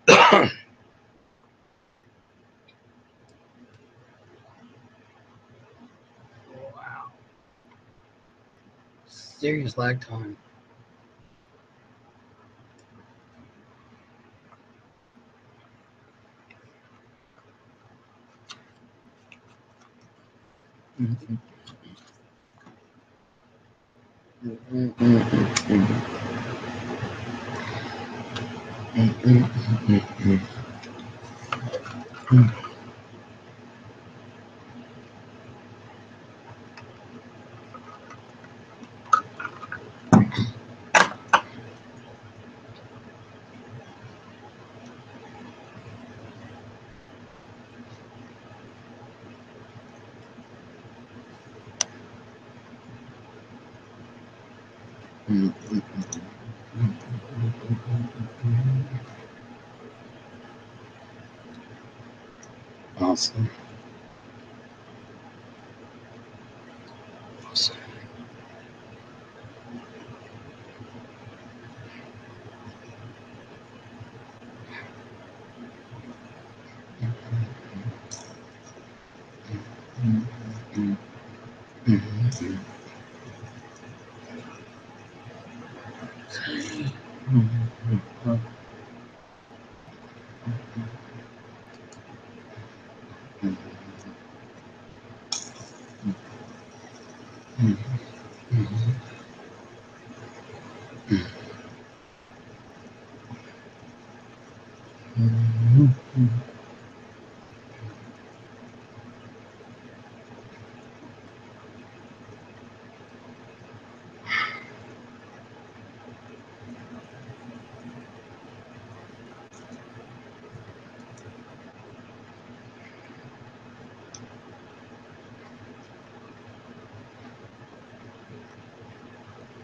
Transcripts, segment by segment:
Oh, wow. Serious lag time. Mm-hmm. Mm-hmm. Mm-hmm. Mm-hmm. Mm-hmm. Awesome. Awesome. Mm-hmm. Mm-hmm.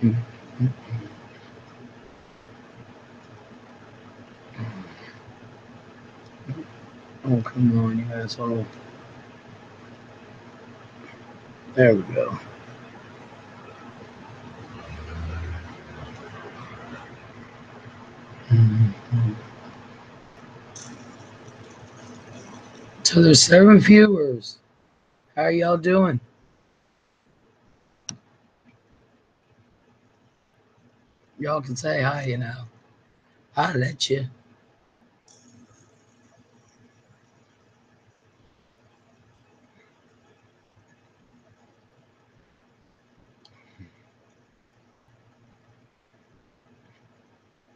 Mm-hmm. Oh, come on, you asshole. There we go. So there's 7 viewers. How are y'all doing? Y'all can say hi, you know. I'll let you.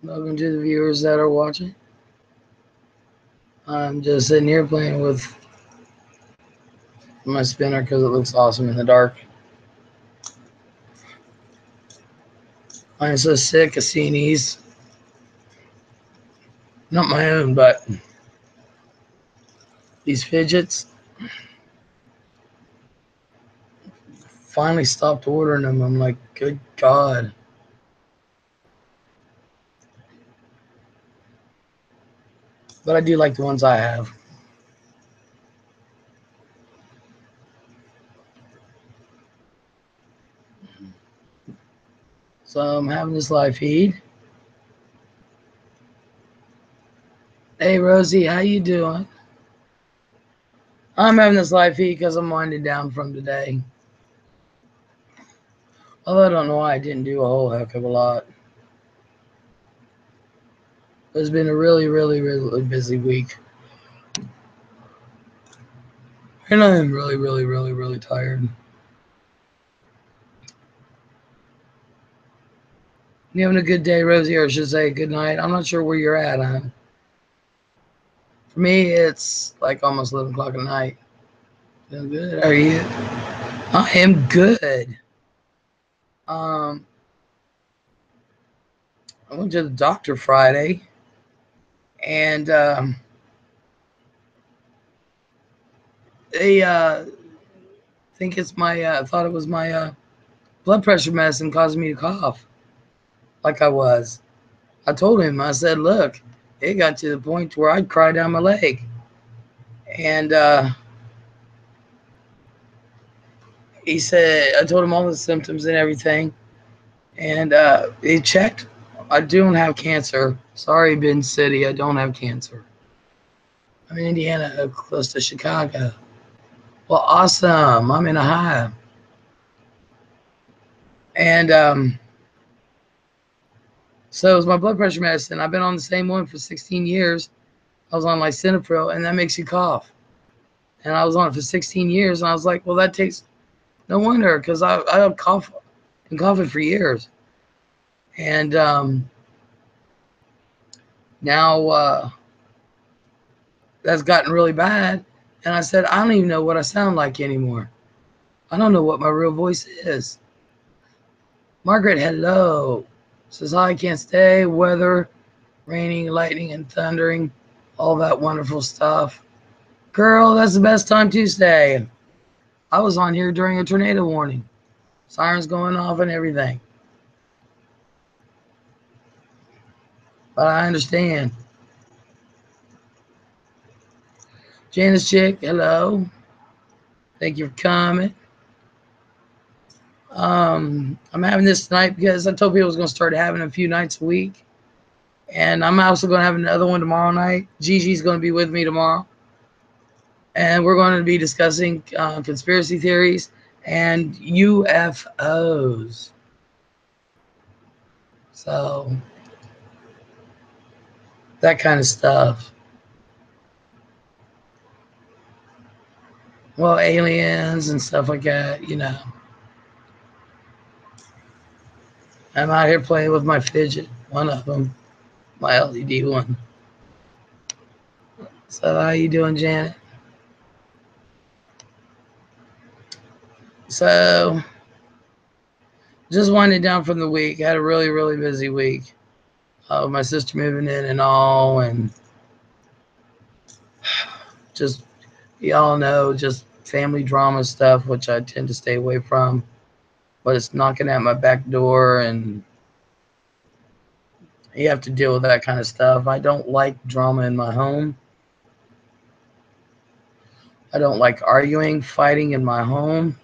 Welcome to the viewers that are watching. I'm just sitting here playing with my spinner because it looks awesome in the dark. I'm so sick of seeing these. Not my own, but these fidgets. Finally stopped ordering them. I'm like, good God. But I do like the ones I have. So I'm having this live feed. Hey Rosie, how you doing? I'm having this live feed because I'm winding down from today. Although I don't know why I didn't do a whole heck of a lot. It's been a really, really, really busy week. And I'm really, really, really, really tired. You having a good day, Rosie, or I should say good night? I'm not sure where you're at, huh? For me, it's like almost 11 o'clock at night. Feel good? How are you? I am good. I went to the doctor Friday, and they think it's my, thought it was my blood pressure medicine causing me to cough like I was. I told him, I said, look, it got to the point where I'd cry down my leg. And he said, I told him all the symptoms and everything. And he checked I don't have cancer. Sorry, Ben City, I don't have cancer. I'm in Indiana, close to Chicago. Well, awesome. I'm in Ohio. And so it's my blood pressure medicine. I've been on the same one for 16 years. I was on lisinopril, and that makes you cough. And I was on it for 16 years, and I was like, well, that takes no wonder, because I cough, been coughing for years. And now that's gotten really bad. And I said, I don't even know what I sound like anymore. I don't know what my real voice is. Margaret, hello. Says, hi, can't stay. Weather, raining, lightning, and thundering. All that wonderful stuff. Girl, that's the best time to stay. I was on here during a tornado warning. Sirens going off and everything. But I understand. Janice Chick, hello. Thank you for coming. I'm having this tonight because I told people I was going to start having a few nights a week. And I'm also going to have another one tomorrow night. Gigi's going to be with me tomorrow. And we're going to be discussing conspiracy theories and UFOs. So, that kind of stuff. Well, aliens and stuff like that, you know. I'm out here playing with my fidget, one of them, my LED one. So how you doing, Janet? So just winding down from the week. I had a really, really busy week. My sister moving in and all, and just, y'all know, just family drama stuff, which I tend to stay away from. But it's knocking at my back door, and you have to deal with that kind of stuff. I don't like drama in my home. I don't like arguing, fighting in my home.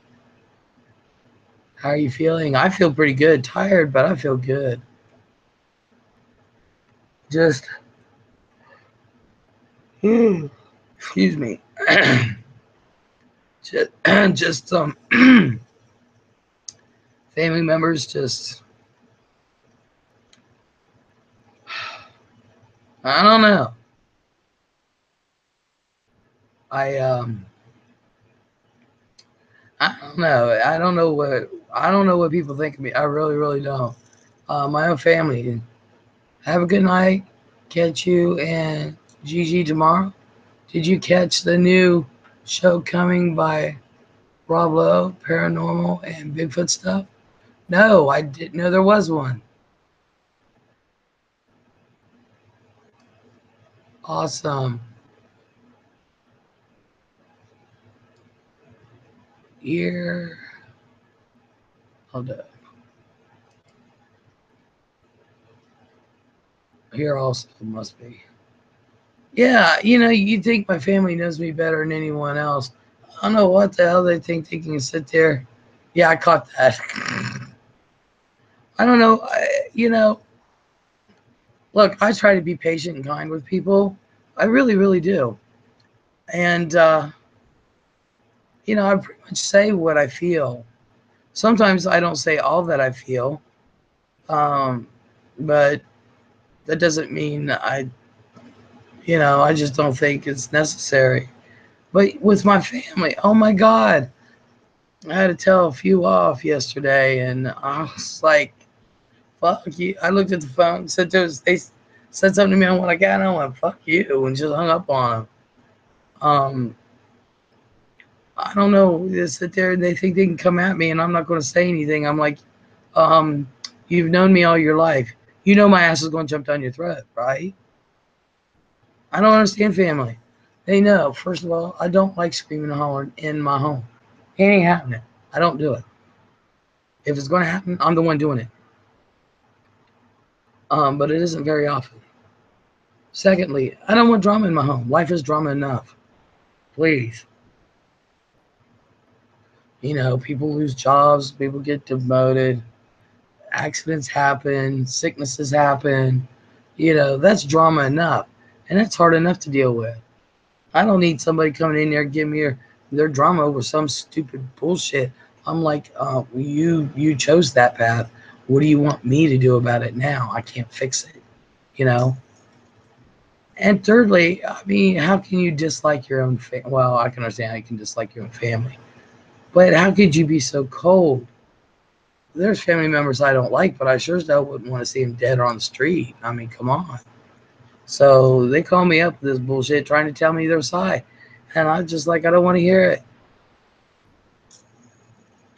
How are you feeling? I feel pretty good. Tired, but I feel good. Just, excuse me. just some family members just, I don't know. I I don't know. I don't know what people think of me. I really, really don't. My own family. Have a good night. Catch you and Gigi tomorrow. Did you catch the new show coming by Rob Lowe, Paranormal and Bigfoot stuff? No, I didn't know there was one. Awesome. Here. Hold up. Here also must be. Yeah, you know, you think my family knows me better than anyone else. I don't know what the hell they think they can sit there. Yeah, I caught that. I don't know. You know, look, I try to be patient and kind with people. I really, really do. And, you know, I pretty much say what I feel. Sometimes I don't say all that I feel, but that doesn't mean I just don't think it's necessary. But with my family, oh my God, I had to tell a few off yesterday, and I was like, fuck you. I looked at the phone, they said something to me, and when I got on, I went, fuck you, and just hung up on them. I don't know. They sit there and they think they can come at me, and I'm not going to say anything. I'm like, um, you've known me all your life. You know my ass is going to jump down your throat, right? I don't understand family. They know, first of all, I don't like screaming and hollering in my home. It ain't happening. I don't do it. If it's going to happen, I'm the one doing it. But it isn't very often. Secondly, I don't want drama in my home. Life is drama enough. Please. You know, people lose jobs, people get demoted. Accidents happen, sicknesses happen. That's drama enough. And that's hard enough to deal with. I don't need somebody coming in there and giving me their drama over some stupid bullshit. I'm like, you chose that path. What do you want me to do about it now? I can't fix it, you know? And thirdly, I mean, how can you dislike your own family? Well, I can understand how you can dislike your own family. But how could you be so cold? There's family members I don't like, but I sure as hell wouldn't want to see them dead or on the street. I mean, come on. So they call me up with this bullshit trying to tell me their side. And I'm just like, I don't want to hear it.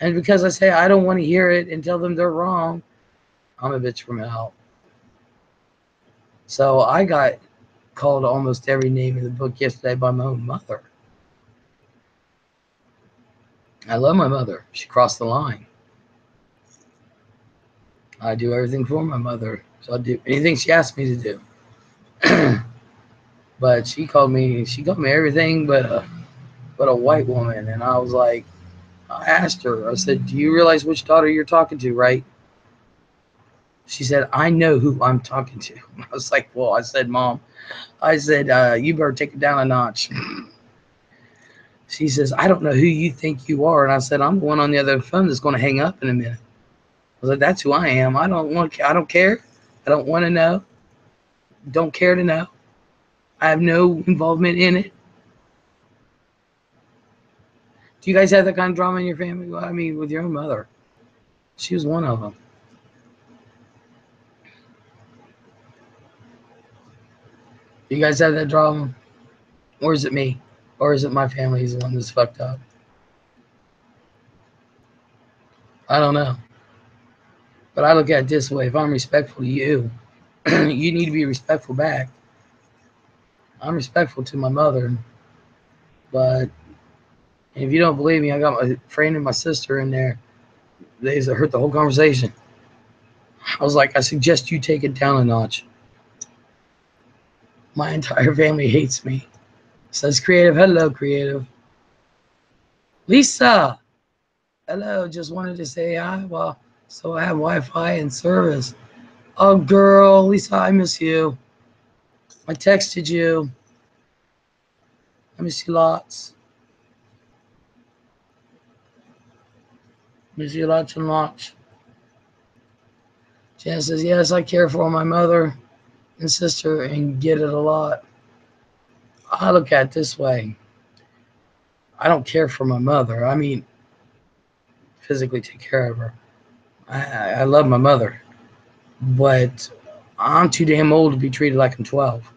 And because I say I don't want to hear it and tell them they're wrong, I'm a bitch from hell. So I got called almost every name in the book yesterday by my own mother. I love my mother. She crossed the line. I do everything for my mother. So I do anything she asked me to do. But she called me everything but a white woman. And I was like, I asked her, I said, do you realize which daughter you're talking to, right? She said, I know who I'm talking to. I was like, well, I said, Mom, I said, you better take it down a notch. She says, I don't know who you think you are. And I said, I'm the one on the other phone that's going to hang up in a minute. I was like, that's who I am. I don't care. I don't want to know. Don't care to know. I have no involvement in it. Do you guys have that kind of drama in your family? Well, I mean, with your own mother. She was one of them. You guys have that drama? Or is it me? Or is it my family who's the one that's fucked up? I don't know. But I look at it this way. If I'm respectful to you, you need to be respectful back. I'm respectful to my mother. But if you don't believe me, I got my friend and my sister in there. They heard the whole conversation. I was like, I suggest you take it down a notch. My entire family hates me. Says Creative. Hello, Creative. Lisa. Hello. Just wanted to say hi. Well, so I have Wi-Fi and service. Oh, girl. Lisa, I miss you. I texted you. I miss you lots. Miss you lots and lots. Jan says, yes, I care for my mother and sister and get it a lot. I look at it this way. I don't care for my mother. I mean, physically take care of her. I love my mother. But I'm too damn old to be treated like I'm 12.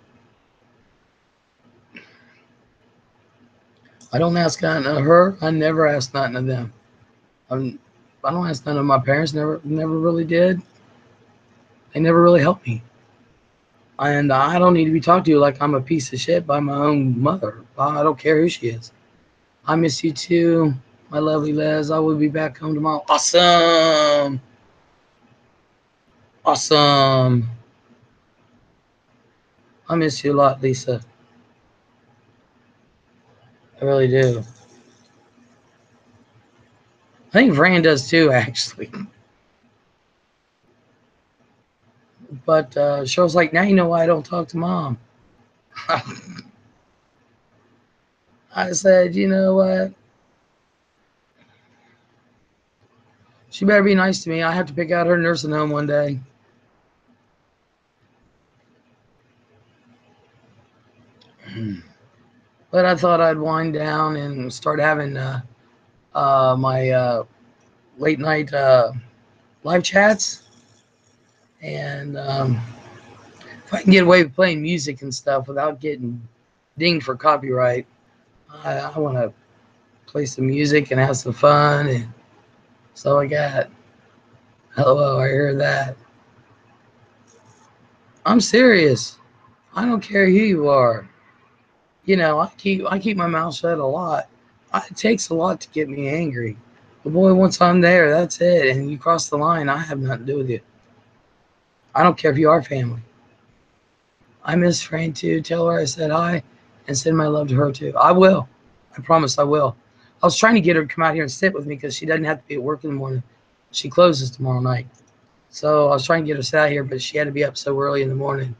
I don't ask nothing of her. I never ask nothing of them. I don't ask nothing of my parents. Never really did. They never really helped me. And I don't need to be talked to like I'm a piece of shit by my own mother. I don't care who she is. I miss you too, my lovely Les. I will be back home tomorrow. Awesome. Awesome. I miss you a lot, Lisa. I really do. I think Fran does too, actually. But Cheryl's like, now you know why I don't talk to Mom. I said, you know what? She better be nice to me. I have to pick out her nursing home one day. But I thought I'd wind down and start having my late night live chats. And if I can get away with playing music and stuff without getting dinged for copyright, I want to play some music and have some fun. And so I got, hello, I hear that. I'm serious. I don't care who you are. You know, I keep my mouth shut a lot. It takes a lot to get me angry. But boy, once I'm there, that's it. And you cross the line, I have nothing to do with you. I don't care if you are family. I miss Fran too. Tell her I said hi and send my love to her too. I will. I promise I will. I was trying to get her to come out here and sit with me because she doesn't have to be at work in the morning. She closes tomorrow night. So I was trying to get her sit out here, but she had to be up so early in the morning.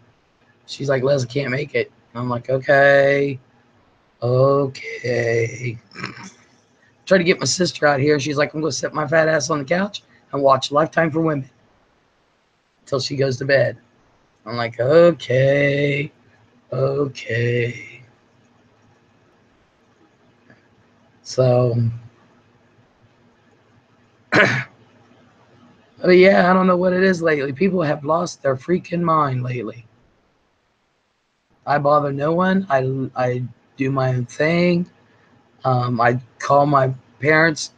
She's like, Les, I can't make it. I'm like, okay. Try to get my sister out here. She's like, I'm going to sit my fat ass on the couch and watch Lifetime for Women until she goes to bed. I'm like, okay. So, but yeah, I don't know what it is lately. People have lost their freaking mind lately. I bother no one. I do my own thing. I call my parents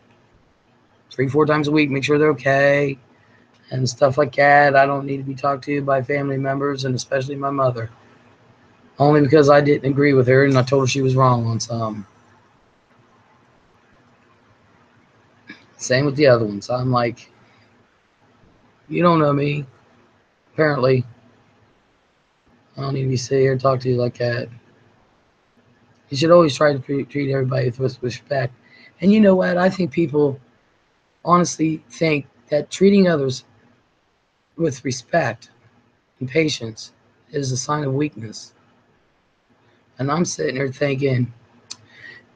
3-4 times a week, make sure they're okay and stuff like that. I don't need to be talked to by family members, and especially my mother. Only because I didn't agree with her and I told her she was wrong on some. Same with the other ones. I'm like, you don't know me. Apparently, I don't need to be sitting here and talk to you like that. You should always try to treat everybody with respect. And you know what? I think people honestly think that treating others with respect and patience is a sign of weakness. And I'm sitting there thinking,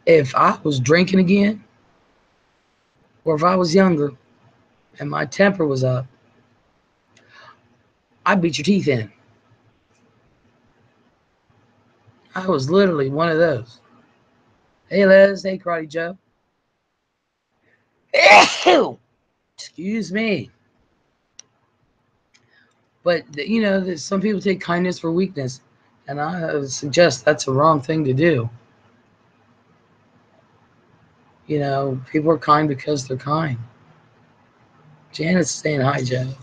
if I was drinking again, or if I was younger and my temper was up, I'd beat your teeth in. I was literally one of those. Hey, Les. Hey, Karate Joe. Excuse me. But, you know, some people take kindness for weakness. And I suggest that's a wrong thing to do. You know, people are kind because they're kind. Janet's saying hi, Joe.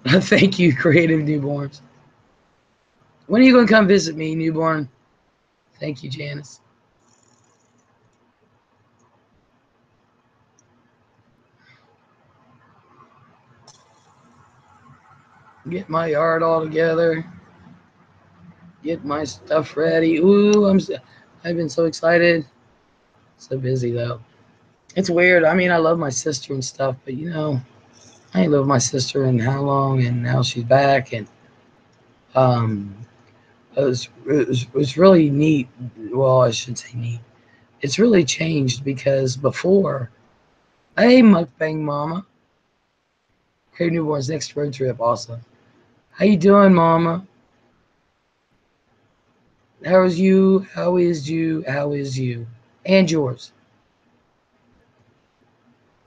Thank you, creative newborns. When are you going to come visit me, newborn? Thank you, Janice. Get my yard all together. Get my stuff ready. Ooh, I've been so excited. So busy though. It's weird. I mean, I love my sister and stuff, but you know, I ain't loved my sister in how long, and now she's back, and um, it was really neat. Well, I shouldn't say neat. It's really changed because before, hey, mukbang mama, hey newborn's next road trip, awesome. How you doing, mama? How is you? How is you? How is you? And yours?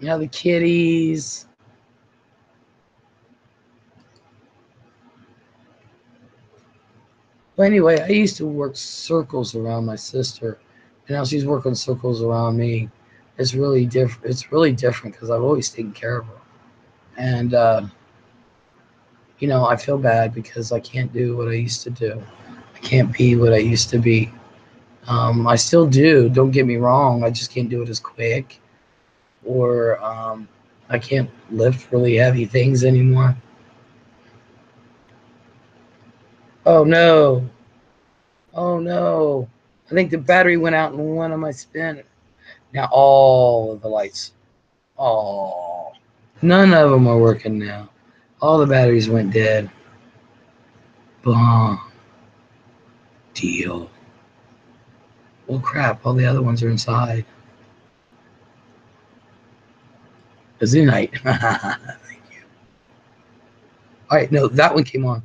How the kitties? But anyway, I used to work circles around my sister, and now she's working circles around me. It's really different. It's really different because I've always taken care of her, and you know, I feel bad because I can't do what I used to do. I can't be what I used to be. I still do. Don't get me wrong. I just can't do it as quick, or I can't lift really heavy things anymore. Oh no! Oh no! I think the battery went out in one of my spinners. Now all of the lights. Oh, none of them are working now. All the batteries went dead. Bomb deal. Well, crap. All the other ones are inside. Azunite. Thank you. All right, no, that one came on.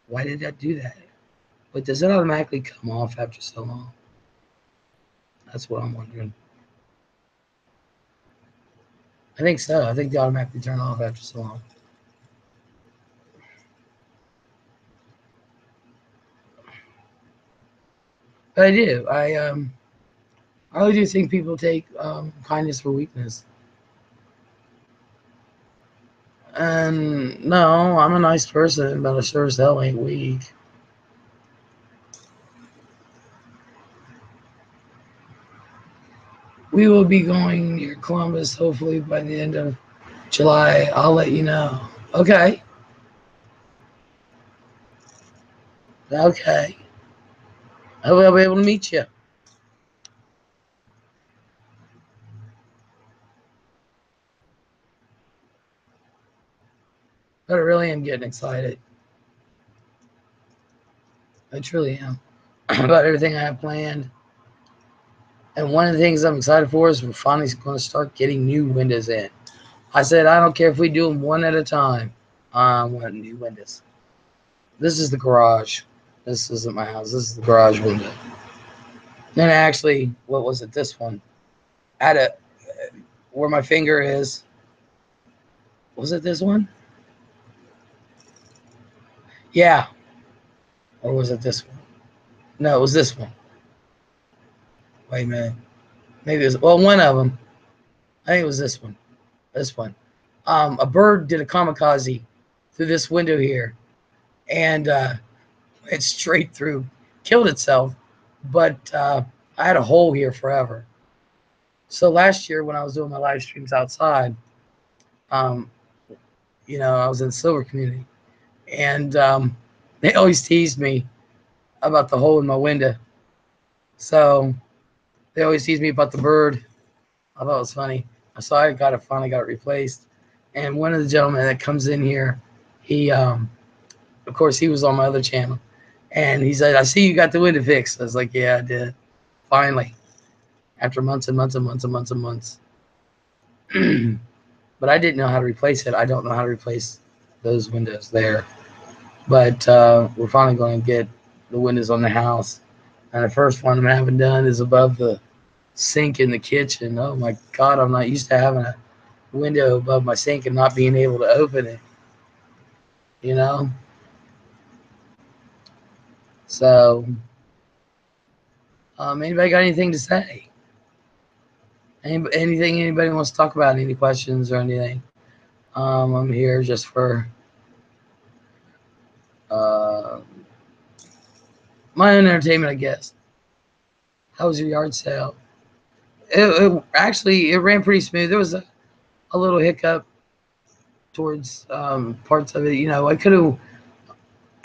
Why did that do that? But does it automatically come off after so long? That's what I'm wondering. I think so. I think they automatically turn off after so long. But I do. I really do think people take kindness for weakness. And no, I'm a nice person, but I sure as hell ain't weak. We will be going near Columbus hopefully by the end of July. I'll let you know. Okay. Okay. I will be able to meet you. But I really am getting excited. I truly am about everything I have planned. And one of the things I'm excited for is we're finally going to start getting new windows in. I said, I don't care if we do them one at a time. I want new windows. This is the garage. This isn't my house. This is the garage window. Then actually, what was it? This one. At a where my finger is. Was it this one? Yeah. Or was it this one? No, it was this one. Wait a minute. Maybe it was, well, one of them. I think it was this one. This one. A bird did a kamikaze through this window here and went straight through, killed itself. But I had a hole here forever. So last year when I was doing my live streams outside, um, I was in the silver community, and they always teased me about the hole in my window. So they always teased me about the bird. I thought it was funny. So I finally got it replaced. And one of the gentlemen that comes in here, he, of course, he was on my other channel. And he said, I see you got the window fixed. I was like, yeah, I did. Finally. After months and months and months and months and months. But I didn't know how to replace it. I don't know how to replace those windows there. But we're finally going to get the windows on the house. And the first one I'm having done is above the sink in the kitchen. Oh my God, I'm not used to having a window above my sink and not being able to open it. So, anybody got anything to say? Anything anybody wants to talk about? Any questions or anything? I'm here just for my own entertainment, I guess. How was your yard sale? Actually, it ran pretty smooth. There was a little hiccup towards parts of it. I could have.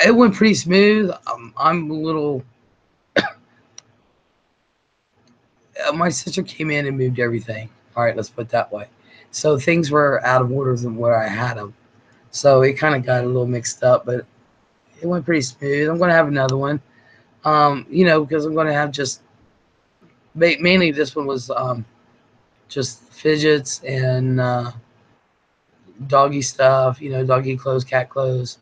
It went pretty smooth. I'm a little. My sister came in and moved everything. All right, let's put it that way. So things were out of order than where I had them. So it kind of got a little mixed up, but it went pretty smooth. I'm going to have another one, because I'm going to have just mainly this one was just fidgets and doggy stuff, doggy clothes, cat clothes,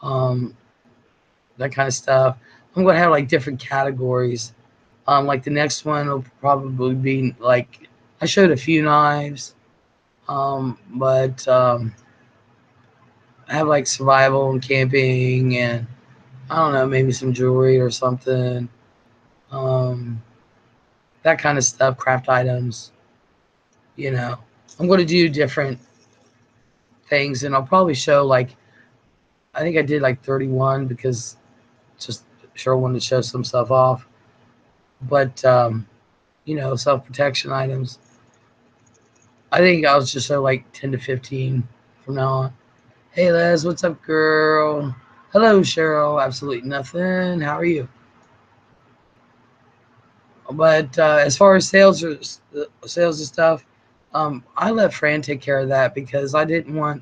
that kind of stuff. I'm going to have like different categories. Like the next one will probably be like, I showed a few knives, but I have like survival and camping and I don't know, maybe some jewelry or something. That kind of stuff, craft items, I'm going to do different things and I'll probably show like, I think I did like 31 because just sure wanted to show some stuff off. But, self-protection items. I think I'll just show like 10 to 15 from now on. Hey, Les, what's up, girl? Hello, Cheryl. Absolutely nothing. How are you? But as far as sales and stuff, I let Fran take care of that because I don't want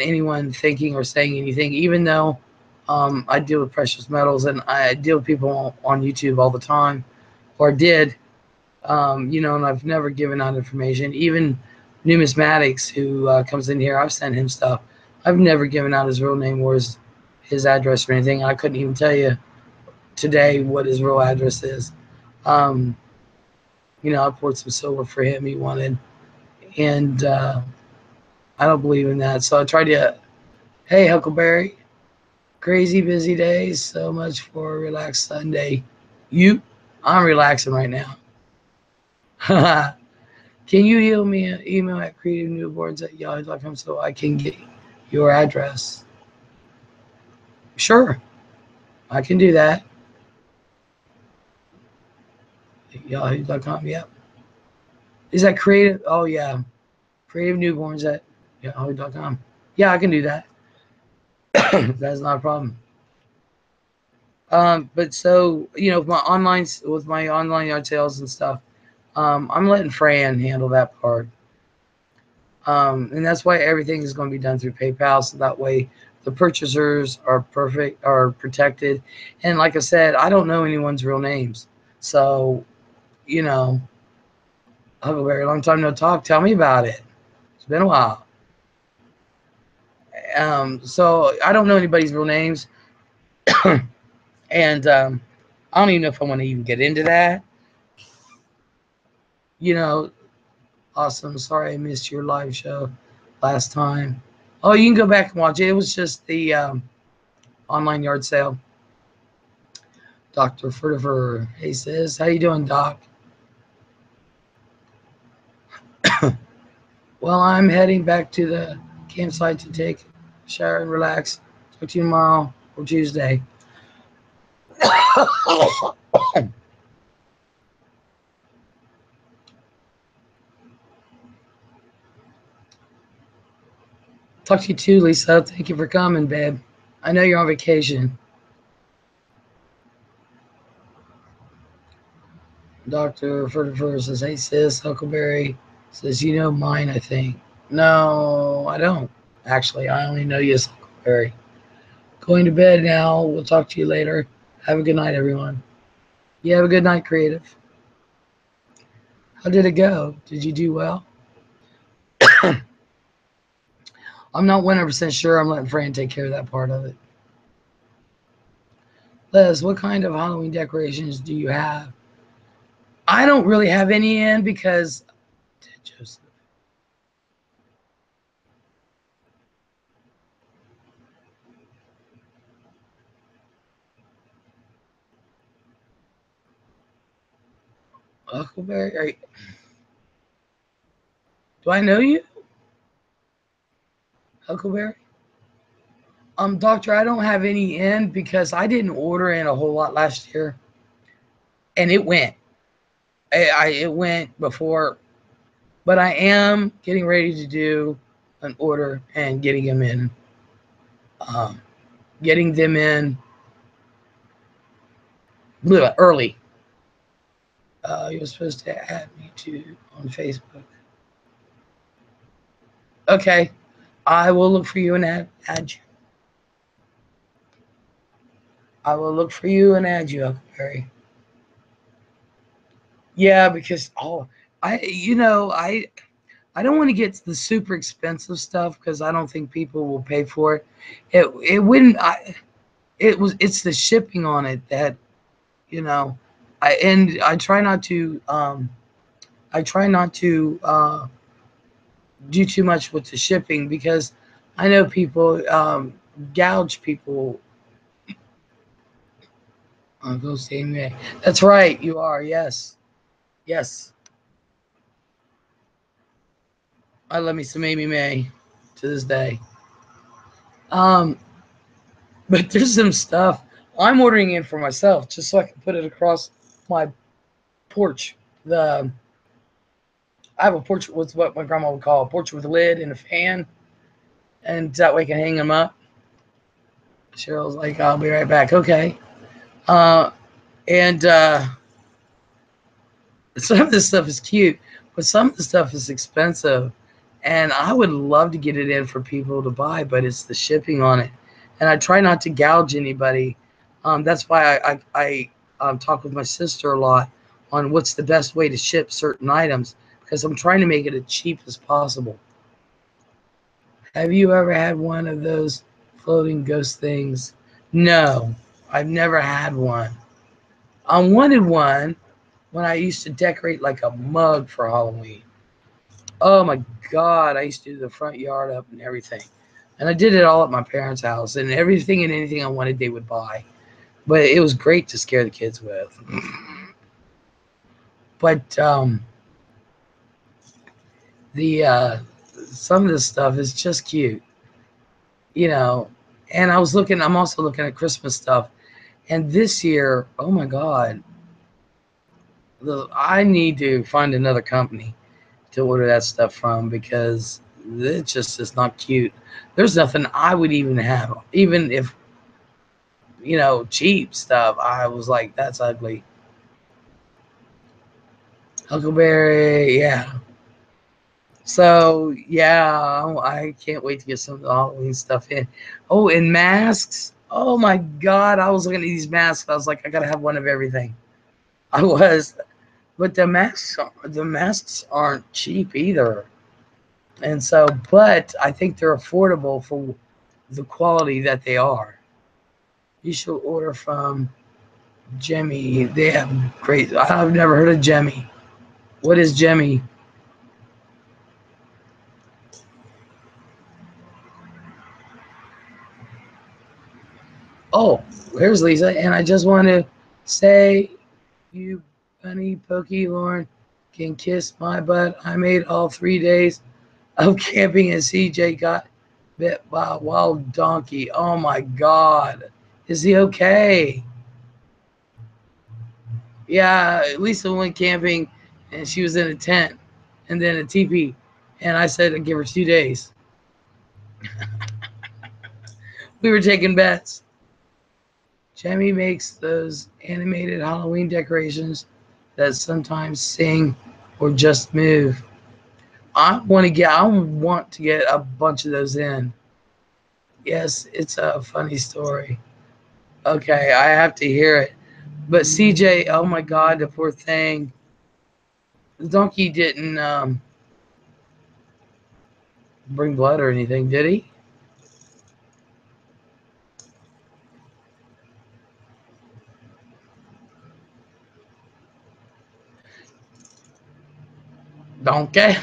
anyone thinking or saying anything, even though I deal with precious metals and I deal with people on YouTube all the time, or did, and I've never given out information. Even Numismatics, who comes in here, I've sent him stuff. I've never given out his real name or his address or anything. I couldn't even tell you today what his real address is. I poured some silver for him he wanted, and I don't believe in that. So I tried to, hey, Huckleberry, crazy busy days, so much for a relaxed Sunday. I'm relaxing right now. Can you email me an email at creativenewboards@yahoo.com so I can get your address? Sure, I can do that. Yahoo.com, yep. Is that creative? Oh, yeah. Creativenewborns@yahoo.com. Yeah, I can do that. That's not a problem. But so, with my online yard sales and stuff, I'm letting Fran handle that part. And that's why everything is going to be done through PayPal. So that way the purchasers are protected. And like I said, I don't know anyone's real names. So, you know, Huckleberry, long time no talk. Tell me about it. It's been a while. So I don't know anybody's real names. And I don't even know if I want to even get into that. You know, awesome. Sorry I missed your live show last time. Oh, you can go back and watch it. It was just the online yard sale. Dr. Furtiver. Hey, sis. How you doing, Doc? Well, I'm heading back to the campsite to take a shower and relax. Talk to you tomorrow or Tuesday. Talk to you too, Lisa. Thank you for coming, babe. I know you're on vacation. Dr. Furtiver says, hey, sis. Huckleberry says, you know mine, I think. No, I don't. Actually, I only know you as Huckleberry. Going to bed now. We'll talk to you later. Have a good night, everyone. You have a good night, Creative. How did it go? Did you do well? I'm not 100% sure. I'm letting Fran take care of that part of it. Les, what kind of Halloween decorations do you have? I don't really have any in because Joseph. Huckleberry, do I know you? Huckleberry? Doctor, I don't have any in because I didn't order in a whole lot last year. And it went. It went before, but I am getting ready to do an order and getting them in. Getting them in early. You're supposed to add me to on Facebook. Okay, I will look for you and add you. I will look for you and add you, Huckleberry. Yeah, because I don't want to get the super expensive stuff because I don't think people will pay for it. It wouldn't. It's the shipping on it that I try not to do too much with the shipping because I know people gouge people. Uncle Sammy. That's right. You are. Yes. Yes. I love me some Amy May to this day. Um, but there's some stuff I'm ordering in for myself just so I can put it across my porch. I have a porch with what my grandma would call a porch with a lid and a fan, and that way I can hang them up. Cheryl's like, I'll be right back. Okay. Uh, and some of this stuff is cute, but some of the stuff is expensive. And I would love to get it in for people to buy, but it's the shipping on it. And I try not to gouge anybody. That's why I talk with my sister a lot on what's the best way to ship certain items because I'm trying to make it as cheap as possible. Have you ever had one of those floating ghost things? No, I've never had one. I wanted one when I used to decorate like a mug for Halloween. Oh my God, I used to do the front yard up and everything. And I did it all at my parents' house, and everything and anything I wanted they would buy. But it was great to scare the kids with. But the some of this stuff is just cute, you know. And I'm also looking at Christmas stuff. And this year, oh my God, I need to find another company to order that stuff from because it just is not cute. There's nothing I would even have, even if cheap stuff. I was like, that's ugly. Huckleberry, yeah. So yeah, I can't wait to get some of the Halloween stuff in. Oh, and masks. Oh my God, I was looking at these masks. I was like, I gotta have one of everything. I was, but the masks aren't cheap either. And so, but I think they're affordable for the quality that they are. You should order from Jemmy. They have great. I've never heard of Jemmy. What is Jemmy? Oh, here's Lisa. And I just want to say, you bunny pokey Lauren can kiss my butt. I made all 3 days of camping and CJ got bit by a wild donkey. Oh my God. Is he okay? Yeah, Lisa went camping and she was in a tent and then a teepee. And I said I'd give her 2 days. We were taking bets. Jamie makes those animated Halloween decorations that sometimes sing or just move. I want to get a bunch of those in. Yes, it's a funny story. Okay, I have to hear it. But CJ, oh my God, the poor thing. The donkey didn't bring blood or anything, did he? Donkey.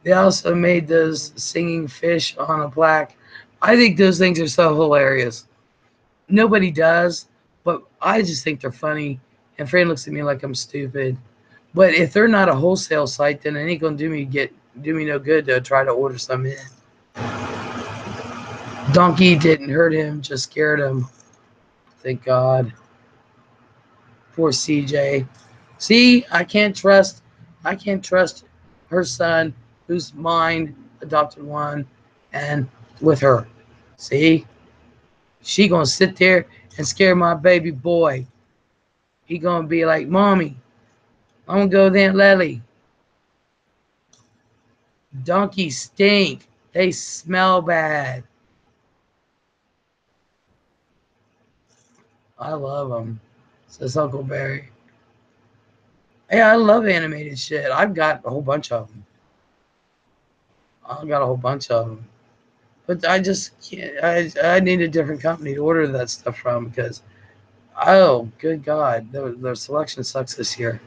They also made those singing fish on a plaque. I think those things are so hilarious. Nobody does, but I just think they're funny. And Fran looks at me like I'm stupid. But if they're not a wholesale site, then it ain't gonna do me no good to try to order some in. Donkey didn't hurt him, just scared him. Thank God. Poor CJ. See, I can't trust her son, who's mine, adopted one, and with her. See, she gonna sit there and scare my baby boy. He gonna be like, "Mommy, I'm gonna go there, Lily. Donkeys stink. They smell bad." I love them, says Uncle Barry. Yeah, I love animated shit. I've got a whole bunch of them. I've got a whole bunch of them. But I just can't. I need a different company to order that stuff from because, oh, good God, their selection sucks this year.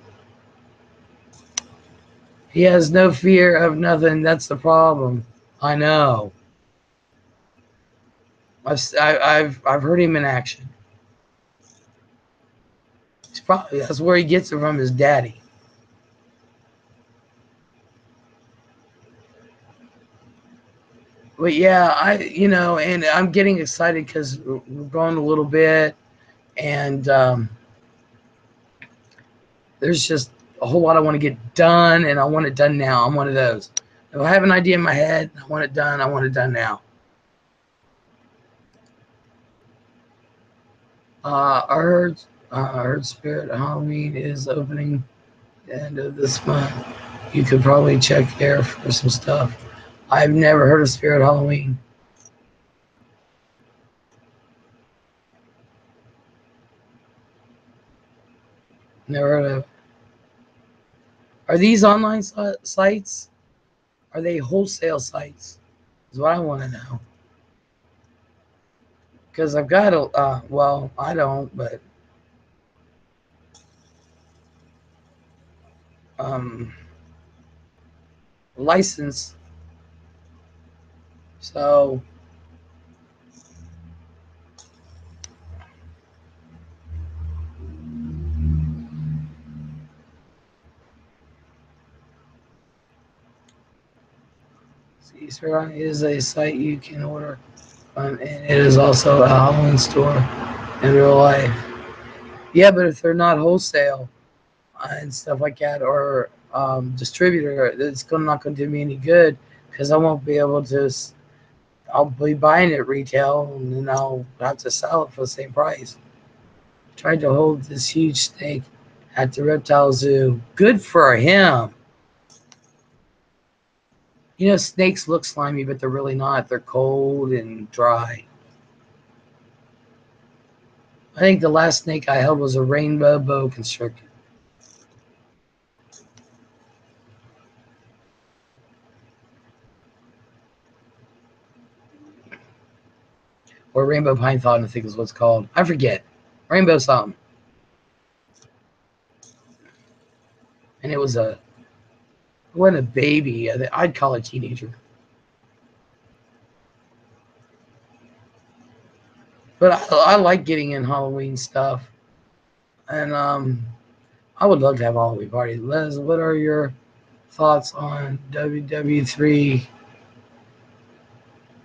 He has no fear of nothing. That's the problem. I know. I've heard him in action. That's where he gets it from his daddy. But yeah, and I'm getting excited because we're going a little bit, and there's just a whole lot I want to get done, and I want it done now. I'm one of those. If I have an idea in my head, I want it done. I want it done now. I heard Spirit Halloween is opening the end of this month. You could probably check there for some stuff. I've never heard of Spirit Halloween. Never heard of. Are these online sites? Are they wholesale sites? Is what I want to know. Because I've got a, well, I don't, but um, license. So Ceasefire is a site you can order, and it is also a Halloween store in real life. Yeah, but if they're not wholesale and stuff like that, or distributor, it's not going to do me any good because I won't be able to. I'll be buying it retail, and then I'll have to sell it for the same price. Tried to hold this huge snake at the reptile zoo. Good for him. You know, snakes look slimy, but they're really not. They're cold and dry. I think the last snake I held was a rainbow boa constrictor. Or rainbow python, I think is what's called. I forget. Rainbow something. And it wasn't a baby. I'd call it a teenager. But I like getting in Halloween stuff. And I would love to have a Halloween party. Les, what are your thoughts on WW3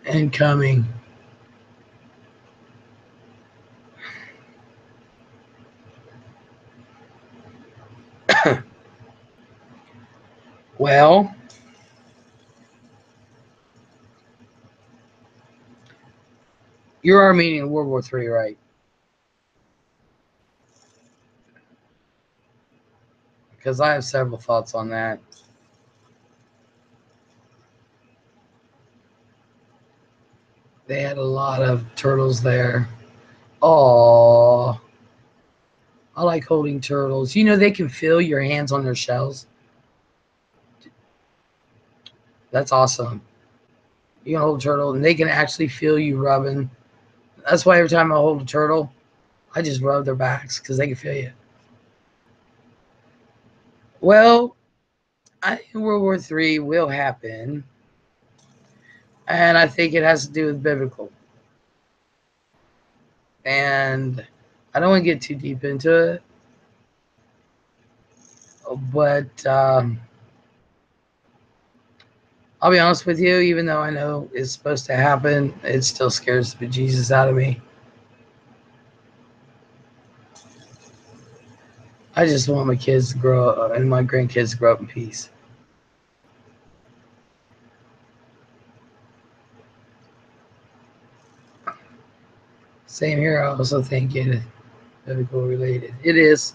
incoming? Well, you're Armenian World War III, right? Because I have several thoughts on that. They had a lot of turtles there. Oh, I like holding turtles. You know, they can feel your hands on their shells. That's awesome. You can hold a turtle and they can actually feel you rubbing. That's why every time I hold a turtle, I just rub their backs because they can feel you. Well, I think World War III will happen. And I think it has to do with biblical. And I don't want to get too deep into it. But I'll be honest with you, even though I know it's supposed to happen, it still scares the bejesus out of me. I just want my kids to grow up and my grandkids to grow up in peace. Same here. I also think it is biblical related. It is.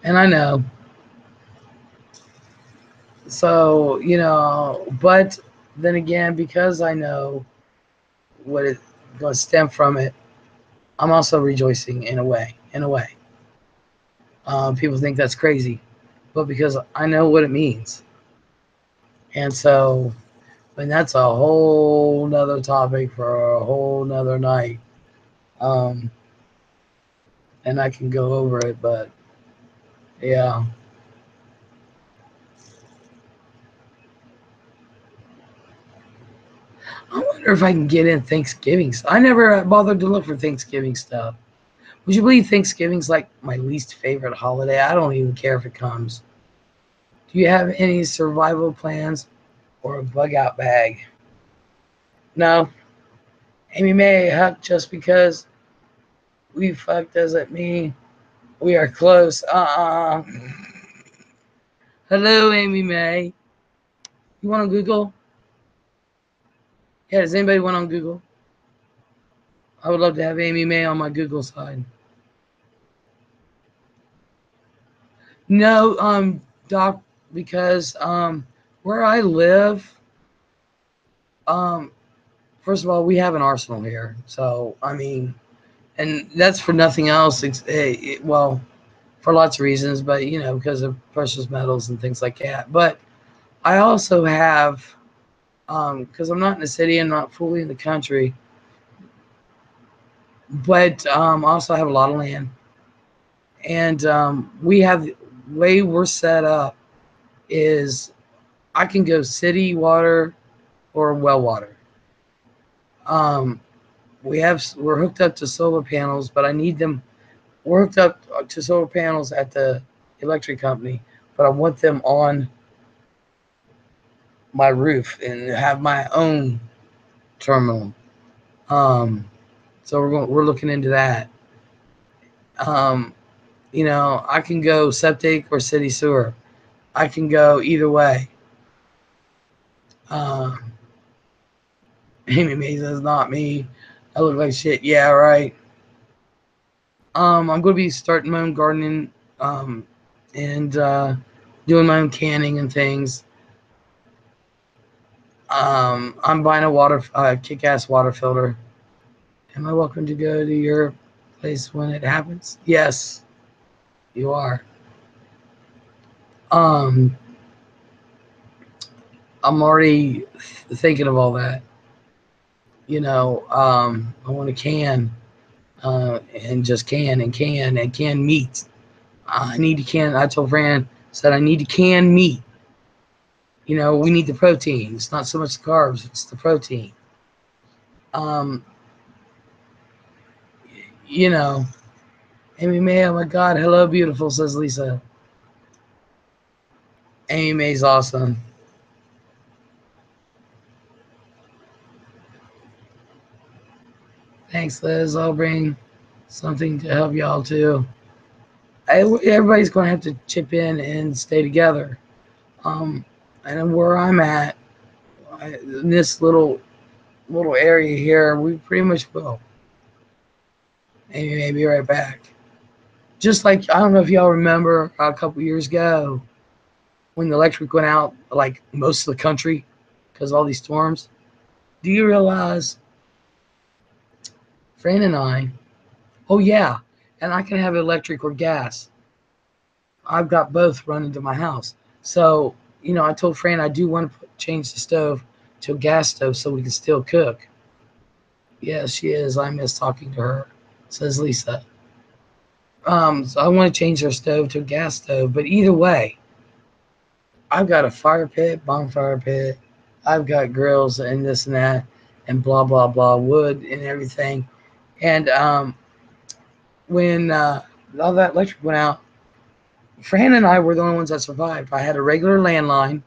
And I know. So, but then again, because I know what is going to stem from it, I'm also rejoicing in a way. In a way. People think that's crazy, but because I know what it means. And so, and that's a whole nother topic for a whole nother night. Um, and I can go over it, but yeah. I wonder if I can get in Thanksgiving. I never bothered to look for Thanksgiving stuff. Would you believe Thanksgiving's like my least favorite holiday? I don't even care if it comes. Do you have any survival plans or a bug out bag? No. Amy May, huck just because we fucked doesn't mean we are close. Hello, Amy May. You want on Google? Yeah, does anybody want on Google? I would love to have Amy May on my Google side. No, Doc, because where I live, um, first of all, we have an arsenal here. So I mean, and that's for nothing else. Well, for lots of reasons, but because of precious metals and things like that. But I also have, because I'm not in the city and not fully in the country, but also have a lot of land, and we have the way we're set up is I can go city water or well water. Um, we're hooked up to solar panels, but I need them. We're hooked up to solar panels at the electric company, but I want them on my roof and have my own terminal. Um, so we're looking into that. Um, I can go septic or city sewer. I can go either way. Um, Amy May says, not me. I look like shit. Yeah, right. I'm going to be starting my own gardening, and doing my own canning and things. I'm buying a kick-ass water filter. Am I welcome to go to your place when it happens? Yes, you are. Um, I'm already thinking of all that. I want to can and just can meat. I need to can. I told Fran, said I need to can meat. We need the protein. It's not so much the carbs, it's the protein. Um, you know, Amy May, oh my God, hello, beautiful, says Lisa. Amy May's awesome. Thanks, Liz. I'll bring something to help y'all too. Everybody's going to have to chip in and stay together. And where I'm at, in this little area here, we pretty much will. Amy may be right back. Just like, I don't know if y'all remember a couple years ago when the electric went out, like most of the country, because of all these storms. Do you realize, Fran and I, oh yeah, and I can have electric or gas. I've got both running to my house. So, I told Fran I do want to change the stove to a gas stove so we can still cook. Yes, she is. I miss talking to her, says Lisa. So I want to change our stove to a gas stove. But either way, I've got a fire pit, bonfire pit. I've got grills and this and that and blah, blah, blah, wood and everything. And when all that electric went out, Fran and I were the only ones that survived. I had a regular landline,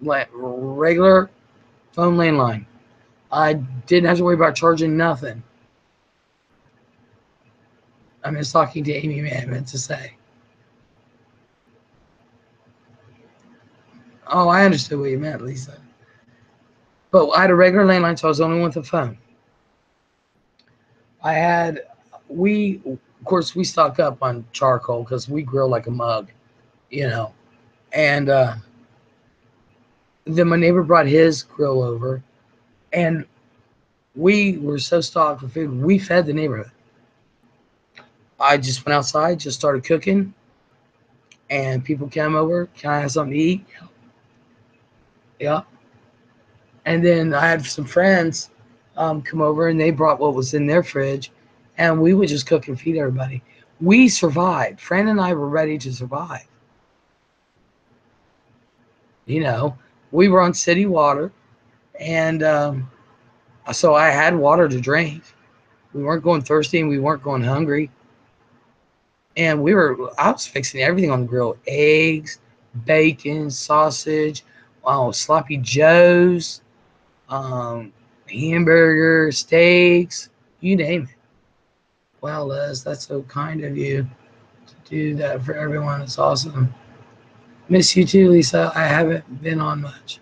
regular phone landline. I didn't have to worry about charging nothing. I'm just talking to Amy Mann to say. Oh, I understood what you meant, Lisa. But I had a regular landline, so I was the only one with a phone. Of course, we stock up on charcoal because we grill like a mug, And then my neighbor brought his grill over, and we were so stocked for food, we fed the neighborhood. I just went outside, just started cooking, and people came over. Can I have something to eat? Yeah. And then I had some friends come over, and they brought what was in their fridge, and we would just cook and feed everybody. We survived. Fran and I were ready to survive. We were on city water, and so I had water to drink. We weren't going thirsty, and we weren't going hungry. And I was fixing everything on the grill: eggs, bacon, sausage, sloppy joes, hamburger, steaks, you name it. Wow, Les, that's so kind of you to do that for everyone. It's awesome. Miss you too, Lisa. I haven't been on much.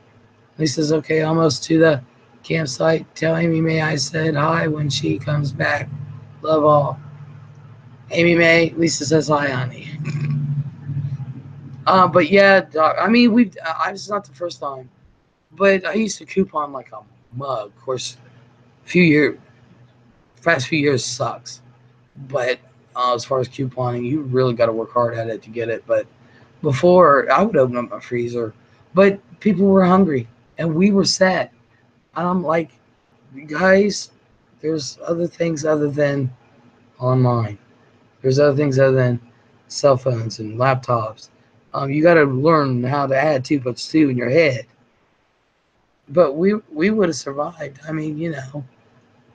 Lisa's okay, almost to the campsite. Tell Amy May I said hi when she comes back. Love all. Amy May, Lisa says hi, honey. But yeah, I mean, it's not the first time, but I used to coupon like a mug. Of course, past few years sucks. But as far as couponing, you really got to work hard at it to get it. But before, I would open up my freezer, but people were hungry and we were set. And I'm like, guys, there's other things other than online. There's other things other than cell phones and laptops. You got to learn how to add 2 plus 2 in your head. But we would have survived. I mean,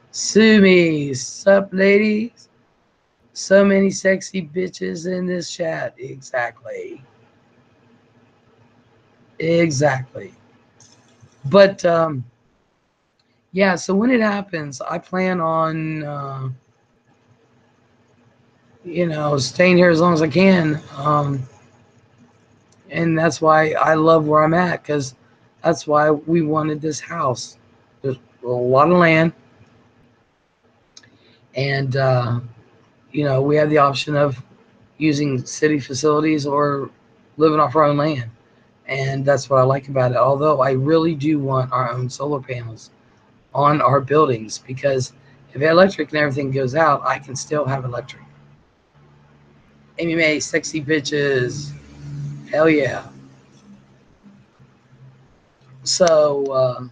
sue me, sup, ladies. So many sexy bitches in this chat. Exactly. But yeah, so when it happens, I plan on staying here as long as I can. And that's why I love where I'm at, because that's why we wanted this house. There's a lot of land, and we have the option of using city facilities or living off our own land. And that's what I like about it. Although I really do want our own solar panels on our buildings, because if the electric and everything goes out, I can still have electric. Amy Mae, sexy bitches. Hell yeah. So,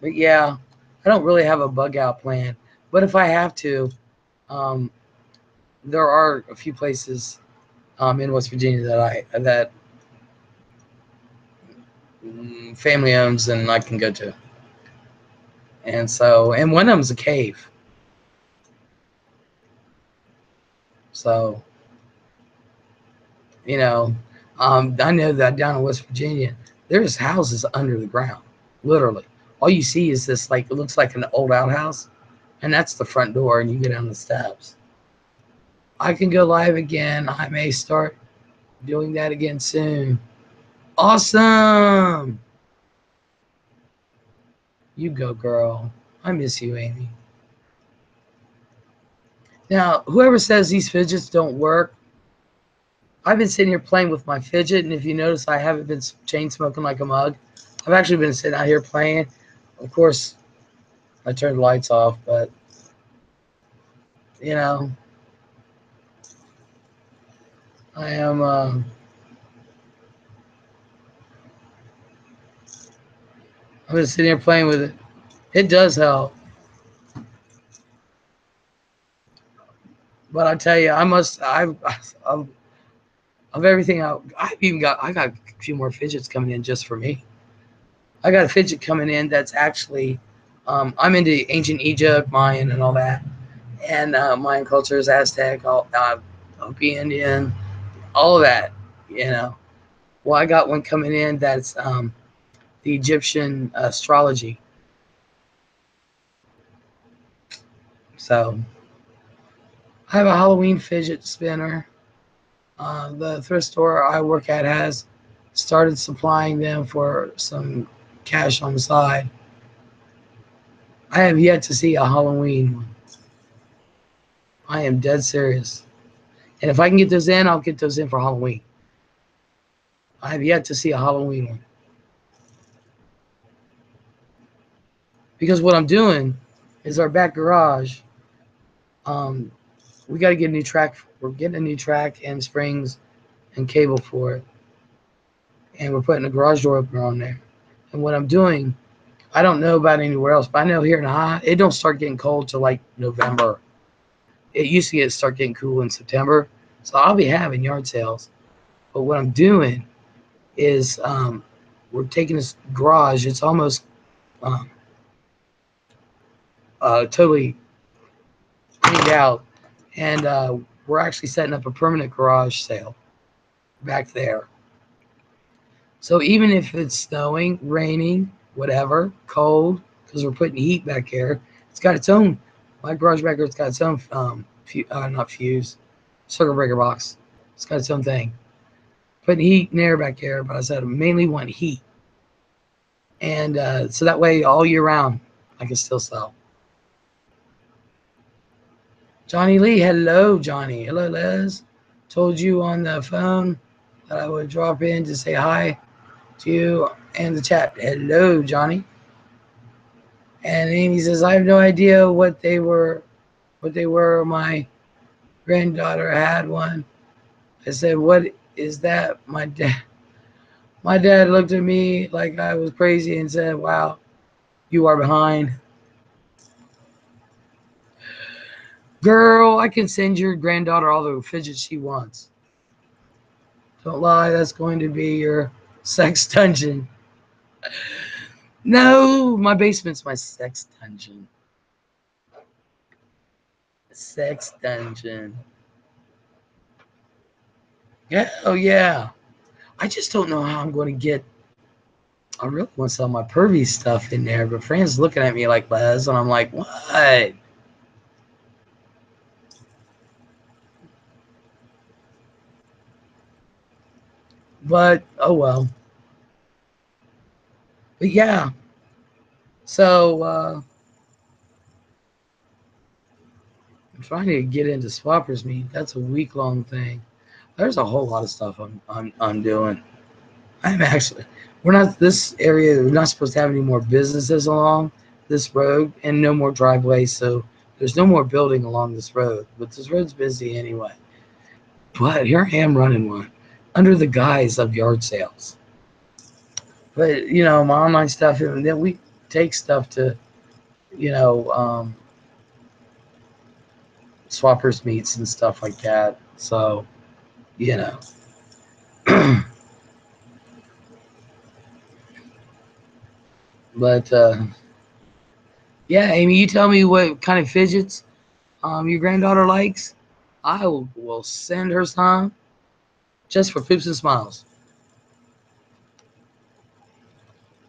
but yeah, I don't really have a bug out plan. But if I have to, um, there are a few places in West Virginia that family owns and I can go to. And so, and one of them's a cave. So, you know, I know that down in West Virginia, there's houses under the ground, literally. All you see is this, like, it looks like an old outhouse, and that's the front door, and you get down the steps. I can go live again. I may start doing that again soon. Awesome. You go, girl. I miss you, Amy. Now, whoever says these fidgets don't work, I've been sitting here playing with my fidget, and if you notice, I haven't been chain smoking like a mug. I've actually been sitting out here playing. Of course, I turned the lights off, but, you know, I am, I've been sitting here playing with it. It does help. But I tell you, I've of everything I got a few more fidgets coming in just for me. I got a fidget coming in that's actually, I'm into ancient Egypt, Mayan, and all that, and Mayan cultures, Aztec, Hopi Indian, all of that. You know, well, I got one coming in that's the Egyptian astrology. So I have a Halloween fidget spinner. The thrift store I work at has started supplying them for some cash on the side. I have yet to see a Halloween one. I am dead serious. And if I can get those in, I'll get those in for Halloween. I have yet to see a Halloween one. Because what I'm doing is our back garage. Um, we got to get a new track. We're getting a new track and springs and cable for it. And we're putting a garage door opener on there. And what I'm doing, I don't know about anywhere else, but I know here in Ohio, it don't start getting cold till like November. It used to start getting cool in September. So I'll be having yard sales. But what I'm doing is we're taking this garage. It's almost um, totally cleaned out. And we're actually setting up a permanent garage sale back there. So even if it's snowing, raining, whatever, cold, because we're putting heat back here, it's got its own. My garage back here, it's got its own, not fuse, circuit breaker box. It's got its own thing. Putting heat and air back here, but I said I mainly want heat. And so that way, all year round, I can still sell. Johnny Lee, hello, Johnny. Hello, Les. Told you on the phone that I would drop in to say hi to you and the chat. Hello, Johnny. And Amy says, I have no idea what they were. My granddaughter had one. I said, what is that? My dad looked at me like I was crazy and said, wow, you are behind. Girl, I can send your granddaughter all the fidgets she wants. Don't lie, that's going to be your sex dungeon. No, my basement's my sex dungeon. Sex dungeon. Yeah, oh yeah. I just don't know how I'm going to get. I really want to sell my pervy stuff in there, but Fran's looking at me like Les, and I'm like, what? But oh well. But yeah. So I'm trying to get into swappers meet. That's a week-long thing. There's a whole lot of stuff I'm doing. I'm actually, we're not, this area, we're not supposed to have any more businesses along this road and no more driveways. So there's no more building along this road, but this road's busy anyway. But here I am running one under the guise of yard sales. But, my online stuff, and then we take stuff to, you know, swappers meets and stuff like that. So, you know. But, yeah, Amy, you tell me what kind of fidgets your granddaughter likes. I will send her some just for poops and smiles.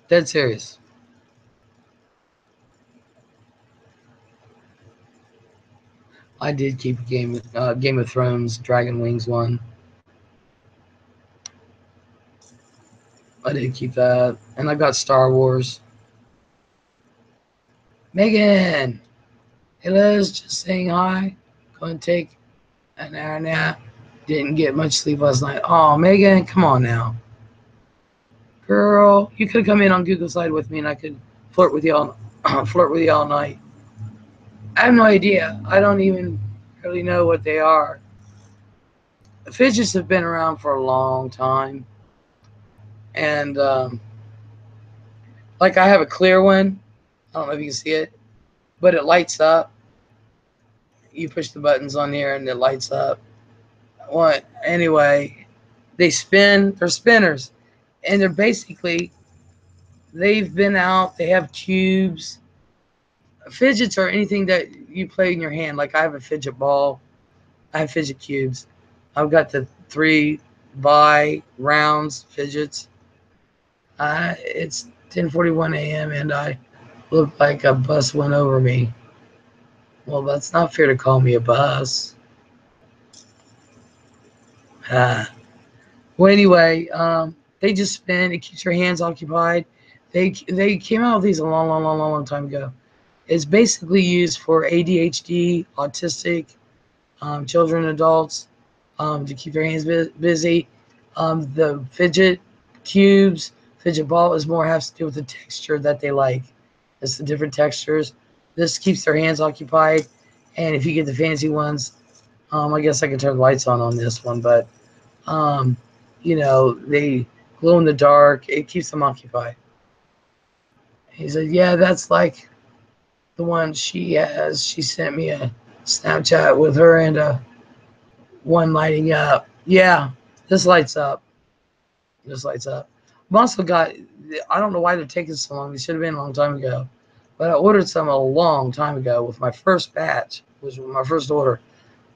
Dead serious. I did keep a Game of Thrones Dragon Wings one. I did keep that, and I got Star Wars. Megan, hey Liz, just saying hi. Going to take an hour nap. Didn't get much sleep last night. Oh, Megan, come on now, girl. You could come in on Google Slide with me, and I could flirt with you all night. I have no idea. I don't even really know what they are. Fidgets have been around for a long time, and like I have a clear one. I don't know if you can see it, but it lights up. You push the buttons on here, and it lights up. What? Anyway, they spin. They're spinners, and they're basically they've been out. They have cubes. Fidgets are anything that you play in your hand. Like I have a fidget ball. I have fidget cubes. I've got the 3 by rounds fidgets. It's 10:41 a.m. and I look like a bus went over me. Well, that's not fair to call me a bus. Ah. Well, anyway, they just spin. It keeps your hands occupied. They came out with these a long time ago. It's basically used for ADHD, autistic children, adults, to keep their hands busy. The fidget cubes, fidget ball is more has to do with the texture that they like. It's the different textures. This keeps their hands occupied. And if you get the fancy ones, I guess I can turn the lights on this one, but um, they glow in the dark. It keeps them occupied. He said, yeah, that's like the one she has. She sent me a Snapchat with her and one lighting up. Yeah, this lights up. This lights up. I've also got, I don't know why they're taking so long. They should have been a long time ago. But I ordered some a long time ago with my first batch, was my first order,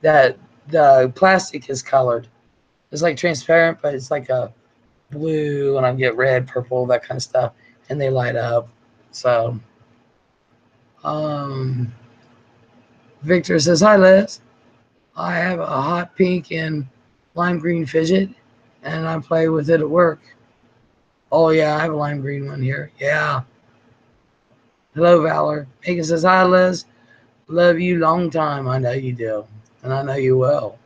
that the plastic is colored. It's like transparent, but it's like a blue, and I get red, purple, that kind of stuff, and they light up. So, Victor says, hi, Liz. I have a hot pink and lime green fidget, and I play with it at work. Oh, yeah, I have a lime green one here. Yeah. Hello, Valor. Megan says, hi, Liz. Love you long time. I know you do, and I know you will.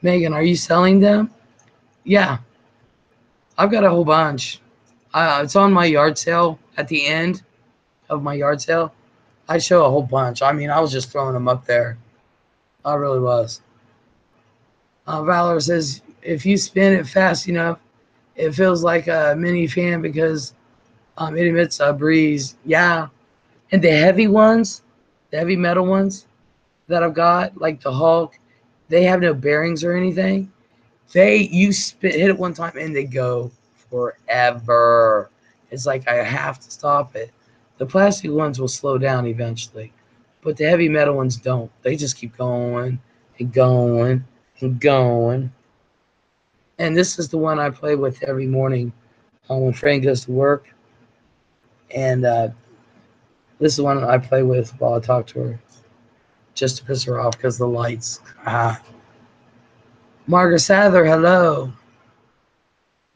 Megan, are you selling them? Yeah. I've got a whole bunch. It's on my yard sale at the end of my yard sale. I show a whole bunch. I mean, I was just throwing them up there. I really was. Valor says, if you spin it fast enough, it feels like a mini fan because it emits a breeze. Yeah. And the heavy ones, the heavy metal ones that I've got, like the Hulk, they have no bearings or anything. You hit it one time and they go forever. It's like I have to stop it. The plastic ones will slow down eventually, but the heavy metal ones don't. They just keep going and going and going. And this is the one I play with every morning when Frank goes to work. And this is the one I play with while I talk to her, just to piss her off because the lights. Margaret Sadler, hello.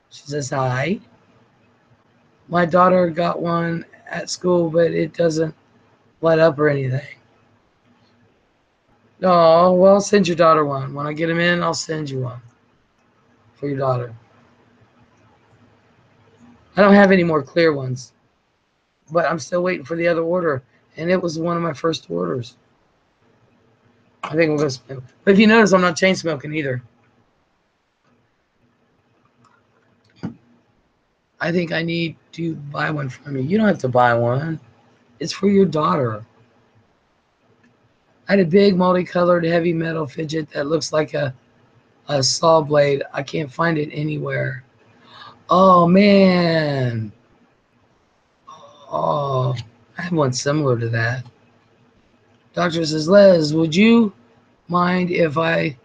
She says hi. My daughter got one at school, but it doesn't light up or anything. Oh, well, I'll send your daughter one. When I get them in, I'll send you one for your daughter. I don't have any more clear ones, but I'm still waiting for the other order. And it was one of my first orders. I think I'm going to spend. But if you notice, I'm not chain smoking either. I think I need to buy one for me. You don't have to buy one. It's for your daughter. I had a big multicolored heavy metal fidget that looks like a saw blade. I can't find it anywhere. Oh, man. Oh, I have one similar to that. Doctor says, Les, would you mind if I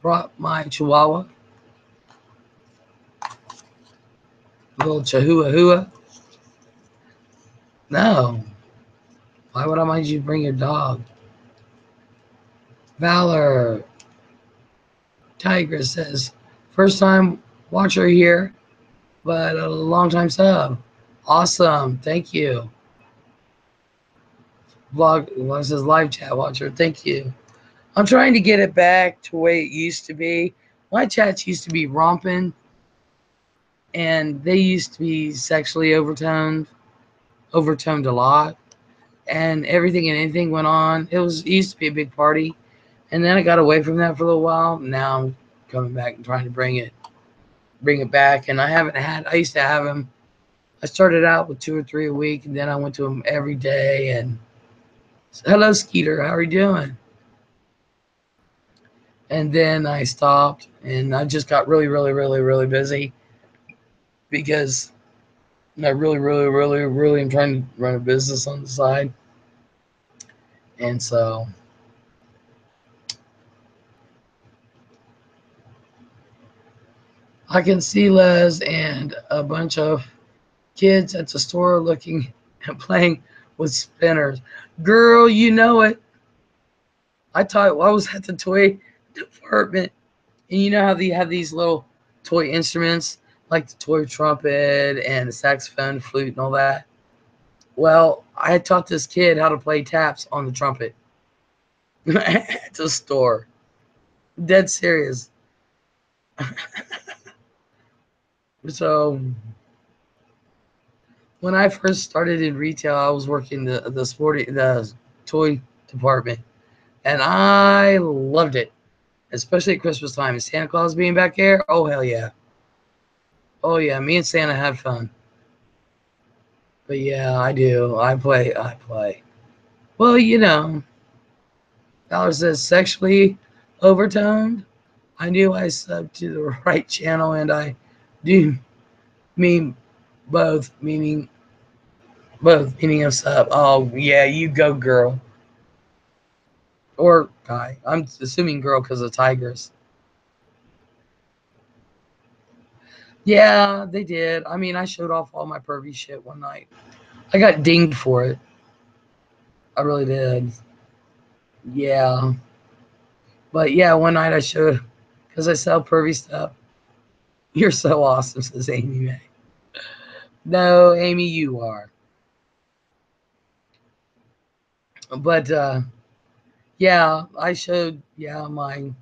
brought my chihuahua? Little chihuahua? No. Why would I mind you bring your dog? Valor. Tigress says, first time watcher here, but a long time sub. Awesome. Thank you. Vlog, well, it says live chat watcher. Thank you. I'm trying to get it back to the way it used to be. My chats used to be romping, and they used to be sexually overtoned a lot, and everything and anything went on. It used to be a big party, and then I got away from that for a little while. Now I'm coming back and trying to bring it back. And I used to have him. I started out with 2 or 3 a week, and then I went to him every day. And hello, Skeeter, how are you doing? And then I stopped, and I just got really, really, really, really busy because I really, really, really, really am trying to run a business on the side. And so I can see Les and a bunch of kids at the store looking and playing with spinners. Girl, you know it. I was at the toy department, and you know how they have these little toy instruments like the toy trumpet and the saxophone, flute, and all that. Well, I had taught this kid how to play taps on the trumpet at the store. Dead serious. So when I first started in retail, I was working the toy department, and I loved it, especially at Christmas time. And Santa Claus being back there, oh hell yeah, oh yeah, me and Santa had fun. But yeah, I do. I play. Well, Dollar says sexually overtoned. I knew I subbed to the right channel, and I do mean both, meaning of sub. Oh yeah, you go, girl. Or guy. I'm assuming girl because of tigers. Yeah, they did. I mean, I showed off all my pervy shit one night. I got dinged for it. I really did. Yeah. But yeah, one night I showed, because I sell pervy stuff. You're so awesome, says Amy May. No, Amy, you are. But yeah, I showed my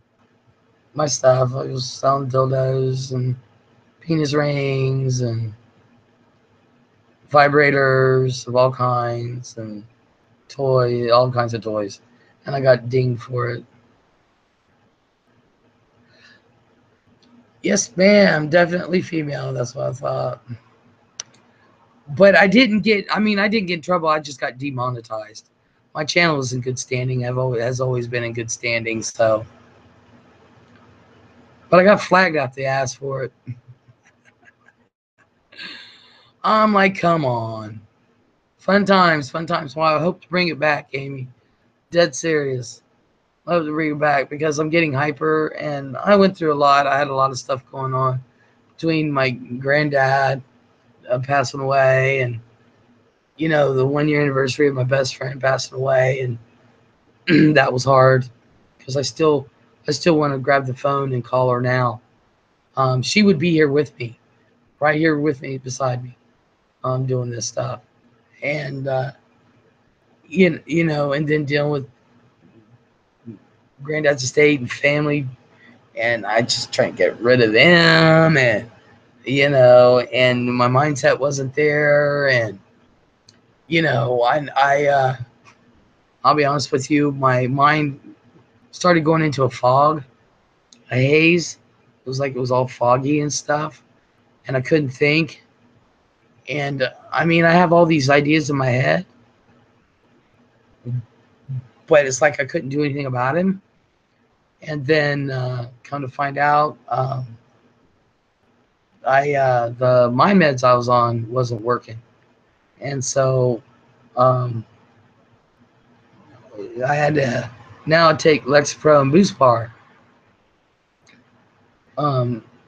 stuff. I was selling dildos and penis rings and vibrators of all kinds and all kinds of toys. And I got dinged for it. Yes, ma'am, definitely female. That's what I thought. But I didn't get in trouble. I just got demonetized. My channel is in good standing. Has always been in good standing. So, but I got flagged out the ass for it. I'm like, come on. Fun times, fun times. Well, I hope to bring it back, Amy. Dead serious. I hope to bring it back because I'm getting hyper, and I went through a lot. I had a lot of stuff going on between my granddad passing away, and the 1 year anniversary of my best friend passing away, and that was hard because I still want to grab the phone and call her now. She would be here with me, right here with me, beside me, doing this stuff, and and then dealing with granddad's estate and family, and I just trying to get rid of them, and and my mindset wasn't there, and I'll be honest with you, my mind started going into a fog, a haze. It was like it was all foggy and stuff, and I couldn't think. And I mean, I have all these ideas in my head, but it's like I couldn't do anything about him. And then come to find out, the mind meds I was on wasn't working, and so um, I had to now take Lexapro and Buspar.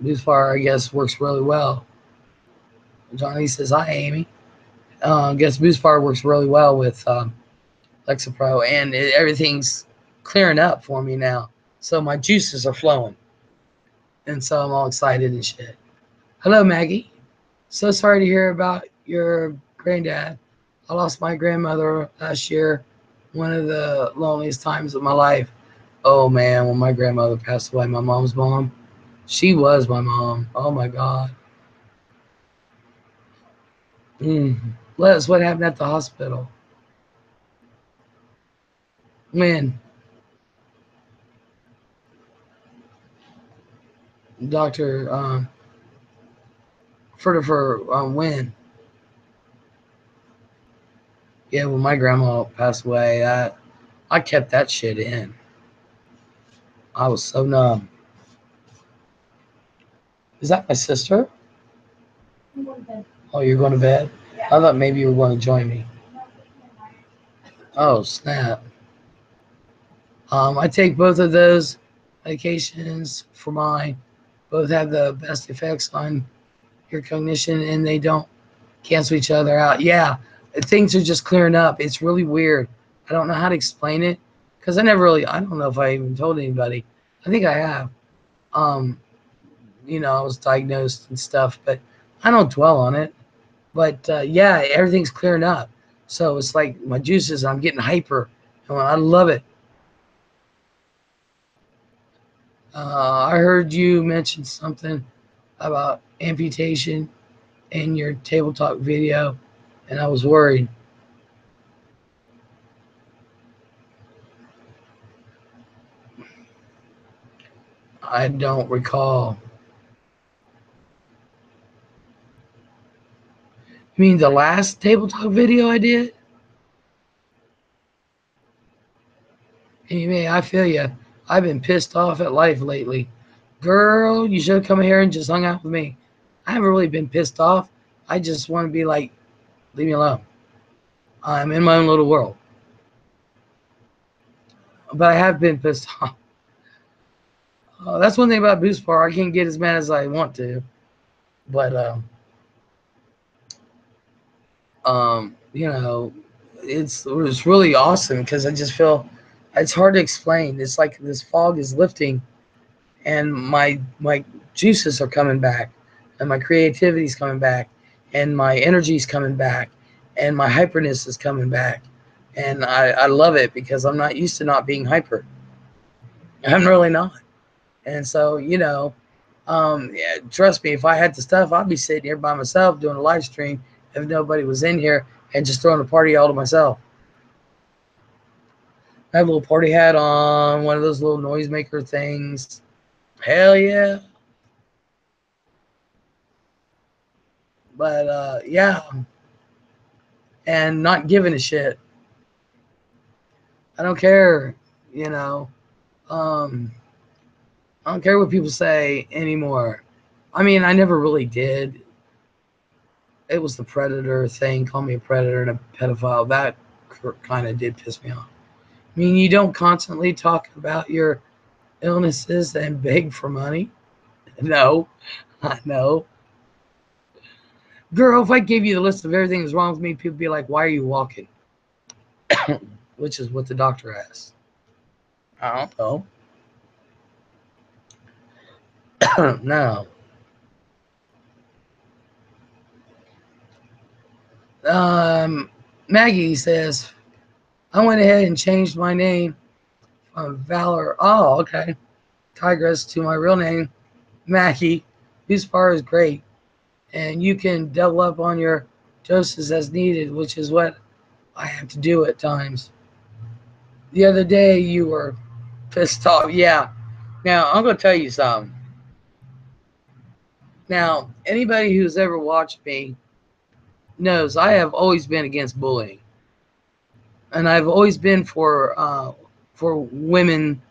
Buspar, I guess, works really well. Johnny says, "Hi, Amy." I guess Buspar works really well with Lexapro, and everything's clearing up for me now. So my juices are flowing, and so I'm all excited and shit. Hello, Maggie. So sorry to hear about your granddad. I lost my grandmother last year, one of the loneliest times of my life. Oh man, when my grandmother passed away, my mom's mom, she was my mom. Oh my God. Les, what happened at the hospital? When? Doctor, when? Yeah, when my grandma passed away, I kept that shit in. I was so numb. Is that my sister? I'm going to bed. Oh, you're going to bed? Yeah. I thought maybe you were going to join me. Oh, snap. I take both of those medications for mine. Both have the best effects on your cognition, and they don't cancel each other out. Yeah, things are just clearing up. It's really weird. I don't know how to explain it because I don't know if I even told anybody. I think I have. Um, I was diagnosed and stuff, but I don't dwell on it. But yeah, everything's clearing up. So it's like my juices, I'm getting hyper, and I love it. I heard you mention something about amputation in your table talk video, and I was worried. I don't recall. You mean the last table talk video I did? Anyway, I feel you. I've been pissed off at life lately. Girl, you should have come here and just hung out with me. I haven't really been pissed off. I just want to be like, leave me alone. I'm in my own little world. But I have been pissed off. That's one thing about Boost Bar. I can't get as mad as I want to. But, it's really awesome because I just feel it's hard to explain. It's like this fog is lifting, and my juices are coming back, and my creativity is coming back, and my energy is coming back, and my hyperness is coming back, and I love it because I'm not used to not being hyper. I'm really not, and so yeah, trust me, if I had the stuff, I'd be sitting here by myself doing a live stream if nobody was in here and just throwing a party all to myself. I have a little party hat on, one of those little noisemaker things. Hell yeah. But yeah, and not giving a shit. I don't care, you know. Um, I don't care what people say anymore. I mean, I never really did. It was the predator thing, call me a predator and a pedophile. That kind of did piss me off. I mean, you don't constantly talk about your illnesses and beg for money. No, I know. Girl, if I gave you the list of everything that's wrong with me, people would be like, why are you walking? Which is what the doctor asked. I don't know. No. Maggie says, I went ahead and changed my name Valor. Oh, okay. Tigress to my real name, Mackie. Whose bar is great. And you can double up on your doses as needed, which is what I have to do at times. The other day you were pissed off. Yeah. Now, I'm going to tell you something. Now, anybody who's ever watched me knows I have always been against bullying. And I've always been for women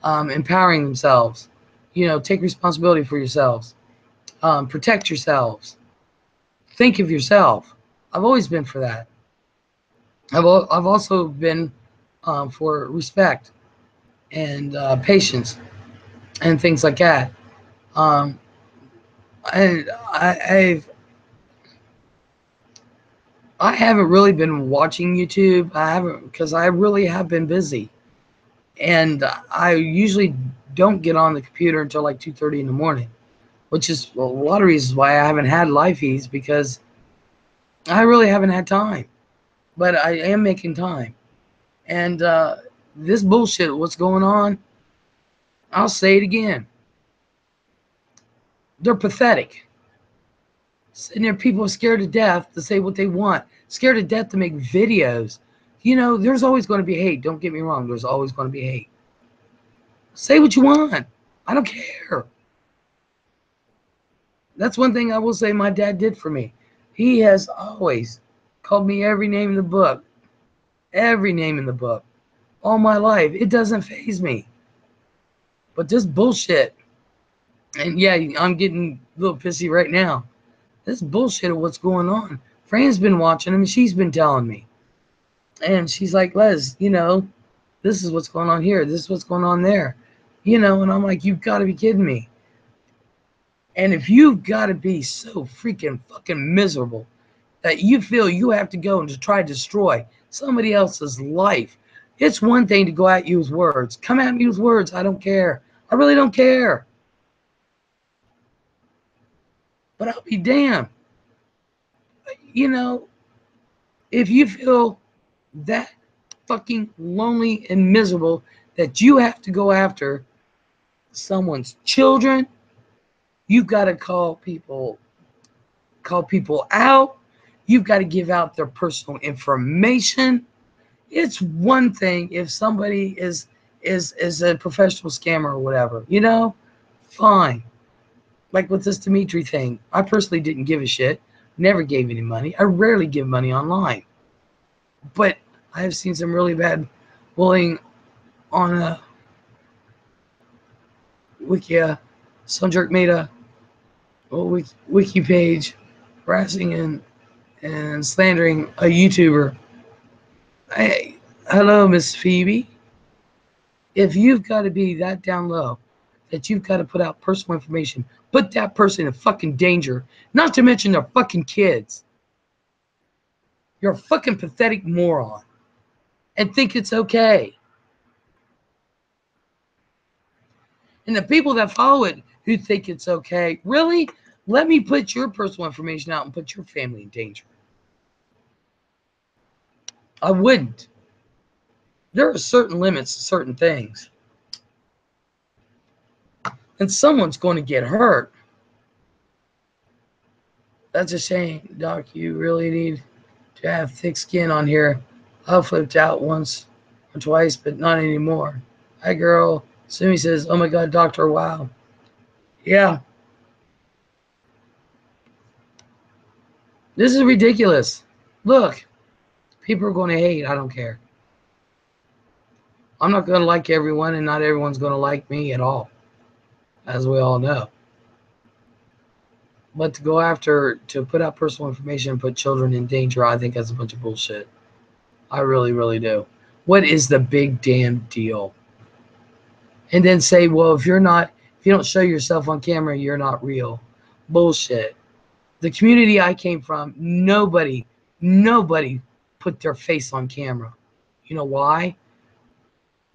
empowering themselves. You know, take responsibility for yourselves. Protect yourselves. Think of yourself. I've always been for that. I've also been for respect and patience and things like that. Um, and I haven't really been watching YouTube. I haven't because I really have been busy, and I usually don't get on the computer until like 2:30 in the morning, which is a lot of reasons why I haven't had live feeds because I really haven't had time. But I am making time, and this bullshit, what's going on? I'll say it again. They're pathetic. Sitting there, people are scared to death to say what they want, scared to death to make videos. You know, there's always going to be hate. Don't get me wrong. There's always going to be hate. Say what you want. I don't care. That's one thing I will say my dad did for me. He has always called me every name in the book. Every name in the book. All my life. It doesn't faze me. But this bullshit, and yeah, I'm getting a little pissy right now. This bullshit of what's going on. Fran's been watching him and she's been telling me. And she's like, Les, you know, this is what's going on here. This is what's going on there. You know, and I'm like, you've got to be kidding me. And if you've got to be so freaking fucking miserable that you feel you have to go and to try to destroy somebody else's life, it's one thing to go at you with words. Come at me with words. I don't care. I really don't care. But I'll be damned. You know, if you feel that fucking lonely and miserable that you have to go after someone's children, you've got to call people out. You've got to give out their personal information. It's one thing if somebody is a professional scammer or whatever, you know, fine. Like with this Dimitri thing, I personally didn't give a shit. Never gave any money. I rarely give money online. But I have seen some really bad bullying on a wiki. Some jerk made a wiki page harassing and slandering a YouTuber. Hey, hello, Miss Phoebe. If you've got to be that down low that you've got to put out personal information, put that person in fucking danger, not to mention their fucking kids. You're a fucking pathetic moron and think it's okay. And the people that follow it who think it's okay, really? Let me put your personal information out and put your family in danger. I wouldn't. There are certain limits to certain things. And someone's going to get hurt. That's a shame, Doc. You really need to have thick skin on here. I flipped out once or twice, but not anymore. Hi, girl. Sumi says, oh my God, doctor, wow. Yeah. This is ridiculous. Look, people are going to hate. I don't care. I'm not going to like everyone, and not everyone's going to like me at all, as we all know. But to go after, to put out personal information and put children in danger, I think that's a bunch of bullshit. I really, really do. What is the big damn deal? And then say, well, if you don't show yourself on camera, you're not real. Bullshit. The community I came from, nobody put their face on camera. You know why?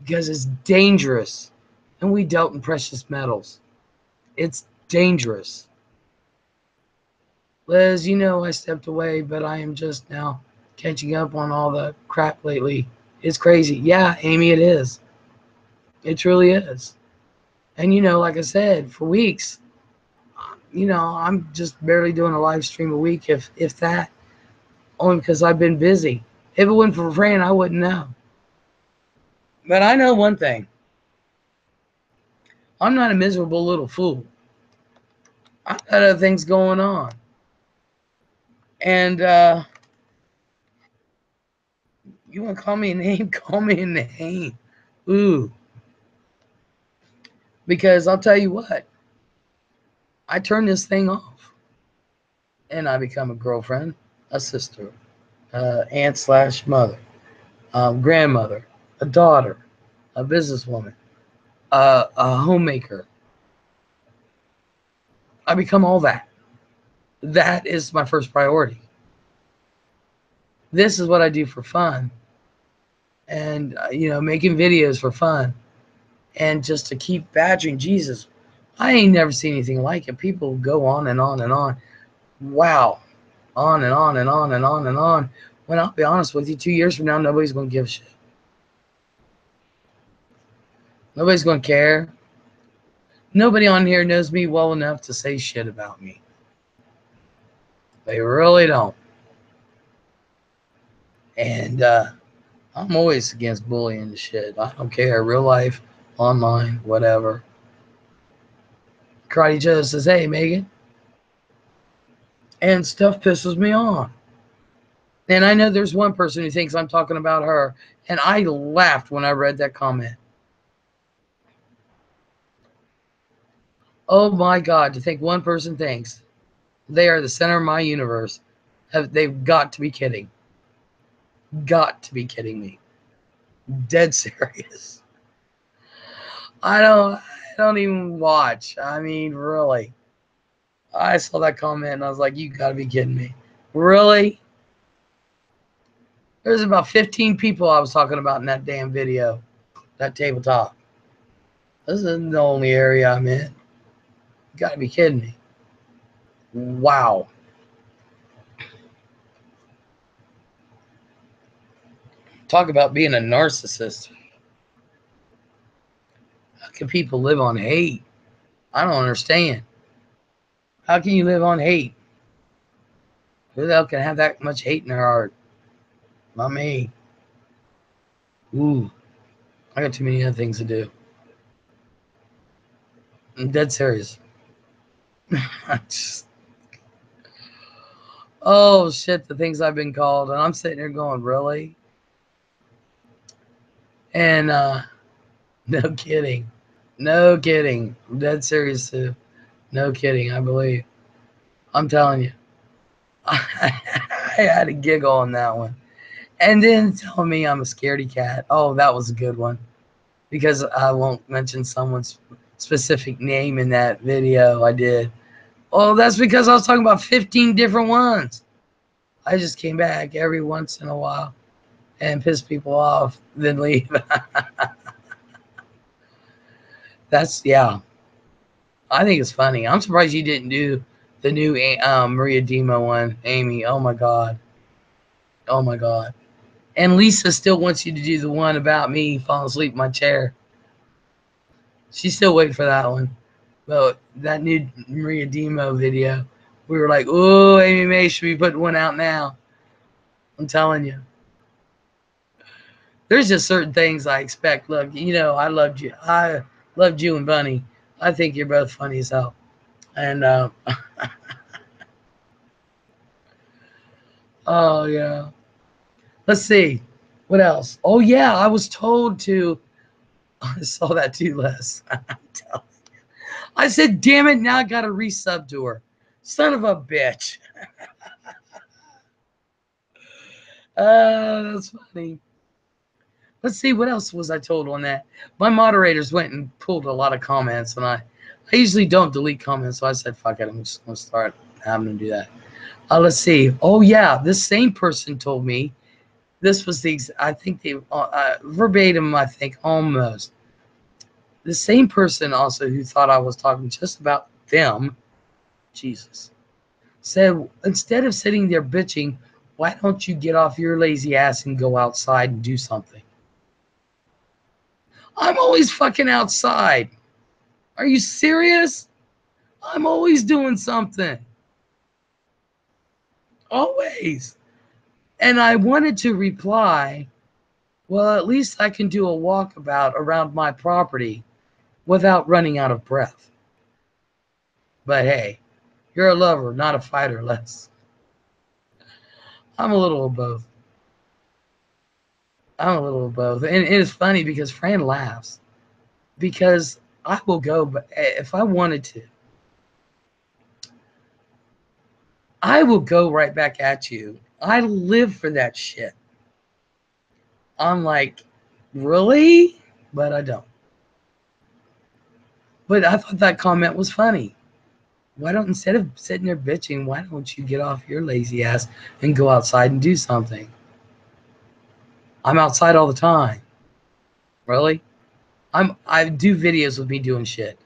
Because it's dangerous. And we dealt in precious metals. It's dangerous. Liz, you know I stepped away, but I am just now catching up on all the crap lately. It's crazy. Yeah, Amy, it is. It truly is. And, like I said, for weeks, I'm just barely doing a live stream a week, if that, only because I've been busy. If it wasn't for Fran, I wouldn't know. But I know one thing. I'm not a miserable little fool. I've got other things going on. And you want to call me a name? Call me a name. Ooh. Because I'll tell you what. I turn this thing off. And I become a girlfriend, a sister, aunt/mother, grandmother, a daughter, a businesswoman, a homemaker. I become all that. That is my first priority. This is what I do for fun. And, making videos for fun. And just to keep badgering Jesus. I ain't never seen anything like it. People go on and on and on. Wow. On and on and on and on and on. When I'll be honest with you, 2 years from now, nobody's going to give a shit. Nobody's going to care. Nobody on here knows me well enough to say shit about me. They really don't. And I'm always against bullying and shit. I don't care. Real life, online, whatever. Karate Joe says, hey, Megan. And stuff pisses me off. And I know there's one person who thinks I'm talking about her. And I laughed when I read that comment. Oh my God, to think one person thinks they are the center of my universe. They've got to be kidding. Got to be kidding me. Dead serious. I don't even watch. I mean, really. I saw that comment and I was like, you gotta be kidding me. Really? There's about 15 people I was talking about in that damn video. That tabletop. This isn't the only area I'm in. You gotta be kidding me. Wow. Talk about being a narcissist. How can people live on hate? I don't understand. How can you live on hate? Who the hell can have that much hate in their heart? Not me. Ooh. I got too many other things to do. I'm dead serious. Oh shit, the things I've been called, and I'm sitting here going, really? And no kidding. No kidding. I'm dead serious too. No kidding, I believe. I'm telling you. I had a giggle on that one. And then telling me I'm a scaredy cat. Oh, that was a good one. Because I won't mention someone's specific name in that video I did. Oh, that's because I was talking about 15 different ones. I just came back every once in a while and piss people off, then leave. Yeah. I think it's funny. I'm surprised you didn't do the new Maria Demo one, Amy. Oh my God. Oh my God. And Lisa still wants you to do the one about me falling asleep in my chair. She's still waiting for that one. But that new Maria Demo video, we were like, oh, Amy May should be putting one out now. I'm telling you. There's just certain things I expect. Look, I loved you. I loved you and Bunny. I think you're both funny as hell. And oh yeah. Let's see. What else? Oh yeah, I was told to. I saw that too, Les. I said, damn it, now I gotta resub to her. Son of a bitch. That's funny. Let's see, what else was I told on that? My moderators went and pulled a lot of comments, and I usually don't delete comments, so I said, fuck it, I'm just gonna start having to do that. Let's see. Oh yeah, this same person told me this was I think they verbatim, I think almost. The same person also who thought I was talking just about them, Jesus, said, instead of sitting there bitching, why don't you get off your lazy ass and go outside and do something? I'm always fucking outside. Are you serious? I'm always doing something. Always. And I wanted to reply, well, at least I can do a walkabout around my property without running out of breath. But hey, you're a lover, not a fighter, Les. I'm a little of both. I'm a little of both. And it is funny because Fran laughs. Because I will go, but if I wanted to, I will go right back at you. I live for that shit. I'm like, really? But I don't. But I thought that comment was funny. Why don't, instead of sitting there bitching, why don't you get off your lazy ass and go outside and do something? I'm outside all the time. Really? I do videos with me doing shit.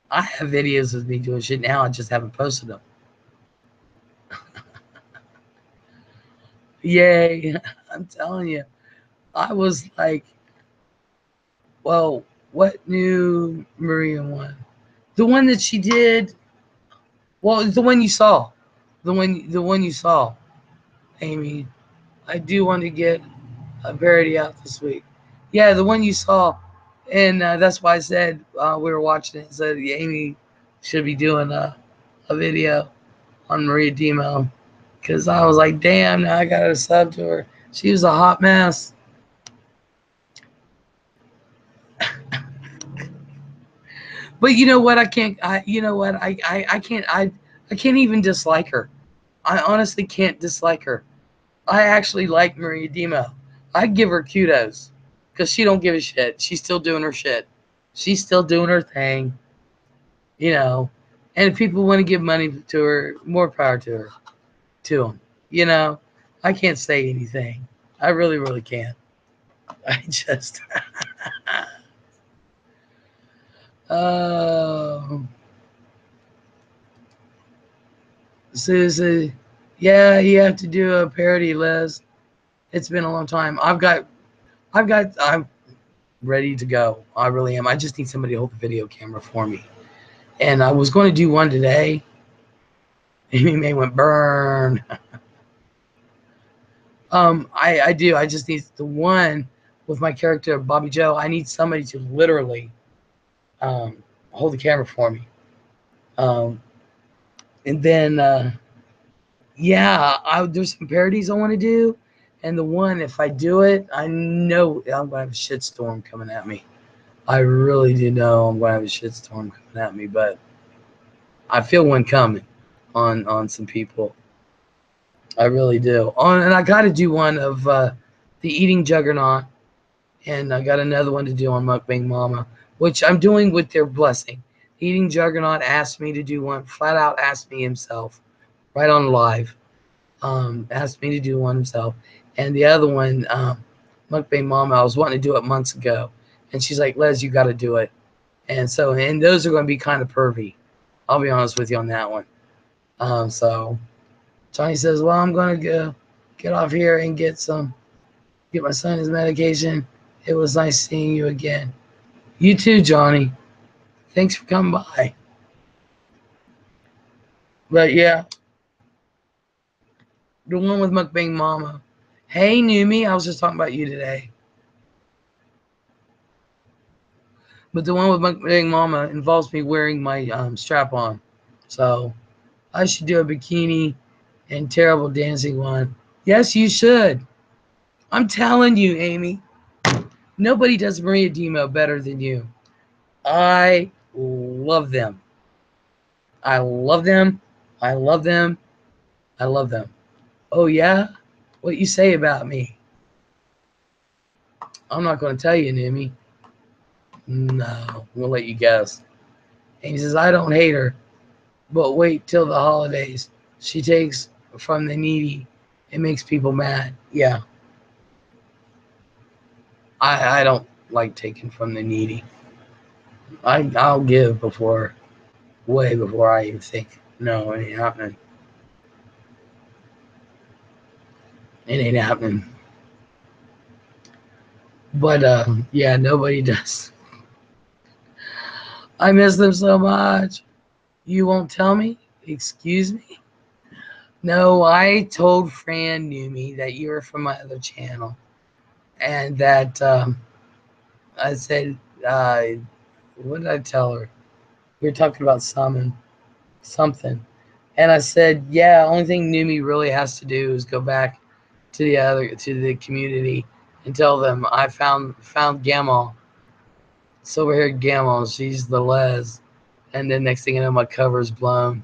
I have videos of me doing shit now. I just haven't posted them. Yay. I'm telling you. I was like, well, what new Maria one? The one that she did. Well, the one you saw. The one you saw, Amy. I do want to get a parody out this week. Yeah, the one you saw. And that's why I said we were watching it. Said Amy should be doing a video on Maria Demo. Because I was like, damn, now I got to sub to her. She was a hot mess. But you know what? I can't. You know what? I can't. I can't even dislike her. I honestly can't dislike her. I actually like Maria Demo. I give her kudos because she don't give a shit. She's still doing her shit. She's still doing her thing. You know. And if people want to give money to her, more power to her. To them. You know. I can't say anything. I really, really can't. I just. Oh. Susie, yeah, you have to do a parody, Les. It's been a long time. I'm ready to go. I really am. I just need somebody to hold the video camera for me. And I was going to do one today. Amy May went burn. I do. I just need the one with my character Bobby Joe. I need somebody to literally hold the camera for me. And then yeah, there's some parodies I want to do, and the one, if I do it, I know I'm gonna have a shitstorm coming at me. I really do know I'm gonna have a shitstorm coming at me, but I feel one coming on some people. I really do. And I got to do one of the Eating Juggernaut, and I got another one to do on Mukbang Mama, which I'm doing with their blessing. Eating Juggernaut asked me to do one, flat out asked me himself, right on live. Asked me to do one himself. And the other one, Mukbang Mama, I was wanting to do it months ago. And she's like, Les, you got to do it. And those are going to be kind of pervy. I'll be honest with you on that one. So Johnny says, well, I'm going to go get off here and get my son his medication. It was nice seeing you again. You too, Johnny. Thanks for coming by. But yeah, the one with Mukbang Mama. Hey, Numi, I was just talking about you today. But the one with Mukbang Mama involves me wearing my strap on. So I should do a bikini and terrible dancing one. Yes, you should. I'm telling you, Amy. Nobody does Maria Demo better than you. I love them. I love them. I love them. I love them. Oh, yeah? What you say about me? I'm not going to tell you, Numi. No, we'll let you guess. Amy says, I don't hate her, but wait till the holidays. She takes from the needy. It makes people mad. Yeah. I don't like taking from the needy. I'll give way before I even think. No, it ain't happening. It ain't happening. But yeah, nobody does. I miss them so much. You won't tell me? Excuse me? No, I told Fran Numi that you were from my other channel, and that I said, uh, what did I tell her? We were talking about something, and I said, yeah, only thing Numi really has to do is go back to the community and tell them I found Gamal, silver-haired Gamal. She's the Les, and then next thing you know, my cover's blown.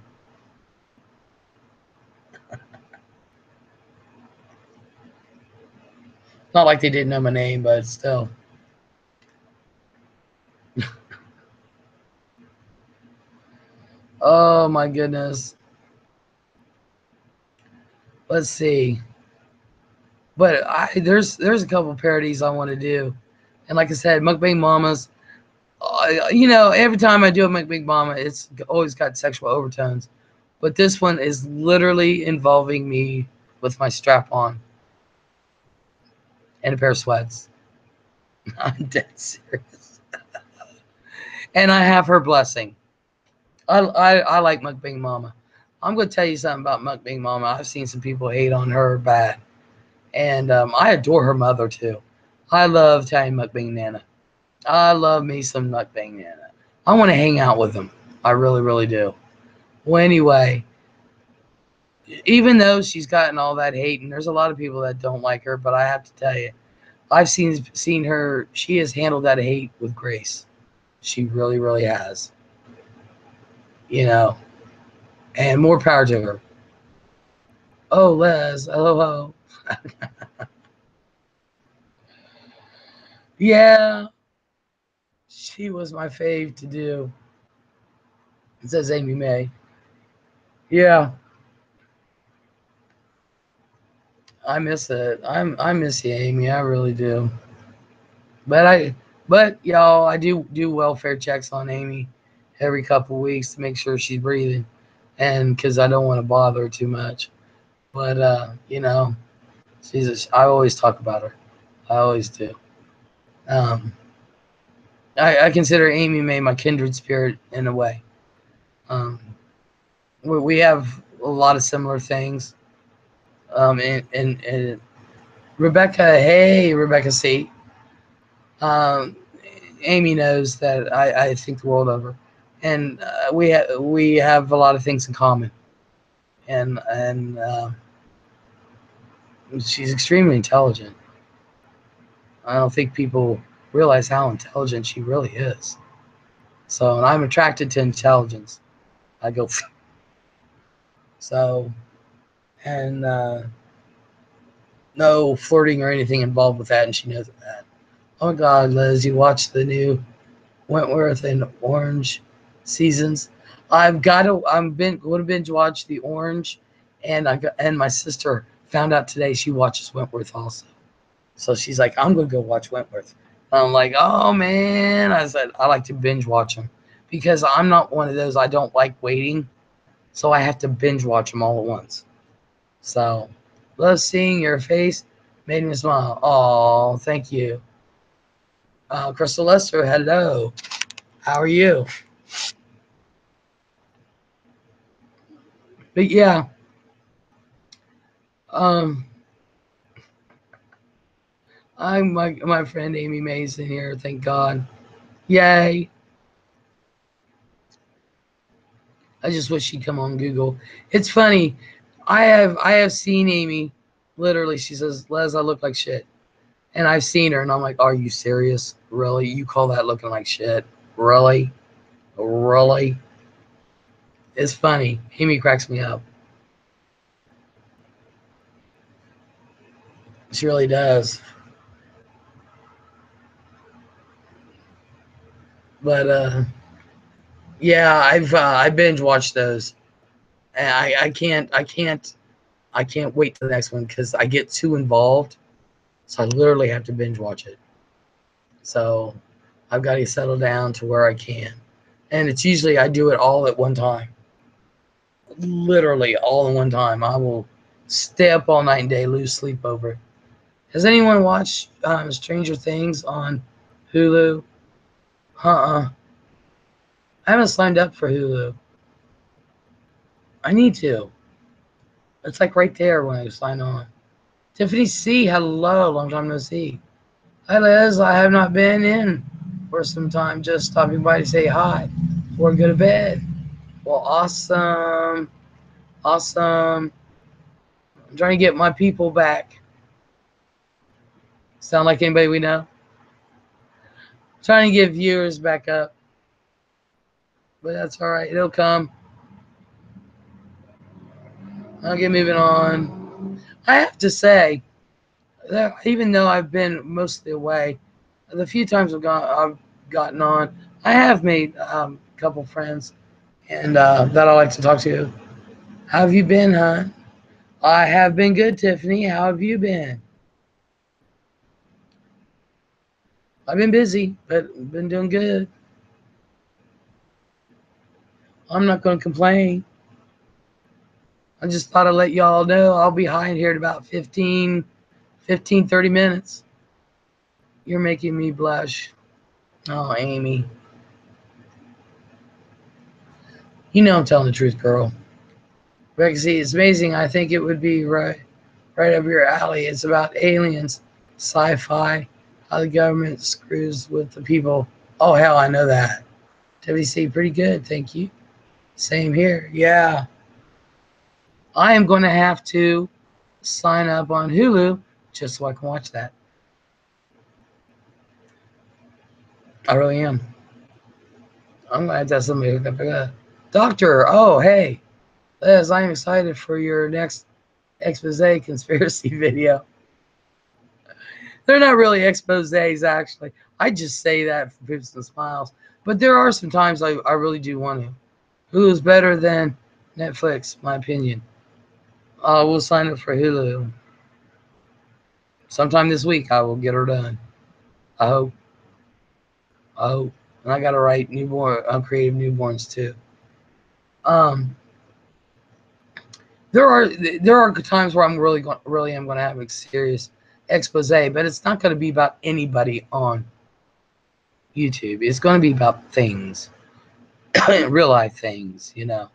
Not like they didn't know my name, but still. Oh my goodness. Let's see. But there's a couple parodies I want to do, and like I said, Mukbang Mamas. Every time I do a Mukbang Mama, it's always got sexual overtones. But this one is literally involving me with my strap on and a pair of sweats. I'm dead serious, and I have her blessing. I like Mukbang Mama. I'm going to tell you something about Mukbang Mama. I've seen some people hate on her bad. And I adore her mother too. I love Italian Mukbang Nana. I love me some Mukbang Nana. I want to hang out with them. I really, really do. Well, anyway, even though she's gotten all that hate, and there's a lot of people that don't like her, but I have to tell you, I've seen her. She has handled that hate with grace. She really, really has. You know, and more power to her. Oh, Les, hello. Yeah, she was my fave to do. It says Amy May. Yeah, I miss it. I miss you, Amy. I really do. But y'all, I do welfare checks on Amy every couple weeks to make sure she's breathing, and because I don't want to bother her too much. But I always talk about her. I always do. Um, I consider Amy May my kindred spirit in a way. Um, we have a lot of similar things. And Rebecca, hey Rebecca C. Um, Amy knows that I think the world of her, and we have a lot of things in common, and she's extremely intelligent. I don't think people realize how intelligent she really is. So, and I'm attracted to intelligence. I go so, and no flirting or anything involved with that, and she knows that. Oh my God, Liz, you watched the new Wentworth and Orange seasons. I'm going to binge watch the Orange, and my sister found out today she watches Wentworth also. So she's like, I'm going to go watch Wentworth. I'm like, oh man. I said I like to binge watch them because I'm not one of those. I don't like waiting, so I have to binge watch them all at once. So, love seeing your face, made me smile. Oh, thank you, Crystal Lester. Hello, how are you? But yeah, um, I'm my friend Amy Mason here. Thank God. Yay! I just wish she'd come on Google. It's funny. I have seen Amy. Literally, she says, "Les, I look like shit," and I've seen her, and I'm like, "Are you serious? Really? You call that looking like shit? Really? Really?" It's funny. Amy cracks me up. She really does. But yeah, I binge watched those, and I can't wait to the next one because I get too involved. So I literally have to binge watch it. So I've got to settle down to where I can. And it's usually I do it all at one time. Literally all in one time. I will stay up all night and day, lose sleep over it. Has anyone watched Stranger Things on Hulu? I haven't signed up for Hulu. I need to. It's like right there when I sign on. Tiffany C, hello, long time no see. Hi Liz, I have not been in for some time, just stopping by to say hi before I go to bed. Well, awesome. Awesome. I'm trying to get my people back. Sound like anybody we know? Trying to get viewers back up. But that's alright, it'll come. I'll get moving on. I have to say, that even though I've been mostly away, the few times I've gotten on, I have made a couple friends and that I like to talk to. How have you been, hon? I have been good, Tiffany. How have you been? I've been busy, but been doing good. I'm not going to complain. I just thought I'd let y'all know I'll be high in here in about 30 minutes. You're making me blush. Oh, Amy. You know I'm telling the truth, girl. Rexy, it's amazing. I think it would be right up your alley. It's about aliens, sci-fi, how the government screws with the people. Oh, hell, I know that. WC, pretty good. Thank you. Same here. Yeah. I am going to have to sign up on Hulu just so I can watch that. I really am. I'm going to have to have somebody hook up. Doctor, oh, hey. Liz, I'm excited for your next expose conspiracy video. They're not really exposés, actually. I just say that for people and smiles. But there are some times I really do want to. Hulu's better than Netflix, my opinion. We'll sign up for Hulu. Sometime this week, I will get her done. I hope. And I got to write creative newborns, too. There are times where I'm really am going to have a serious expose, but it's not going to be about anybody on YouTube. It's going to be about things, real life things, you know.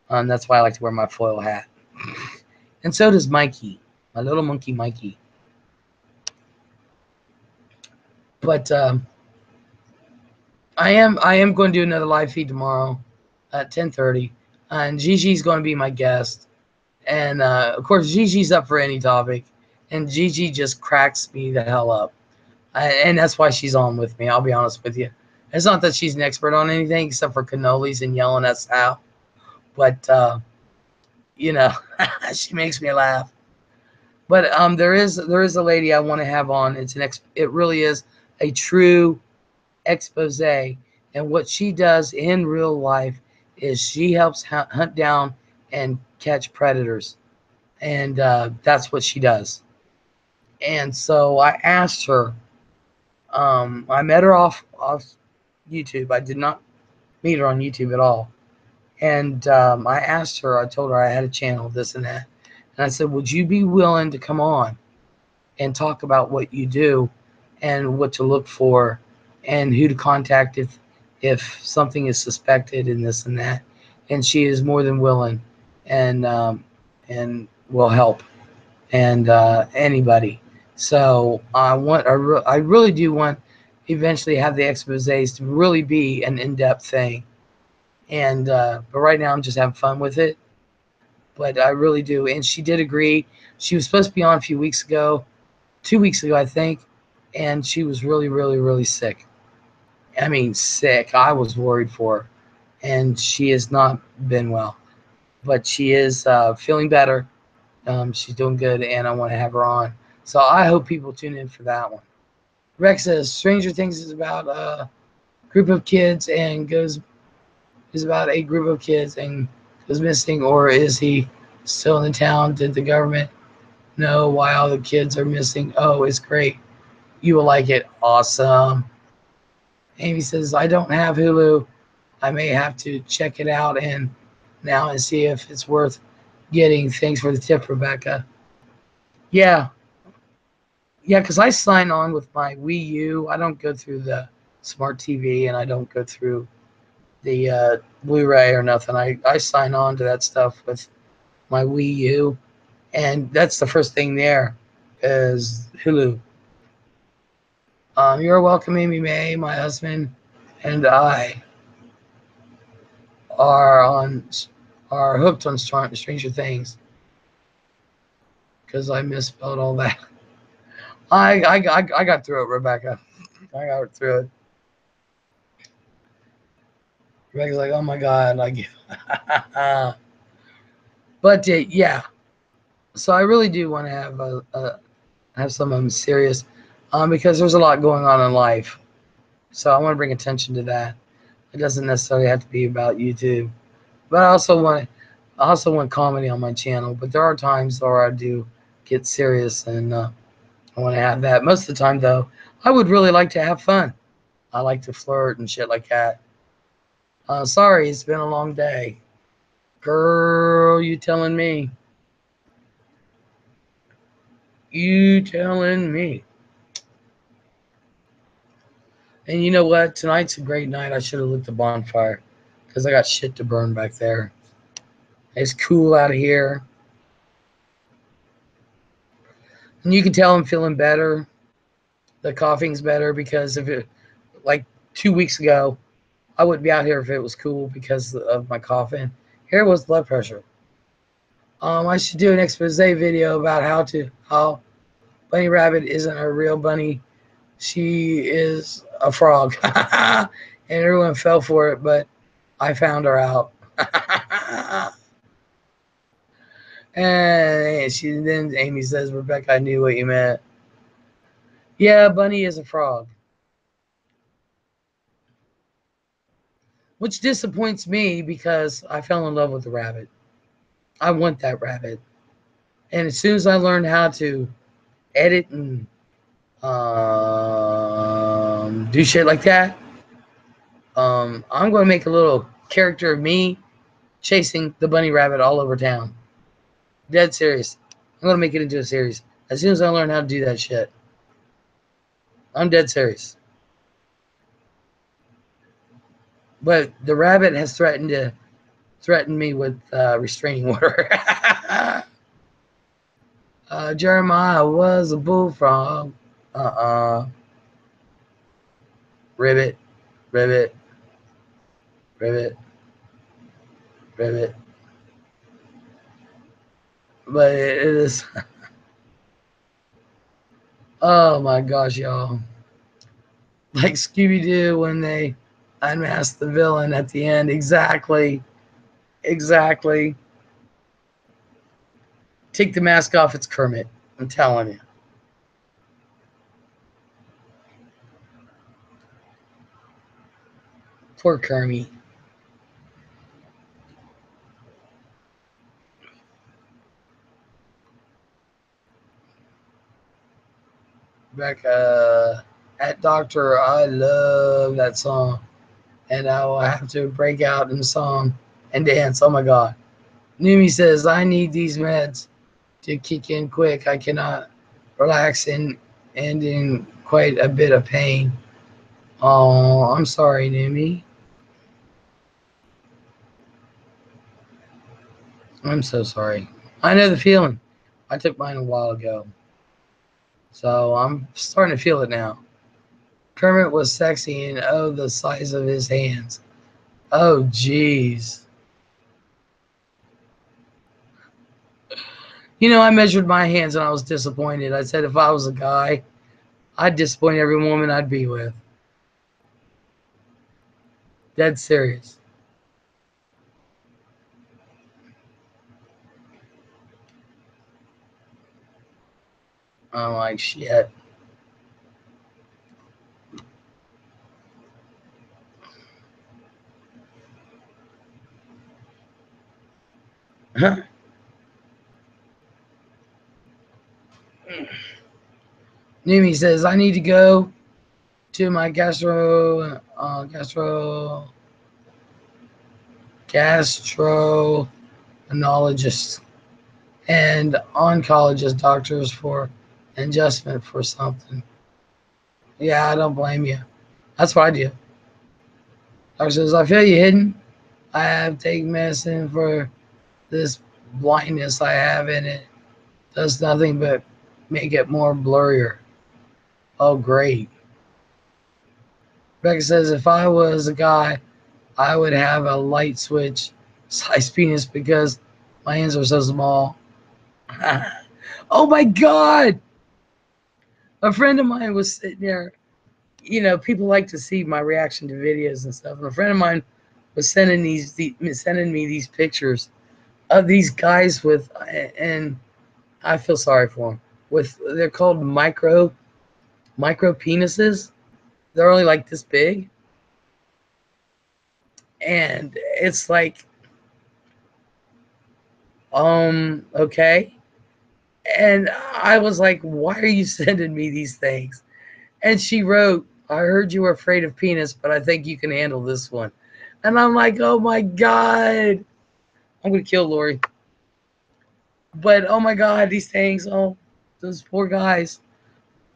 That's why I like to wear my foil hat. And so does Mikey, my little monkey Mikey. But I am going to do another live feed tomorrow at 10:30, and Gigi's going to be my guest. And of course, Gigi's up for any topic, and Gigi just cracks me the hell up. And that's why she's on with me. I'll be honest with you. It's not that she's an expert on anything except for cannolis and yelling us out, but you know, she makes me laugh. But there is a lady I want to have on. It really is a true expose, and what she does in real life is she helps hunt down and catch predators, and that's what she does. And so I asked her. I met her off YouTube. I did not meet her on YouTube at all. And I asked her. I told her I had a channel, this and that. And I said, "Would you be willing to come on and talk about what you do, and what to look for, and who to contact if something is suspected and this and that?" And she is more than willing, and will help, and anybody. So I really do want eventually have the exposés to really be an in-depth thing. And but right now I'm just having fun with it. But I really do. And she did agree. She was supposed to be on a few weeks ago, 2 weeks ago, I think. And she was really, really, really sick. I mean, sick. I was worried for her. And she has not been well. But she is feeling better. She's doing good, and I want to have her on. So I hope people tune in for that one. Rex says Stranger Things is about a group of kids and goes missing, or is he still in the town? Did the government know why all the kids are missing? Oh, it's great. You will like it. Awesome. Amy says, I don't have Hulu. I may have to check it out and see if it's worth getting. Thanks for the tip, Rebecca. Yeah. Yeah, because I sign on with my Wii U. I don't go through the smart TV, and I don't go through the Blu-ray or nothing. I sign on to that stuff with my Wii U, and that's the first thing there is Hulu. You're welcome, Amy May. My husband and I are on are hooked on Stranger Things because I misspelled all that. I got through it, Rebecca. I got through it. Rebecca's like, oh my god, like, but yeah. So I really do want to have some serious, because there's a lot going on in life. So I want to bring attention to that. It doesn't necessarily have to be about YouTube, but I also want comedy on my channel. But there are times where I do get serious, and I want to have that. Most of the time, though, I would really like to have fun. I like to flirt and shit like that. Sorry, it's been a long day. Girl, you telling me. You telling me. And you know what? Tonight's a great night. I should have lit the bonfire because I got shit to burn back there. It's cool out here. And you can tell I'm feeling better. The coughing's better because if it, like 2 weeks ago, I wouldn't be out here if it was cool because of my coughing. Here was blood pressure. I should do an expose video about how Bunny Rabbit isn't a real bunny. She is a frog. And everyone fell for it, but I found her out. And then Amy says, Rebecca, I knew what you meant. Yeah, Bunny is a frog. Which disappoints me because I fell in love with the rabbit. I want that rabbit. And as soon as I learn how to edit and do shit like that, I'm going to make a little character of me chasing the bunny rabbit all over town. Dead serious. I'm going to make it into a series. As soon as I learn how to do that shit. I'm dead serious. But the rabbit has threatened me with restraining order. Jeremiah was a bullfrog. Ribbit, ribbit, ribbit, ribbit. But it is. Oh my gosh, y'all. Like Scooby Doo when they unmask the villain at the end. Exactly. Exactly. Take the mask off, it's Kermit. I'm telling you. Poor Kermit. Becca, at Doctor, I love that song. And I will have to break out in song and dance. Oh my God. Numi says, I need these meds to kick in quick. I cannot relax and in quite a bit of pain. Oh, I'm sorry, Numi. I'm so sorry. I know the feeling. I took mine a while ago. So I'm starting to feel it now. Kermit was sexy and oh, the size of his hands. Oh, jeez. You know, I measured my hands and I was disappointed. I said if I was a guy, I'd disappoint every woman I'd be with. Dead serious. I'm like, shit. Numi says, I need to go to my gastroenterologist and oncologist doctors for adjustment for something. Yeah, I don't blame you. That's what I do. Doctor says, I feel you hidden. I have taken medicine for this blindness I have in it. Does nothing but make it more blurrier. Oh, great. Becca says, if I was a guy, I would have a light switch size penis because my hands are so small. Oh my God. A friend of mine was sitting there. You know, people like to see my reaction to videos and stuff. And a friend of mine was sending me these pictures of these guys with, and I feel sorry for them. They're called micro penises. They're only like this big, and it's like, okay. And I was like, why are you sending me these things? And she wrote, I heard you were afraid of penis, but I think you can handle this one. And I'm like, oh my God. I'm going to kill Lori. But oh my God, these things, oh, those poor guys.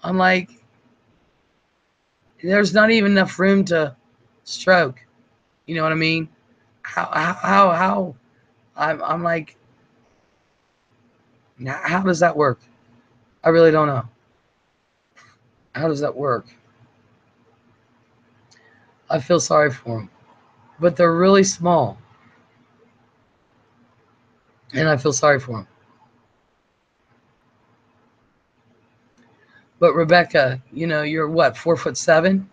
I'm like, there's not even enough room to stroke. You know what I mean? How? I'm like, how does that work? I really don't know. How does that work? I feel sorry for them. But they're really small. And I feel sorry for them. But Rebecca, you know, you're what, 4'7"?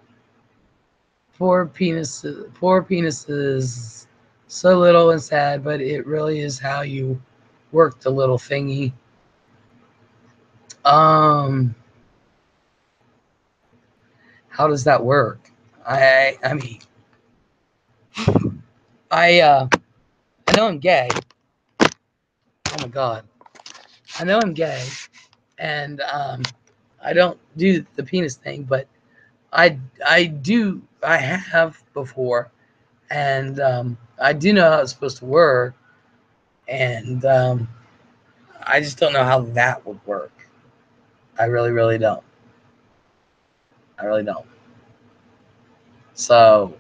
Poor penises, so little and sad, but it really is how you work the little thingy. Um, how does that work? I mean, I know I'm gay. Oh my God, I know I'm gay, and I don't do the penis thing, but I have before, and I do know how it's supposed to work, and I just don't know how that would work. I really, really don't. I really don't. So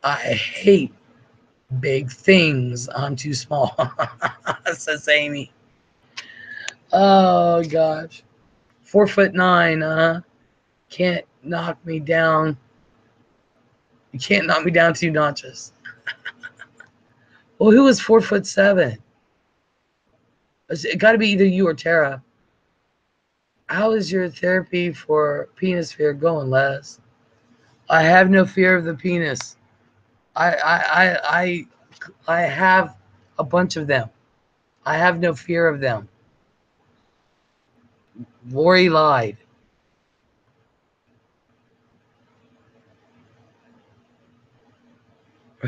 I hate big things. I'm too small, says Amy. Oh gosh, 4'9", can't knock me down. You can't knock me down 2 notches. Well, who was 4'7"? It got to be either you or Tara. How is your therapy for penis fear going, Les? I have no fear of the penis. I have a bunch of them. I have no fear of them. Lori lied.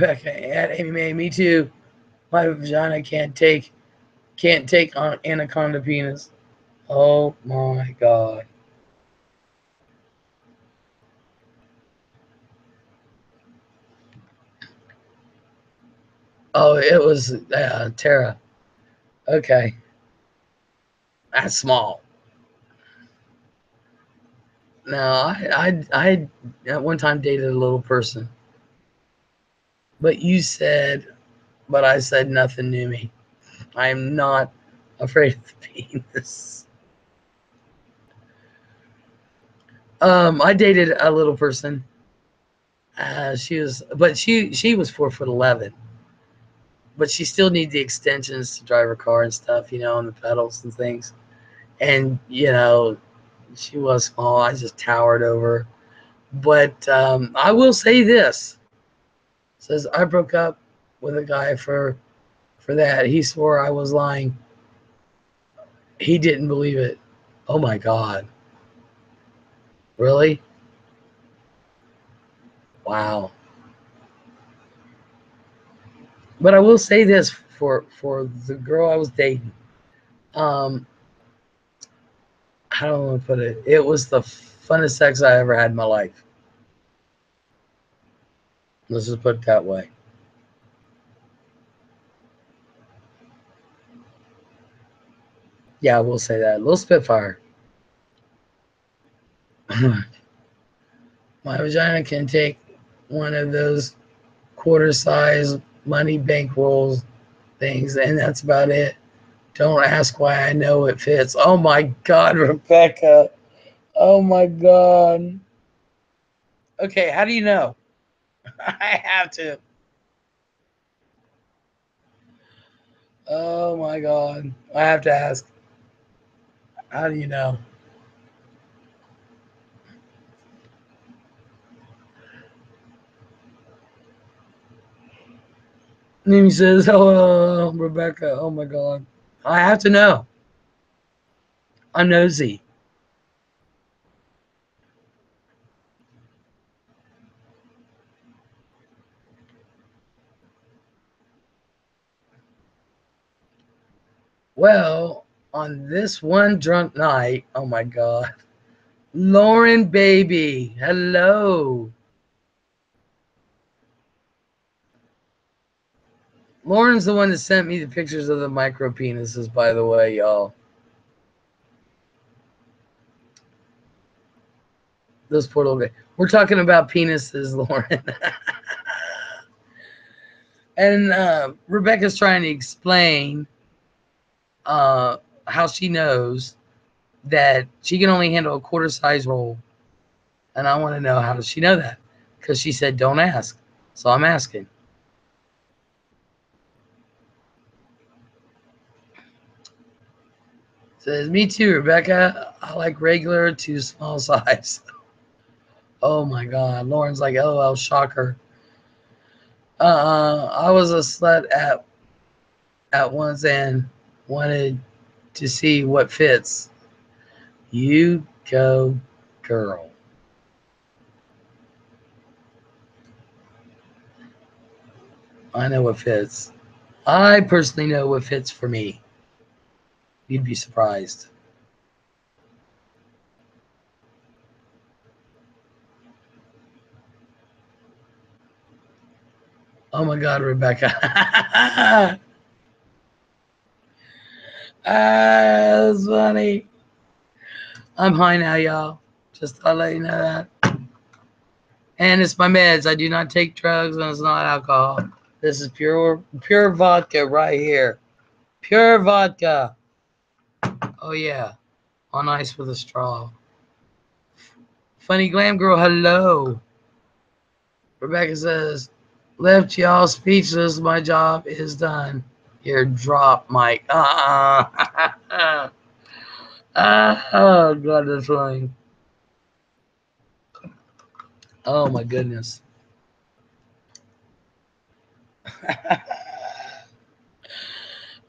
Okay, Amy May, me too. My vagina can't take on anaconda penis. Oh my God. Oh, it was Tara. Okay, that's small. Now I at one time dated a little person, but I said nothing knew me. I am not afraid of the penis. I dated a little person. She was 4'11", but she still needed the extensions to drive her car and stuff, you know, and the pedals and things. And you know, she was small. I just towered over her. But I will say this: says I broke up with a guy for that. He swore I was lying. He didn't believe it. Oh my God! Really? Wow. But I will say this for the girl I was dating. Um, I don't want to put it. It was the funnest sex I ever had in my life. Let's just put it that way. Yeah, we'll say that. A little Spitfire. My vagina can take one of those quarter-size money bankrolls things, and that's about it. Don't ask why I know it fits. Oh my God, Rebecca. Oh my God. Okay, how do you know? I have to. Oh my God. I have to ask. How do you know? Mimi says, "Hello, Rebecca. Oh my God. I have to know. I'm nosy." Well, on this one drunk night, oh my God. Lauren, baby. Hello. Lauren's the one that sent me the pictures of the micro penises, by the way, y'all. Those poor little guys. We're talking about penises, Lauren. And Rebecca's trying to explain how she knows that she can only handle a quarter size roll. And I want to know, how does she know that? Because she said, don't ask. So I'm asking. Says, me too, Rebecca. I like regular to small size. Oh my God. Lauren's like, LOL, shocker. I was a slut at once and wanted to see what fits. You go, girl. I know what fits. I personally know what fits for me. You'd be surprised. Oh my God, Rebecca. That's funny. I'm high now, y'all. Just thought I'd let you know that. And it's my meds. I do not take drugs and it's not alcohol. This is pure vodka right here. Pure vodka. Oh yeah. On ice with a straw. Funny glam girl, hello. Rebecca says, left y'all speechless. My job is done. Here, drop mic. Oh, God, that's funny. Oh, my goodness. I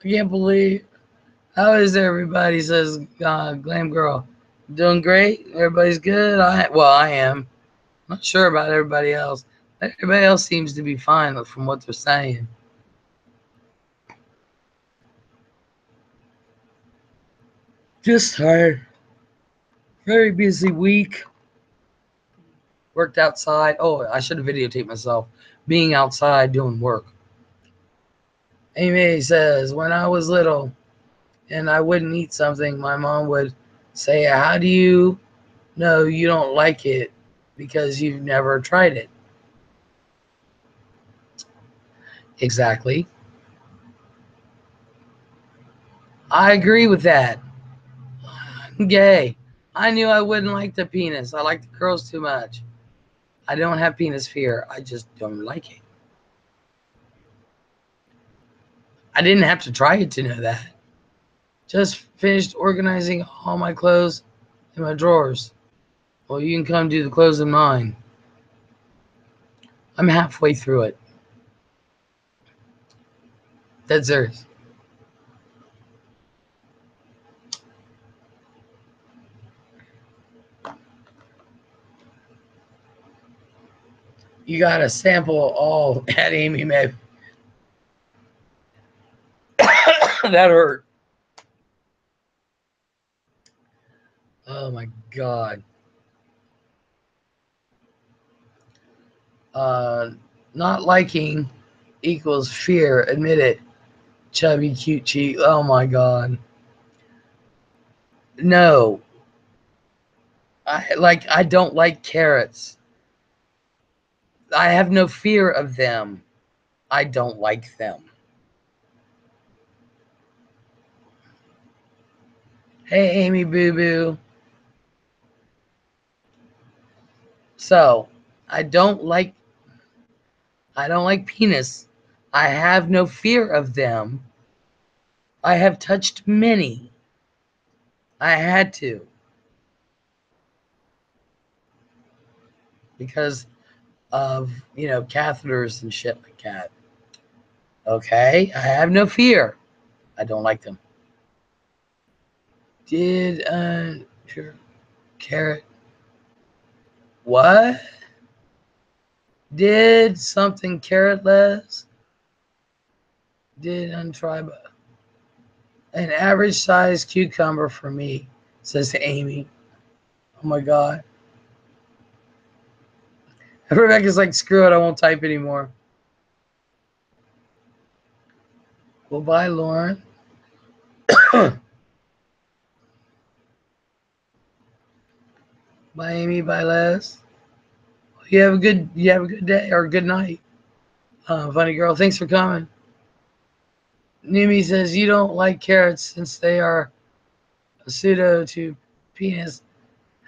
can't believe. How is everybody? Says Glam Girl. Doing great. Everybody's good. I am. Not sure about everybody else. Everybody else seems to be fine from what they're saying. Just tired. Very busy week. Worked outside. Oh, I should have videotaped myself being outside doing work. Amy says, when I was little and I wouldn't eat something, my mom would say, how do you know you don't like it? Because you've never tried it. Exactly. I agree with that. I'm gay. I knew I wouldn't like the penis. I like the girls too much. I don't have penis fear. I just don't like it. I didn't have to try it to know that. Just finished organizing all my clothes in my drawers. Well, you can come do the clothes in mine. I'm halfway through it. Dead serious. You got to sample all at Amy May. That hurt. Oh my God. Uh, Not liking equals fear. Admit it. Chubby, cute cheek. Oh my God. No. I don't like carrots. I have no fear of them. I don't like them. Hey, Amy Boo Boo. So, I don't like penis. I have no fear of them. I have touched many. I had to because of, catheters and shit like that. Okay, I have no fear. I don't like them. Did sure carrot what? Did something carrot Les? Did untribe an average size cucumber for me, says Amy. Oh my god. Rebecca's like, screw it, I won't type anymore. Well, bye, Lauren. Bye, Amy. Bye, Les. You have a good day or good night. Funny girl, thanks for coming. Numi says you don't like carrots since they are a pseudo to penis.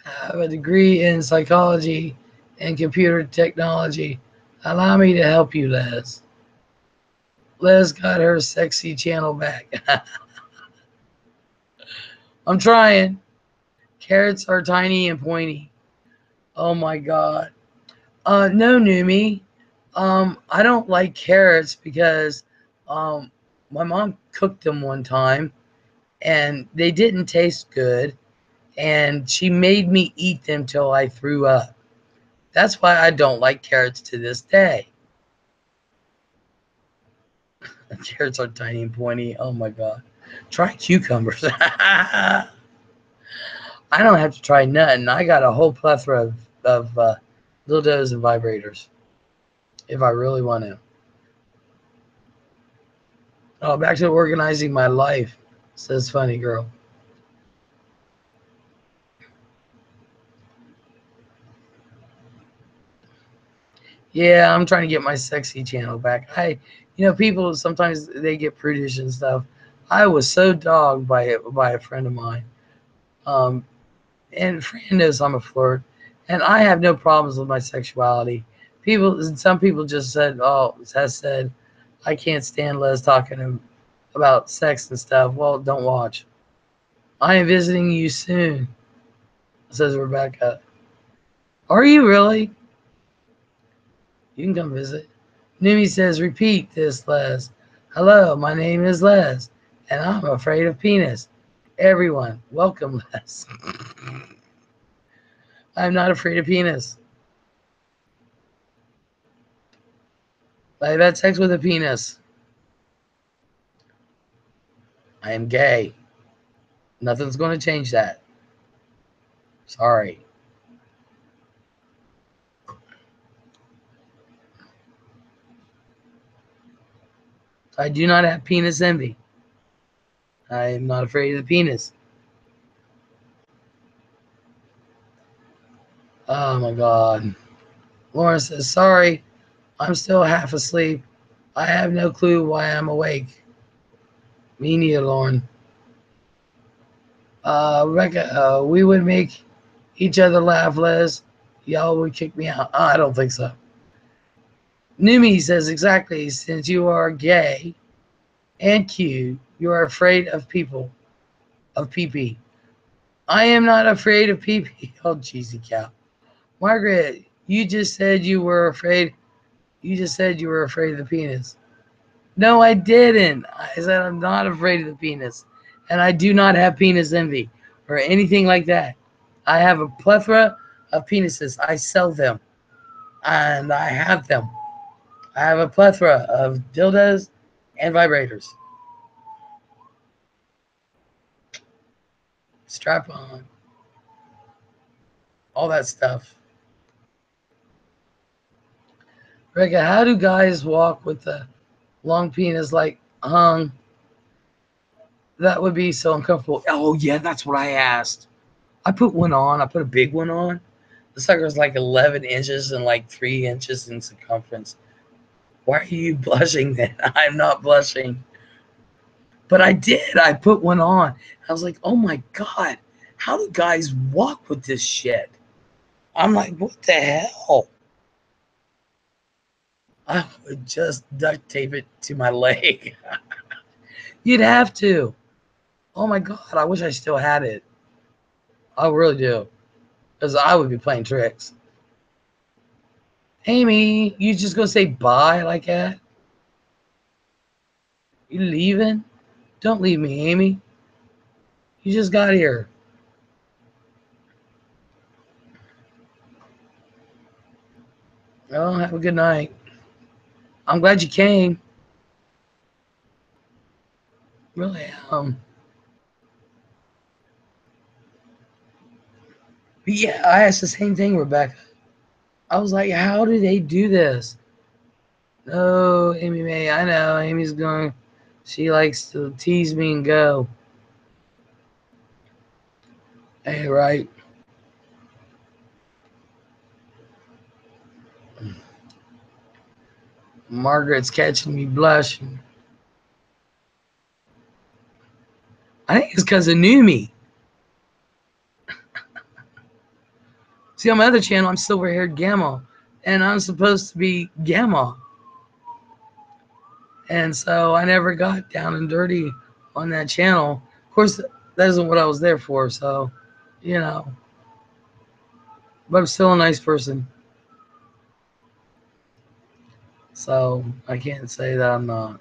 Have a degree in psychology and computer technology. Allow me to help you, Les. Les got her sexy channel back. I'm trying. Carrots are tiny and pointy. Oh my god. No, Numi. I don't like carrots because my mom cooked them one time and they didn't taste good, and she made me eat them till I threw up. That's why I don't like carrots to this day. Carrots are tiny and pointy. Oh my god. Try cucumbers. I don't have to try nothing. I got a whole plethora of dildos and vibrators if I really want to. Oh, back to organizing my life, says Funny Girl. Yeah, I'm trying to get my sexy channel back. People sometimes they get prudish and stuff. I was so dogged by a friend of mine. And Fran knows I'm a flirt, and I have no problems with my sexuality. Some people just said, "Oh," has said, "I can't stand Les talking about sex and stuff." Well, don't watch. I am visiting you soon, says Rebecca. Are you really? You can come visit. Numi says, repeat this, Les. Hello, my name is Les, and I'm afraid of penis. Everyone, welcome, Les. I'm not afraid of penis. I've had sex with a penis. I am gay. Nothing's going to change that. Sorry. I do not have penis envy. I am not afraid of the penis. Oh my God. Lauren says, sorry, I'm still half asleep. I have no clue why I'm awake. Me neither, Lauren. Rebecca, we would make each other laugh, Les. Y'all would kick me out. I don't think so. Numi says, exactly, since you are gay and cute, you are afraid of people, of pee-pee. I am not afraid of pee-pee. Oh, cheesy cow. Margaret, you just said you were afraid. You just said you were afraid of the penis. No, I didn't. I said I'm not afraid of the penis. And I do not have penis envy or anything like that. I have a plethora of penises. I sell them and I have them. I have a plethora of dildos and vibrators. Strap on. All that stuff. Rebecca, how do guys walk with the long penis like hung? That would be so uncomfortable. Oh yeah, that's what I asked. I put one on. I put a big one on. The sucker was like 11 inches and like 3 inches in circumference. Why are you blushing then? I'm not blushing. But I did. I put one on. I was like, oh my God, how do guys walk with this shit? I'm like, what the hell? I would just duct tape it to my leg. You'd have to. Oh my God, I wish I still had it. I really do. Because I would be playing tricks. Amy, you just gonna say bye like that? You leaving? Don't leave me, Amy. You just got here. Oh, have a good night. I'm glad you came. Really, but yeah, I asked the same thing, Rebecca. I was like, how do they do this? Oh, Amy May, I know. Amy's going, she likes to tease me and go. Hey, right. Margaret's catching me blushing. I think it's because of New Me. See, on my other channel, I'm silver haired Gamma, and I'm supposed to be Gamma. And so I never got down and dirty on that channel. Of course, that isn't what I was there for. So, you know, but I'm still a nice person. So I can't say that I'm not.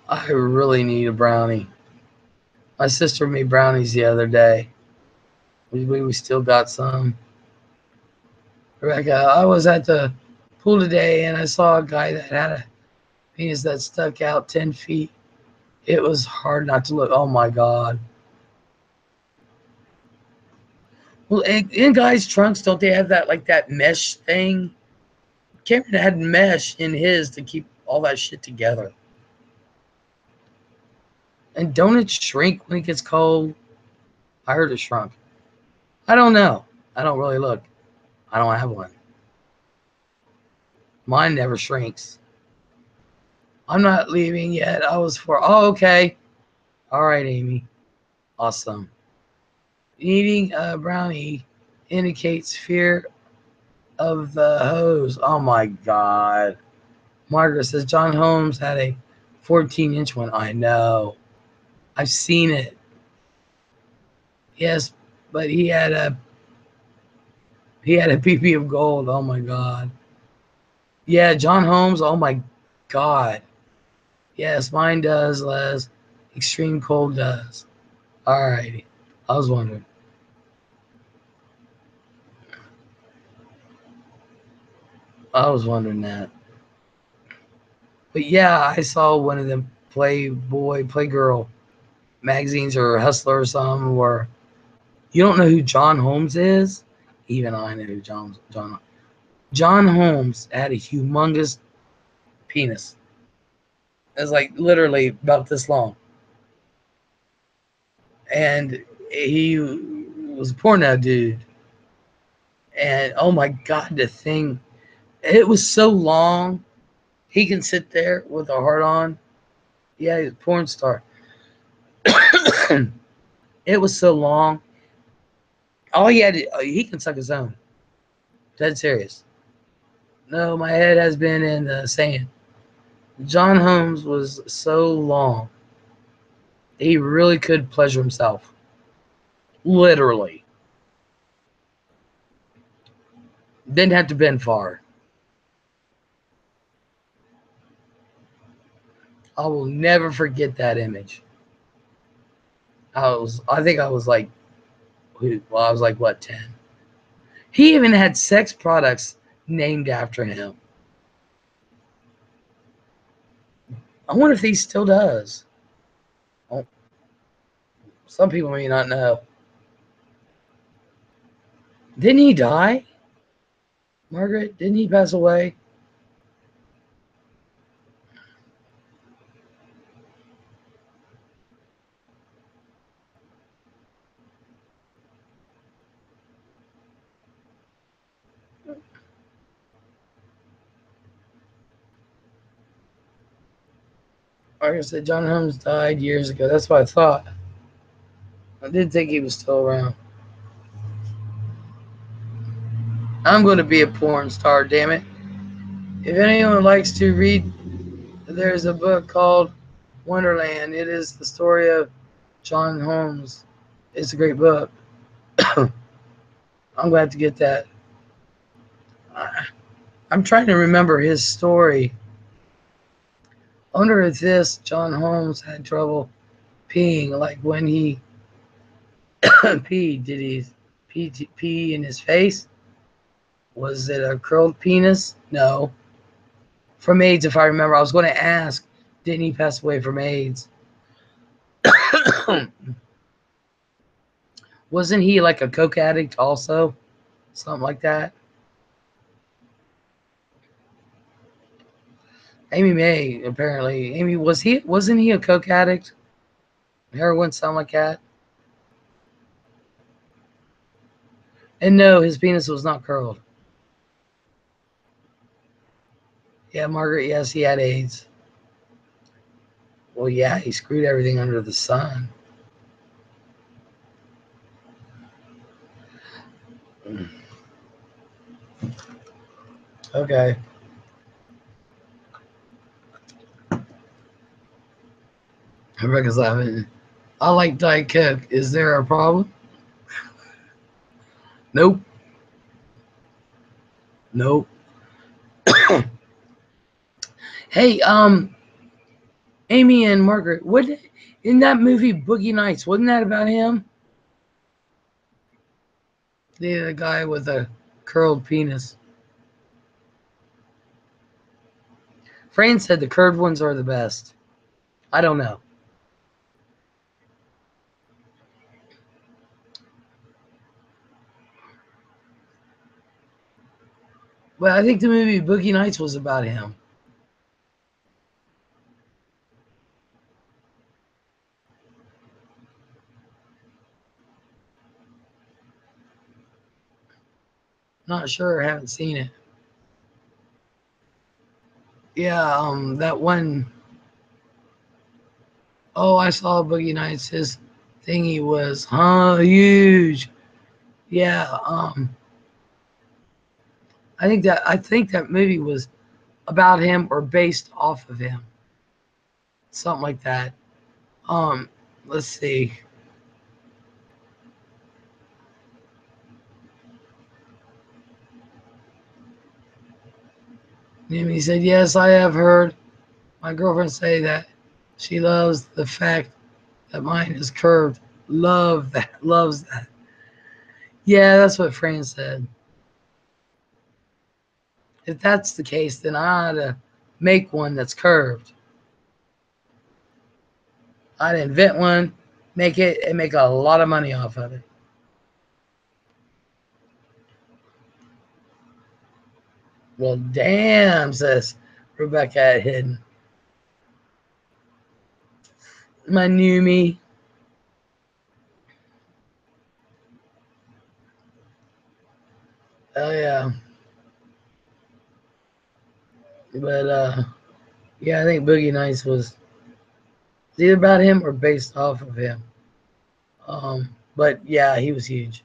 I really need a brownie. My sister made brownies the other day. We still got some. Rebecca, I was at the pool today and I saw a guy that had a penis that stuck out 10 feet. It was hard not to look. Oh my God. Well, in guys' trunks, don't they have that like that mesh thing? Cameron had mesh in his to keep all that shit together. And don't it shrink when it gets cold? I heard it shrunk. I don't know. I don't really look. I don't have one. Mine never shrinks. I'm not leaving yet. I was for. Oh, okay. All right, Amy. Awesome. Eating a brownie indicates fear of the hose. Oh my God. Margaret says John Holmes had a 14-inch one. I know. I've seen it. Yes, but he had a PP of gold. Oh my God. Yeah, John Holmes. Oh my God. Yes, mine does, Les. Extreme cold does. All righty. I was wondering. I was wondering that. But yeah, I saw one of them Playboy, Playgirl magazines or Hustler or something where you don't know who John Holmes is. Even I know who John Holmes had a humongous penis. It was like literally about this long. And he was a porno dude. And oh my God, the thing, it was so long. He can sit there with a heart on. Yeah, he's a porn star. It was so long. All he had, he can suck his own. Dead serious. No, my head has been in the sand. John Holmes was so long. He really could pleasure himself. Literally. Didn't have to bend far. I will never forget that image. I think I was like, well, I was like, what, 10? He even had sex products named after him. I wonder if he still does. Oh, some people may not know. Didn't he die? Margaret, didn't he pass away? Like I said, John Holmes died years ago. That's what I thought. I did think he was still around. I'm going to be a porn star, damn it. If anyone likes to read, there's a book called Wonderland. It is the story of John Holmes. It's a great book. I'm glad to get that. I'm trying to remember his story. I wonder if this John Holmes had trouble peeing, like when he peed. Did he pee in his face? Was it a curled penis? No. From AIDS, if I remember. I was going to ask, didn't he pass away from AIDS? Wasn't he like a coke addict also? Something like that? Amy May, apparently. Amy, wasn't he a coke addict? Heroin, something like that? And no, his penis was not curled. Yeah, Margaret, yes, he had AIDS. Well, yeah, he screwed everything under the sun. Okay. Rebecca's laughing. I like Diet Coke. Is there a problem? Nope. Nope. Hey, Amy and Margaret, what in that movie Boogie Nights, wasn't that about him? The guy with a curled penis. Fran said the curved ones are the best. I don't know. Well, I think the movie Boogie Nights was about him. Not sure. Haven't seen it. Yeah, that one oh, I saw Boogie Nights. His thingy was huge. Yeah, I think that movie was about him or based off of him. Something like that. Um, let's see. And he said, yes, I have heard my girlfriend say that she loves the fact that mine is curved. Love that. Loves that. Yeah, that's what Fran said. If that's the case, then I ought to make one that's curved. I'd invent one, make it, and make a lot of money off of it. Well, damn, says Rebecca at Hidden. My new me. Oh, yeah. But, yeah, I think Boogie Nights was either about him or based off of him. But, yeah, he was huge.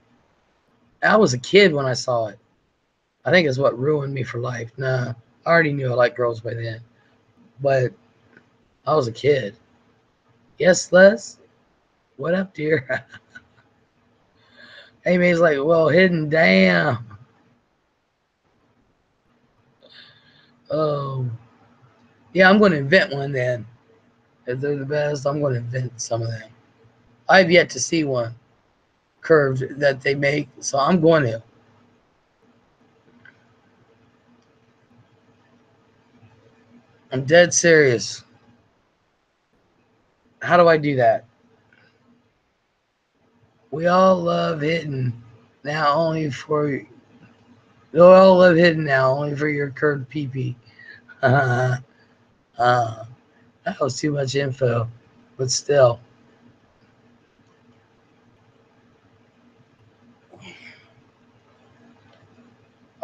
I was a kid when I saw it. I think it's what ruined me for life. Nah, I already knew I liked girls by then. But I was a kid. Yes, Les? What up, dear? Amy's like, well, Hidden, damn. Oh, yeah, I'm going to invent one then. If they're the best, I'm going to invent some of them. I've yet to see one curved that they make, so I'm going to. I'm dead serious. How do I do that? We all love Hidden now only for we all love Hidden now only for your curved pee. That was too much info, but still.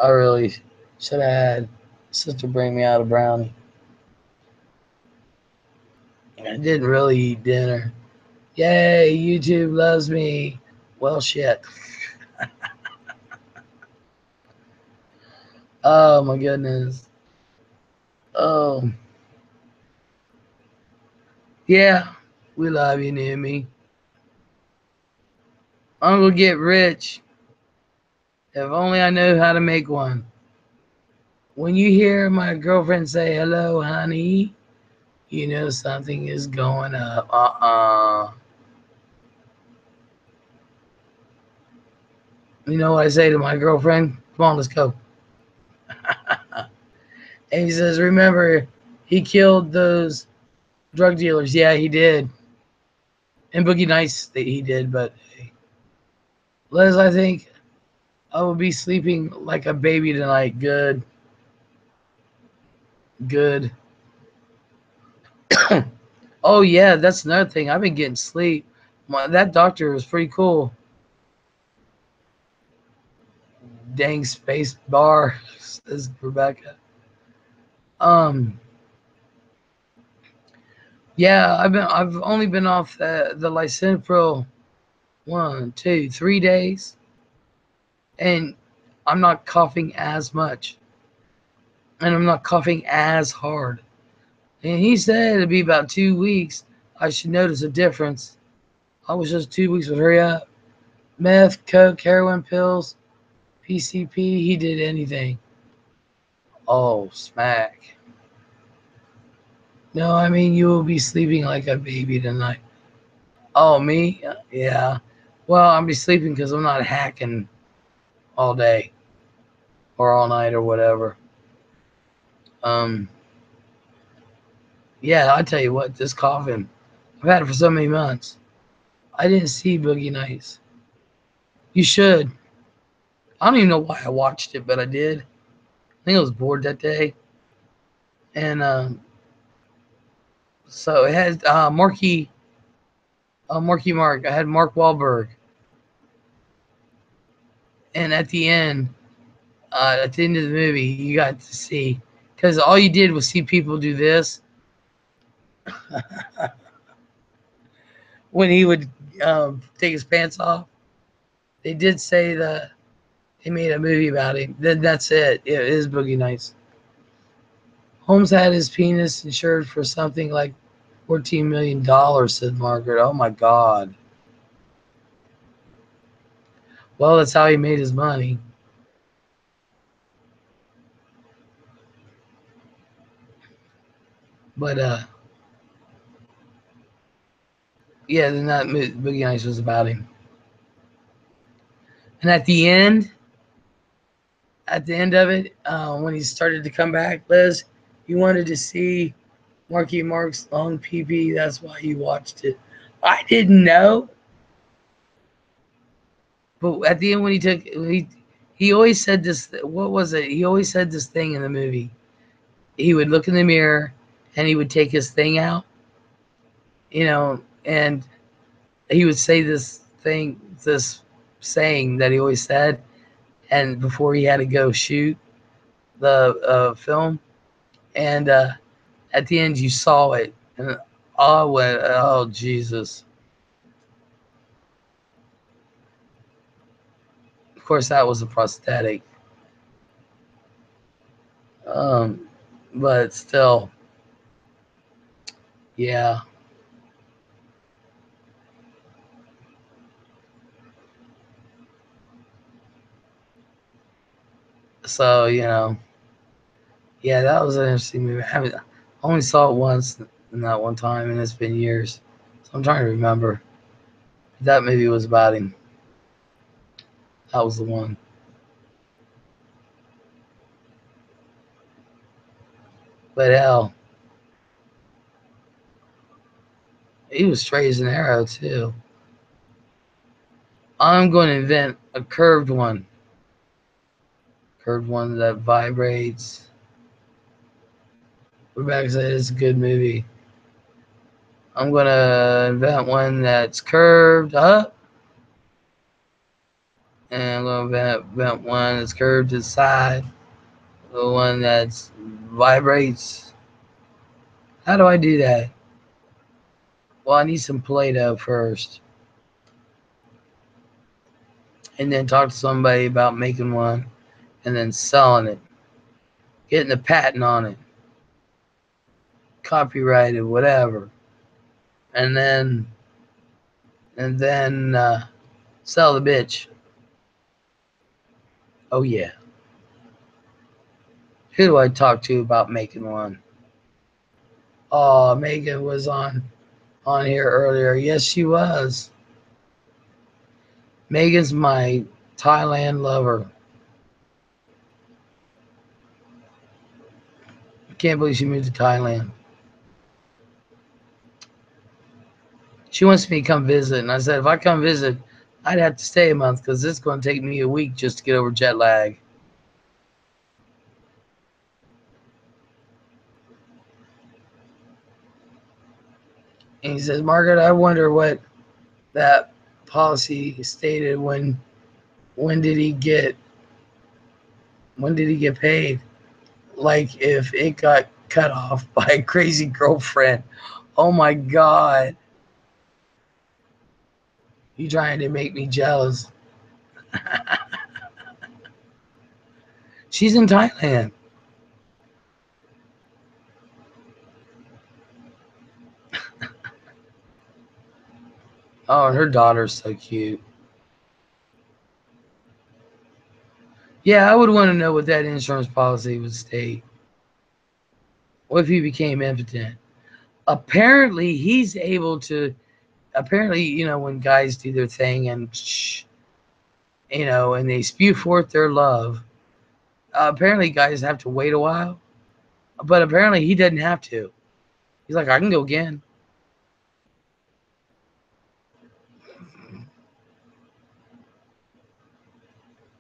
I really should have had sister bring me out a brownie. I didn't really eat dinner. Yay, YouTube loves me. Well, shit. Oh, my goodness. Oh, yeah. We love you, Numi. I'm going to get rich. If only I knew how to make one. When you hear my girlfriend say, hello, honey, you know something is going up. You know what I say to my girlfriend? Come on, let's go. And he says, remember, he killed those drug dealers. Yeah, he did. And Boogie Nights, he did. But Liz, I think I will be sleeping like a baby tonight. Good. Good. Oh, yeah, that's another thing. I've been getting sleep. That doctor was pretty cool. Dang space bar, says Rebecca. Yeah, I've only been off the Lysenpril 1, 2, 3 days, and I'm not coughing as much, and I'm not coughing as hard. And he said it'd be about 2 weeks. I should notice a difference. I was just 2 weeks, but hurry up. Meth, coke, heroin, pills, PCP. He did anything. Oh, smack. No, I mean you will be sleeping like a baby tonight. Oh, me? Yeah. Well, I'll be sleeping because I'm not hacking all day or all night or whatever. Um, yeah, I tell you what, this coughing, I've had it for so many months. I didn't see Boogie Nights. You should. I don't even know why I watched it, but I did. I think I was bored that day. And so it had Marky Mark. I had Mark Wahlberg. And at the end of the movie, you got to see, because all you did was see people do this when he would take his pants off. They did say that they made a movie about him. Then that's it. It is Boogie Nights. Holmes had his penis insured for something like $14 million, said Margaret. Oh my God. Well, that's how he made his money. But yeah, then that Boogie Nights was about him. And at the end of it, when he started to come back, Liz, you wanted to see Marky Mark's long pee. That's why you watched it. I didn't know. But at the end, when he always said this. What was it? He always said this thing in the movie. He would look in the mirror, and he would take his thing out, and he would say this saying that he always said, and before he had to go shoot the film, and at the end you saw it, and I went, "Oh Jesus!" Of course, that was a prosthetic, um, but still, yeah. So yeah, that was an interesting movie. I only saw it once in that one time, and it's been years, so I'm trying to remember. That movie was about him. That was the one. But hell, he was straight as an arrow too. I'm going to invent a curved one that vibrates. Rebecca said it's a good movie. I'm going to invent one that's curved up, and I'm going to invent one that's curved to the side, the one that vibrates. How do I do that? Well, I need some Play-Doh first. And then talk to somebody about making one and then selling it. Getting the patent on it. Copyrighted, whatever. And then sell the bitch. Oh yeah. Who do I talk to about making one? Oh, Megan was on here earlier. Yes, she was. Megan's my Thailand lover. I can't believe she moved to Thailand. She wants me to come visit, and I said if I come visit, I'd have to stay a month because it's going to take me a week just to get over jet lag. And he says, Margaret, I wonder what that policy stated. When did he get paid? Like if it got cut off by a crazy girlfriend. Oh my God. You trying to make me jealous. She's in Thailand. Oh, and her daughter's so cute. Yeah, I would want to know what that insurance policy would state. What if he became impotent? Apparently, he's able to. Apparently, when guys do their thing and, and they spew forth their love, apparently guys have to wait a while. But apparently, he doesn't have to. He's like, I can go again.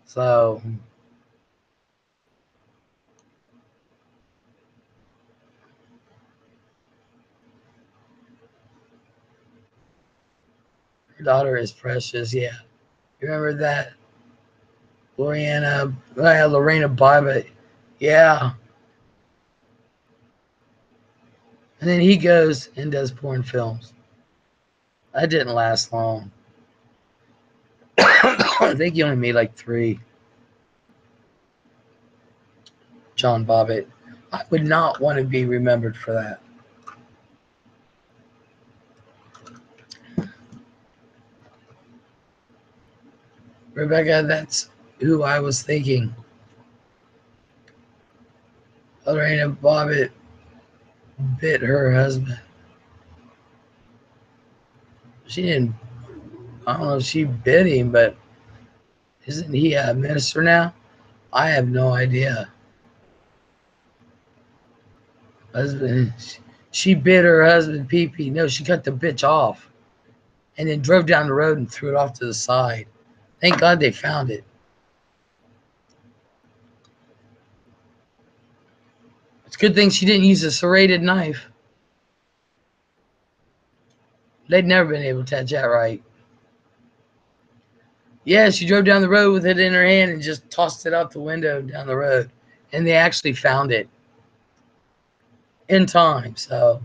So, her daughter is precious. Yeah. You remember that? Lorena Bobbitt. Yeah. And then he goes and does porn films. That didn't last long. I think he only made like 3. John Bobbitt. I would not want to be remembered for that. Rebecca, that's who I was thinking. Lorena Bobbitt bit her husband. She didn't, I don't know if she bit him, but isn't he a minister now? I have no idea. Husband, she bit her husband pee-pee. No, she cut the bitch off and then drove down the road and threw it off to the side. Thank God they found it. It's a good thing she didn't use a serrated knife. They'd never been able to catch that right. Yeah, she drove down the road with it in her hand and just tossed it out the window down the road. And they actually found it in time. So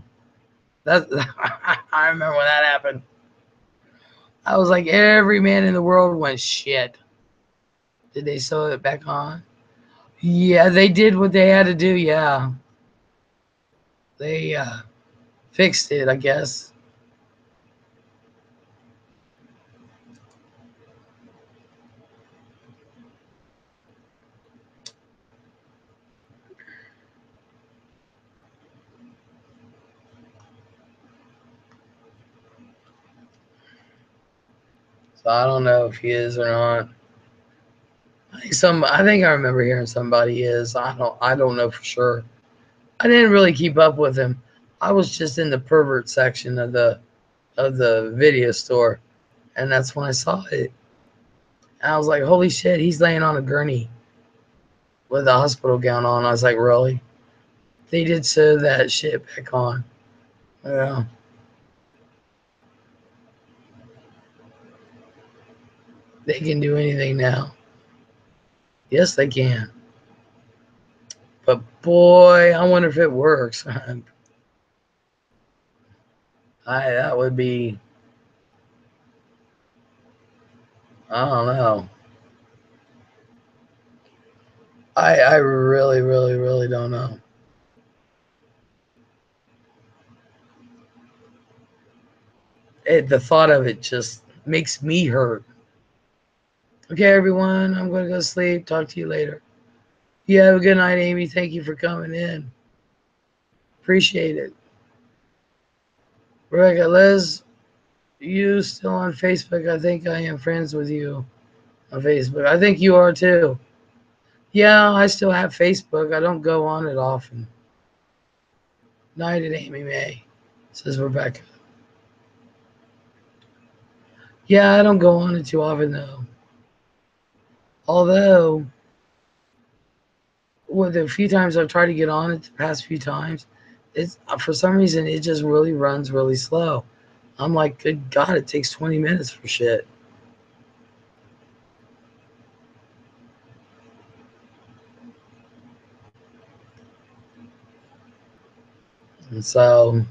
that I remember when that happened. I was like, every man in the world went, shit. Did they sew it back on? Yeah, they did what they had to do. Yeah. They fixed it, I guess. So I don't know if he is or not. I think I remember hearing somebody is. I don't know for sure. I didn't really keep up with him. I was just in the pervert section of the video store, and that's when I saw it. And I was like, holy shit, he's laying on a gurney with a hospital gown on. I was like, really? They did sew that shit back on. Yeah. They can do anything now. Yes, they can. But boy, I wonder if it works. That would be, I don't know. I really, really, really don't know. The thought of it just makes me hurt. Okay, everyone, I'm going to go sleep. Talk to you later. You have a good night, Amy. Thank you for coming in. Appreciate it. Rebecca, Liz, you still on Facebook? I think I am friends with you on Facebook. I think you are too. Yeah, I still have Facebook. I don't go on it often. Night at Amy May, says Rebecca. Yeah, I don't go on it too often though. Although, with the few times I've tried to get on it, the past few times, it's for some reason it just really runs really slow. I'm like, good God, it takes 20 minutes for shit. And so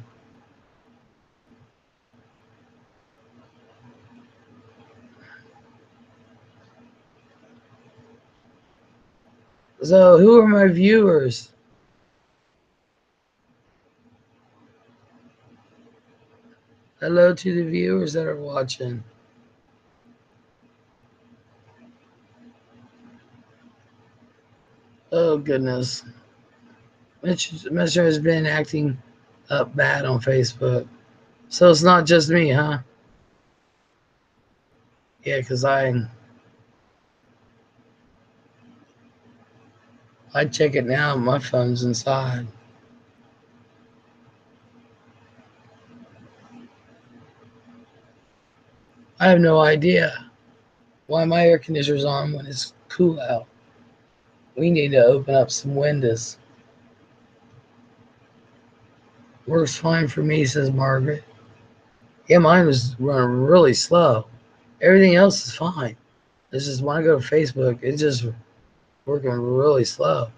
who are my viewers? Hello to the viewers that are watching. Oh goodness. Mr. has been acting up bad on Facebook. So it's not just me, huh? Yeah, because I check it now, my phone's inside. I have no idea why my air conditioner's on when it's cool out. We need to open up some windows. Works fine for me, says Margaret. Yeah, mine was running really slow. Everything else is fine. It's just when I go to Facebook, it's just working really slow.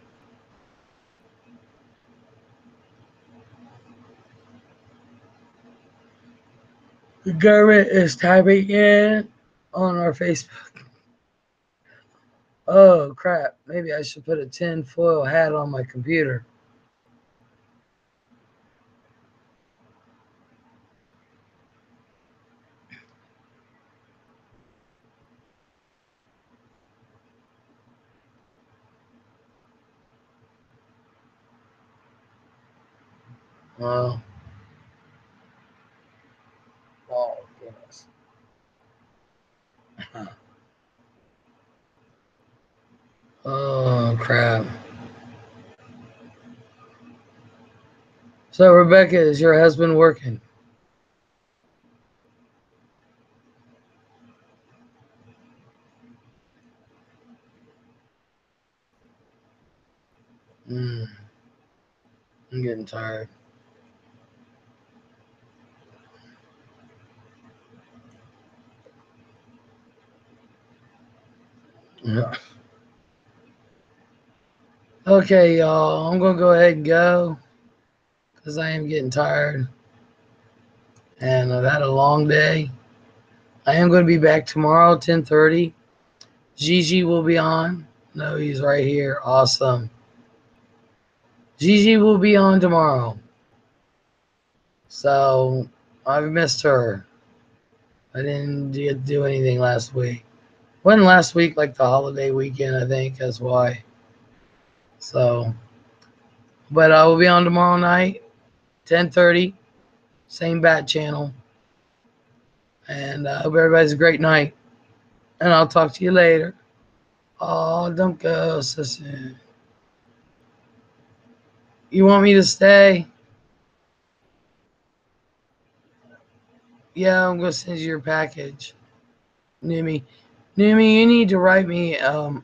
The government is typing in on our Facebook. Oh crap, maybe I should put a tin foil hat on my computer. Oh, oh goodness. Oh crap. So Rebecca, is your husband working? I'm getting tired. Yeah. Okay, y'all. I'm gonna go ahead and go because I am getting tired and I've had a long day. I am going to be back tomorrow, 10:30. Gigi will be on. No, he's right here. Awesome. Gigi will be on tomorrow. So I've missed her. I didn't do anything last week. Wasn't last week like the holiday weekend, I think. That's why. So, but I will be on tomorrow night, 10:30, same bat channel. And I hope everybody's a great night. And I'll talk to you later. Oh, don't go so soon. You want me to stay? Yeah, I'm gonna send you your package. Numi. Numi, you need to write me a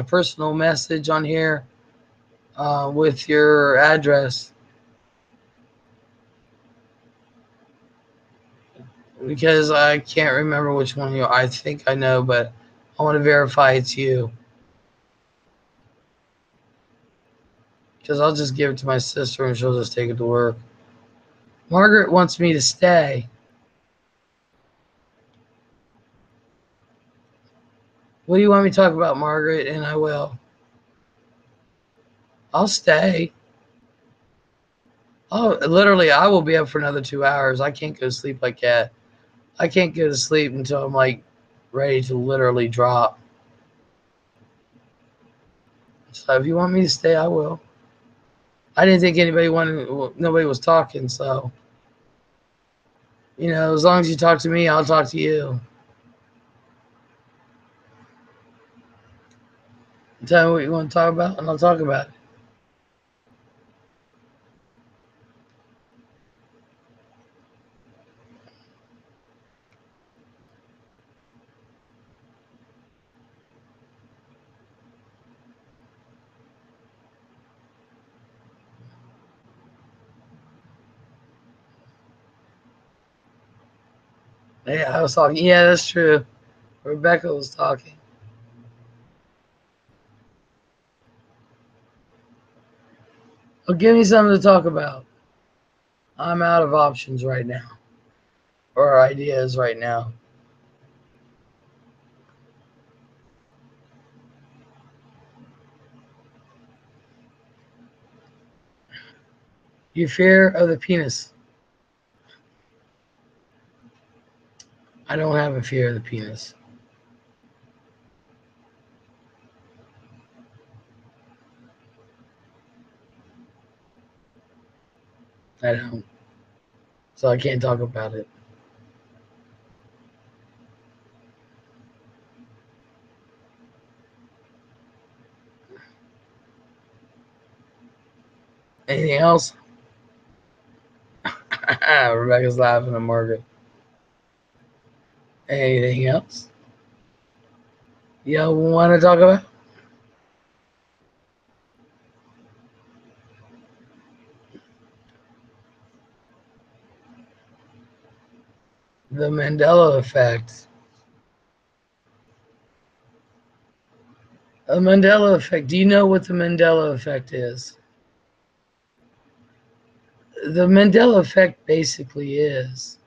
personal message on here with your address because I can't remember which one you are. I think I know, but I want to verify it's you because I'll just give it to my sister and she'll just take it to work. Margaret wants me to stay. What do you want me to talk about, Margaret? And I will. I'll stay. Oh, literally, I will be up for another 2 hours. I can't go to sleep like that. I can't go to sleep until I'm like ready to literally drop. So if you want me to stay, I will. I didn't think nobody was talking. So, as long as you talk to me, I'll talk to you. Tell me what you want to talk about, and I'll talk about it. Yeah, I was talking. Yeah, that's true. Rebecca was talking. Well, give me something to talk about. I'm out of options right now, or ideas right now. You fear of the penis. I don't have a fear of the penis. I don't. So I can't talk about it. Anything else? Rebecca's laughing at Margaret. Anything else? You want to talk about? The Mandela effect. The Mandela effect. Do you know what the Mandela effect is? The Mandela effect basically is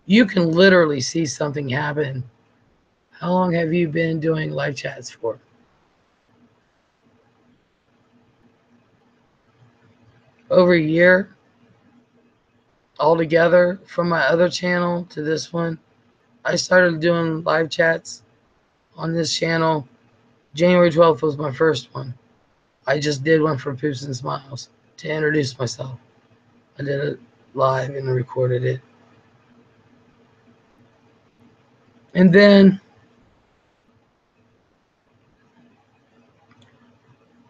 you can literally see something happen. How long have you been doing live chats for? Over a year altogether from my other channel to this one. I started doing live chats on this channel. January 12th was my first one. I just did one for Poops and Smiles to introduce myself. I did it live and recorded it. And then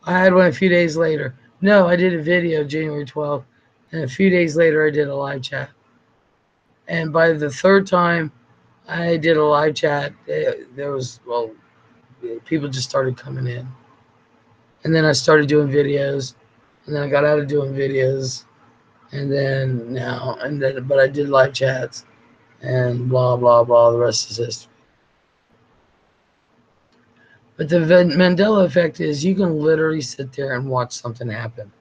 I had one a few days later. No, I did a video January 12th. And a few days later, I did a live chat. And by the third time I did a live chat, people just started coming in. And then I started doing videos. And then I got out of doing videos. But I did live chats and blah, blah, blah. The rest is history. But the Mandela effect is you can literally sit there and watch something happen.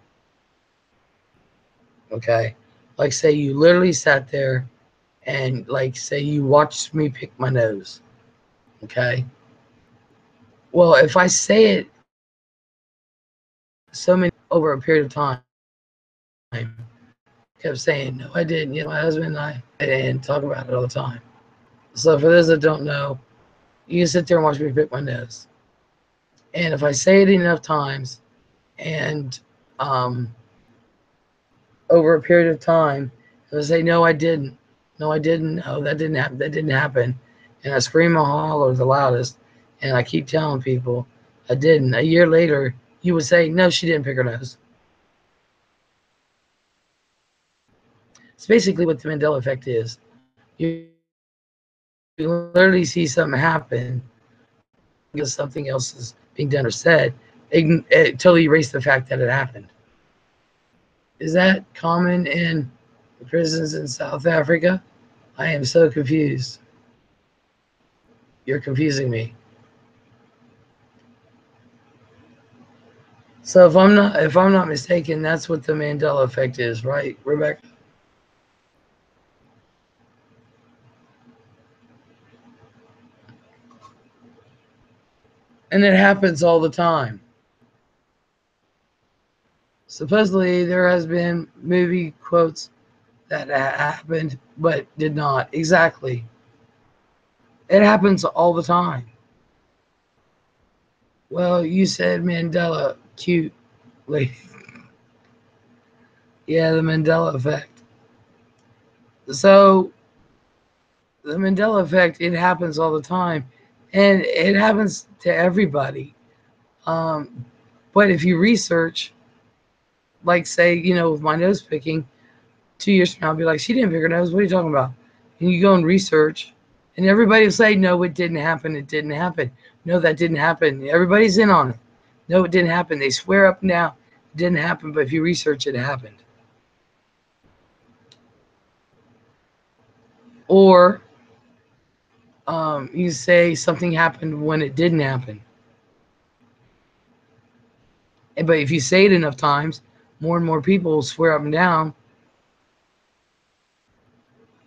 Okay? Like, say you literally sat there and, like, say you watched me pick my nose. Okay? Well, if I say it so many over a period of time, kept saying, no, I didn't. My husband and I and talk about it all the time. So for those that don't know, you can sit there and watch me pick my nose. And if I say it enough times and over a period of time, if I say, no, I didn't. No, I didn't. No, that didn't happen. That didn't happen. And I scream and holler the loudest. And I keep telling people I didn't. A year later, you would say, no, she didn't pick her nose. It's basically what the Mandela effect is. You literally see something happen because something else is being done or said, it totally erase the fact that it happened. Is that common in the prisons in South Africa? I am so confused. You're confusing me. So if I'm not mistaken, that's what the Mandela effect is, right, Rebecca? And it happens all the time. Supposedly, there has been movie quotes that happened but did not. Exactly. It happens all the time. Well, you said Mandela, cute. Like, yeah, the Mandela effect. So, the Mandela effect, it happens all the time. And it happens to everybody. Um, but if you research, like, say, with my nose picking, 2 years from now, I'll be like, she didn't pick her nose. What are you talking about? And you go and research, and everybody will say, no, it didn't happen. It didn't happen. No, that didn't happen. Everybody's in on it. No, it didn't happen. They swear up and down it didn't happen, but if you research it, it happened. Or you say something happened when it didn't happen. But if you say it enough times, more and more people will swear up and down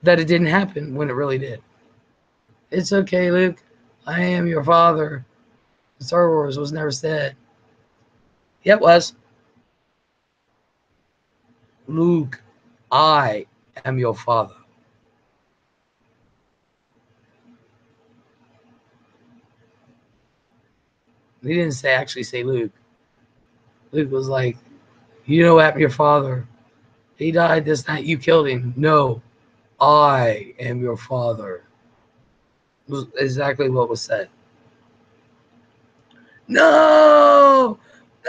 that it didn't happen when it really did. It's okay, Luke. I am your father. Star Wars was never said. Yeah, it was. Luke, I am your father. He didn't actually say Luke. Luke was like, you know what happened to your father? He died this night. You killed him. No, I am your father. It was exactly what was said. No,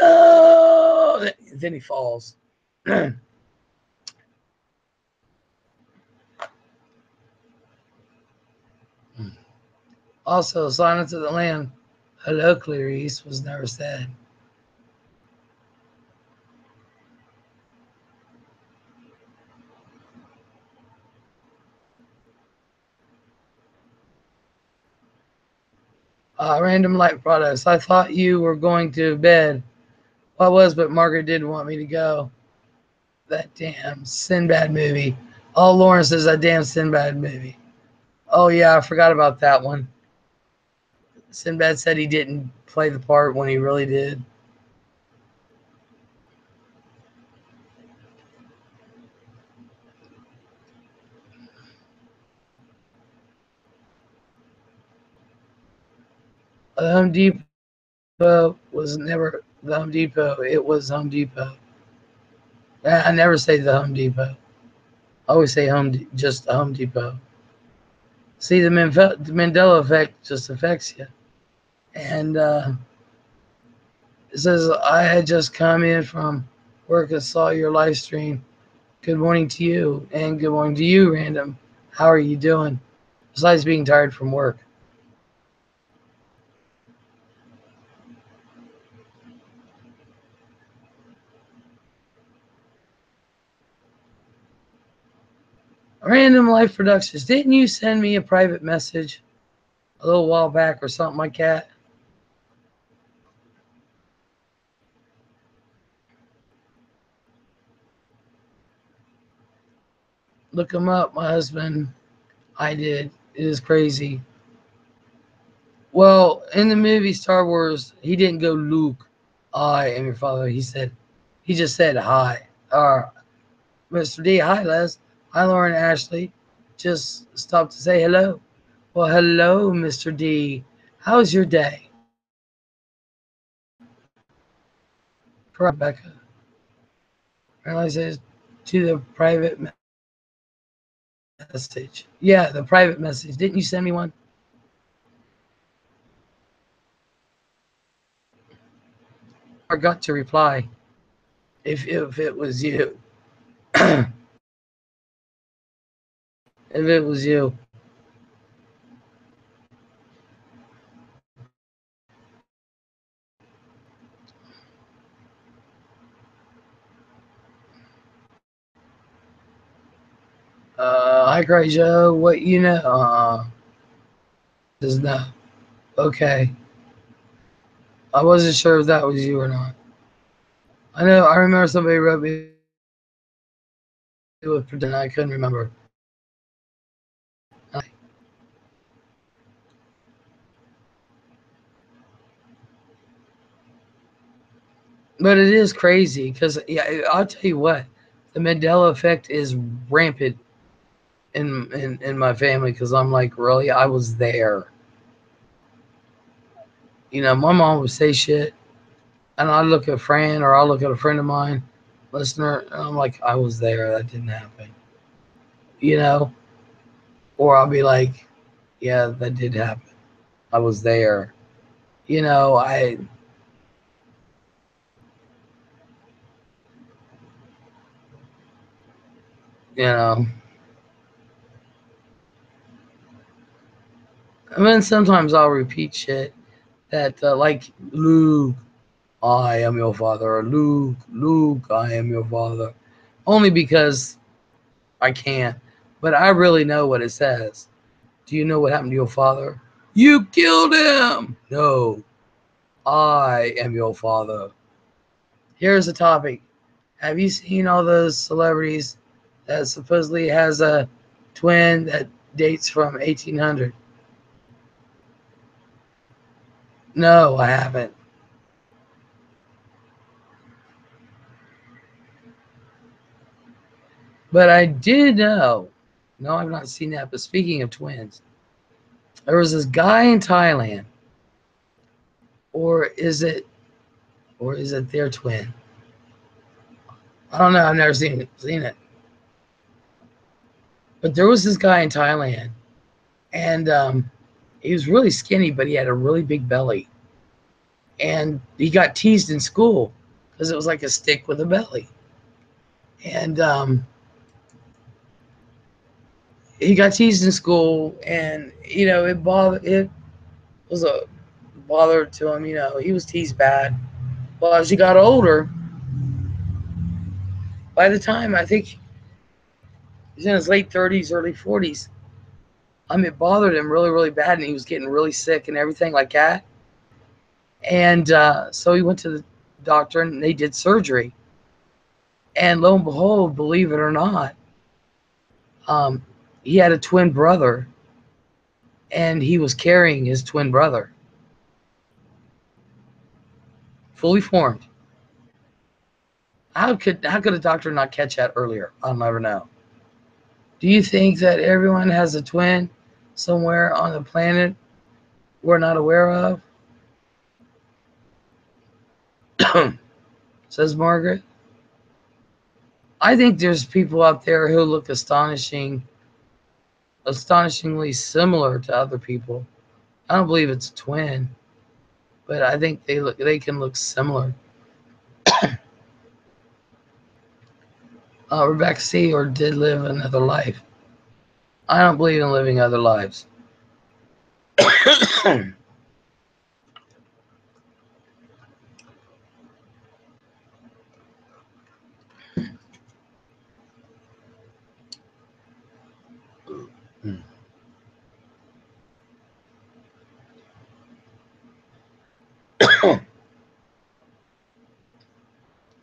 no. Then he falls. Also, Silence of the Lamb, hello, Clarice, was never said. Random light products. I thought you were going to bed. Well, I was, but Margaret didn't want me to go. That damn Sinbad movie. Oh, Lawrence is that damn Sinbad movie. Oh, yeah, I forgot about that one. Sinbad said he didn't play the part when he really did. Home Depot was never the Home Depot. It was Home Depot. I never say the Home Depot. I always say just the Home Depot. See, the Mandela effect just affects you. And it says, I had just come in from work and saw your live stream. Good morning to you. And good morning to you, Random. How are you doing? Besides being tired from work. Random Life Productions. Didn't you send me a private message a little while back or something like that? Look him up, my husband. I did. It is crazy. Well, in the movie Star Wars, he didn't go, Luke, I am your father. He just said hi. Mr. D, hi, Les. Hi, Lauren Ashley. Just stopped to say hello. Well, hello, Mr. D. How's your day? Rebecca. Apparently says to the private message. Yeah, the private message. Didn't you send me one? I forgot to reply. If it was you. If it was you. Hi, Cray Joe. What you know? Does no. Okay. I wasn't sure if that was you or not. I remember somebody wrote me with pretend. I couldn't remember. But it is crazy because, yeah, I'll tell you what, the Mandela effect is rampant in my family because I'm like, really, I was there. My mom would say shit, and I look at Fran or I'll look at a friend of mine, listener, and I'm like, I was there. That didn't happen. You know, or I'll be like, yeah, that did happen. I was there. You know, I, you know, I mean, sometimes I'll repeat shit that, like, Luke, I am your father, or Luke, Luke, I am your father, only because I can't. But I really know what it says. Do you know what happened to your father? You killed him! No, I am your father. Here's a topic. Have you seen all those celebrities that supposedly has a twin that dates from 1800? No, I haven't. But I did know. No, I've not seen that. But speaking of twins, there was this guy in Thailand, or is it, their twin? I don't know. I've never seen it. But there was this guy in Thailand, and he was really skinny, but he had a really big belly, and he got teased in school because it was like a stick with a belly, and he got teased in school, and it was a bother to him. He was teased bad. Well, as he got older, by the time I think he's in his late 30s, early 40s, it bothered him really, really bad, and he was getting really sick and everything like that. And so he went to the doctor, and they did surgery. And lo and behold, believe it or not, um, he had a twin brother, and he was carrying his twin brother, fully formed. How could a doctor not catch that earlier? I'll never know. Do you think that everyone has a twin somewhere on the planet we're not aware of? Says Margaret. I think there's people out there who look astonishingly similar to other people. I don't believe it's a twin, but I think they can look similar. Rebecca C. or did live another life. I don't believe in living other lives.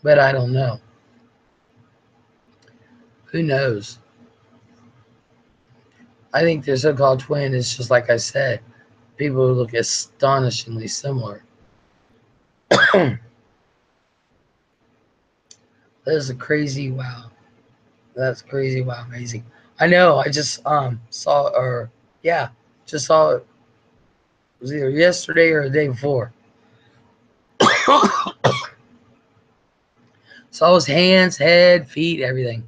But I don't know. Who knows? I think their so-called twin is just like I said, people who look astonishingly similar. That is a crazy wow. That's crazy wow, amazing. I know. I just saw, or yeah, just saw it. It was either yesterday or the day before. Saw his hands, head, feet, everything.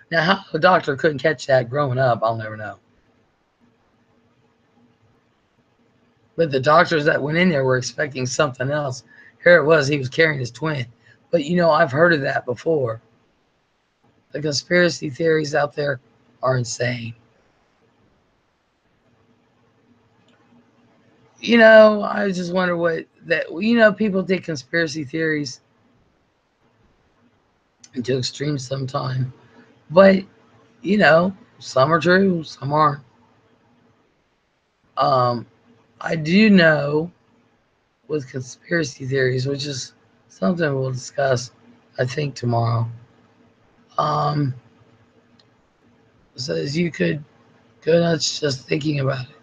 Now, how a doctor couldn't catch that growing up, I'll never know. But the doctors that went in there were expecting something else. Here it was, he was carrying his twin. But I've heard of that before. The conspiracy theories out there are insane. I just wonder what that, people take conspiracy theories to extremes sometime. But, some are true, some aren't. Um, I do know with conspiracy theories, which is something we'll discuss, I think, tomorrow. Um, Says you could go nuts just thinking about it.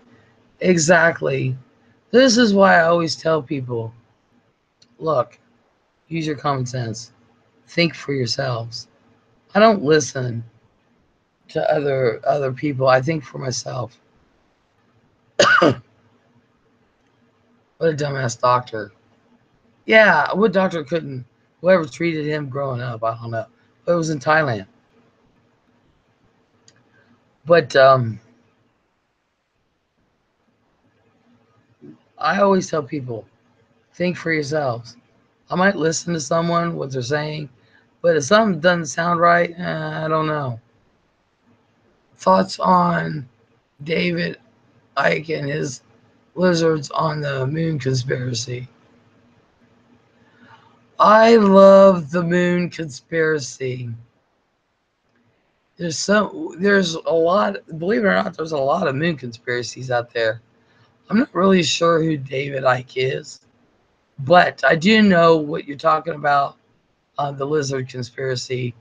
Exactly. This is why I always tell people Look, use your common sense. Think for yourselves. I don't listen to other people. I think for myself. What a dumbass doctor. Yeah, what doctor couldn't? Whoever treated him growing up, I don't know. But it was in Thailand. But I always tell people, think for yourselves. I might listen to someone, what they're saying, but if something doesn't sound right, I don't know. Thoughts on David Icke and his lizards on the moon conspiracy? I love the moon conspiracy. There's a lot, believe it or not, there's a lot of moon conspiracies out there. I'm not really sure who David Icke is, but I do know what you're talking about, the lizard conspiracy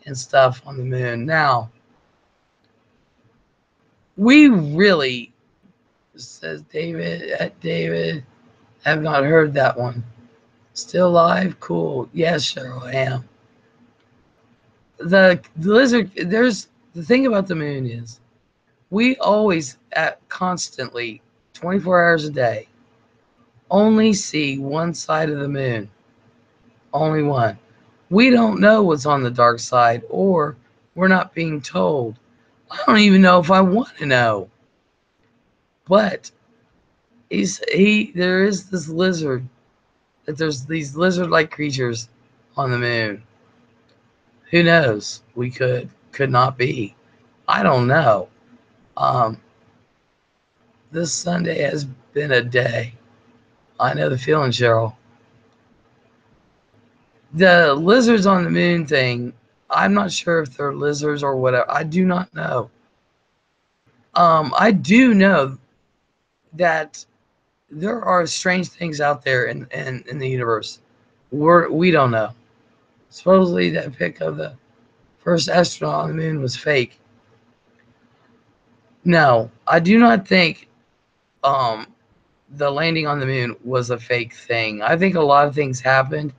and stuff on the moon. Now, we really, says David, have not heard that one. Still alive? Cool. Yes, Cheryl, I am. The lizard, there's the thing about the moon is we always constantly 24 hours a day only see one side of the moon. Only one. We don't know what's on the dark side, or we're not being told. I don't even know if I want to know. But there is this lizard, that there's these lizard-like creatures on the moon. Who knows? We could not be. I don't know. Um, this Sunday has been a day. I know the feeling, Cheryl. The lizards on the moon thing, I'm not sure if they're lizards or whatever. I do not know. I do know that there are strange things out there in the universe. We don't know. Supposedly that pic of the first astronaut on the moon was fake. No, I do not think um, the landing on the moon was a fake thing. I think a lot of things happened.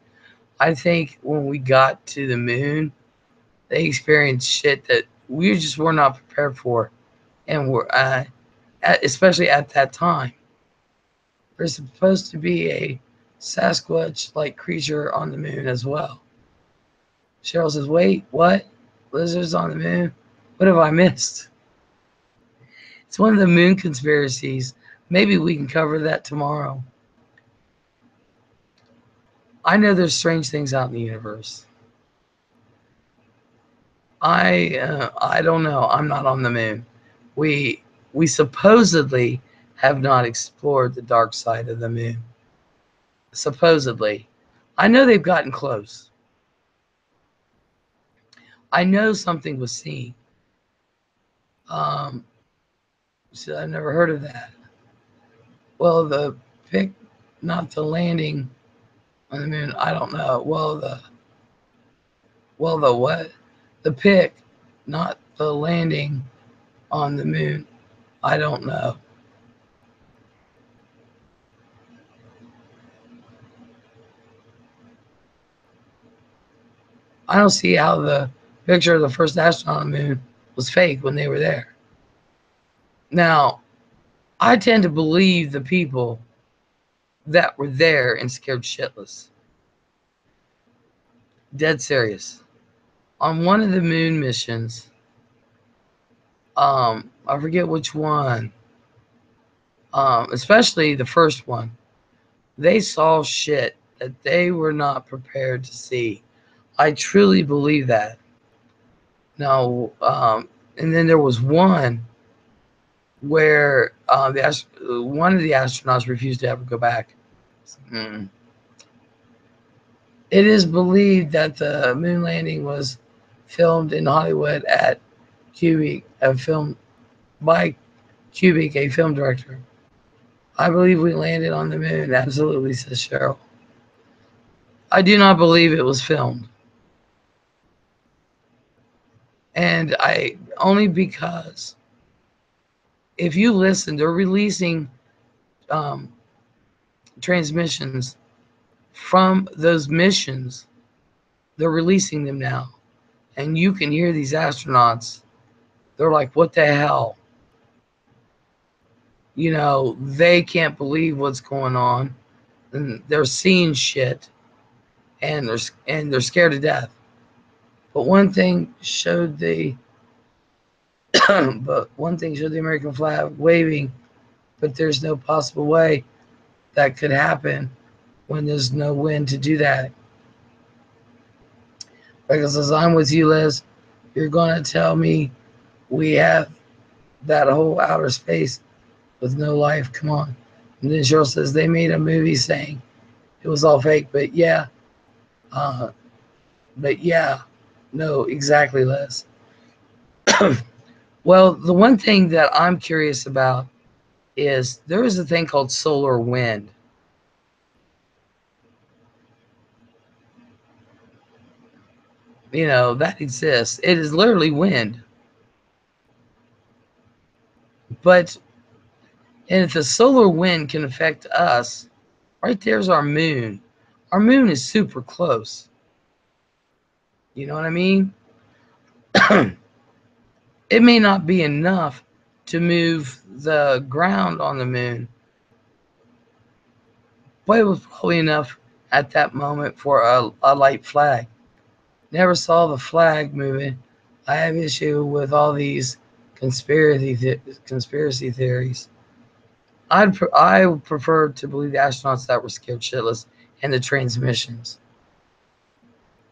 I think when we got to the moon, they experienced shit that we just were not prepared for, and especially at that time. There's supposed to be a Sasquatch-like creature on the moon as well. Cheryl says, "Wait, what? Lizards on the moon? What have I missed?" It's one of the moon conspiracies. Maybe we can cover that tomorrow. I know there's strange things out in the universe. I don't know. I'm not on the moon. We supposedly have not explored the dark side of the moon. Supposedly. I know they've gotten close. I know something was seen. So I've never heard of that. Well, the pic, not the landing on the moon. I don't know. The what? The pic, not the landing on the moon. I don't know. I don't see how the picture of the first astronaut on the moon was fake when they were there. Now, I tend to believe the people that were there and scared shitless. Dead serious. On one of the moon missions, I forget which one, especially the first one, they saw shit that they were not prepared to see. I truly believe that. Now, and then there was one where one of the astronauts refused to ever go back. Mm. It is believed that the moon landing was filmed in Hollywood at Kubrick, a film by Kubrick, a film director. I believe we landed on the moon. Absolutely, says Cheryl. I do not believe it was filmed. And I only because if you listen, they're releasing transmissions from those missions. They're releasing them now. And you can hear these astronauts. They're like, what the hell? They can't believe what's going on. And they're seeing shit. And they're scared to death. But one thing showed the American flag waving, but there's no possible way that could happen when there's no wind to do that. Because as I'm with you, Liz, you're going to tell me we have that whole outer space with no life. Come on. And then Cheryl says they made a movie saying it was all fake. But yeah, no, exactly, Liz. Well, the one thing that I'm curious about is there is a thing called solar wind. That exists. It is literally wind. But and if the solar wind can affect us, right there's our moon. Our moon is super close. You know what I mean? It may not be enough to move the ground on the moon, but it was probably enough at that moment for a light flag. Never saw the flag moving. I have issue with all these conspiracy theories. I would prefer to believe the astronauts that were scared shitless and the transmissions.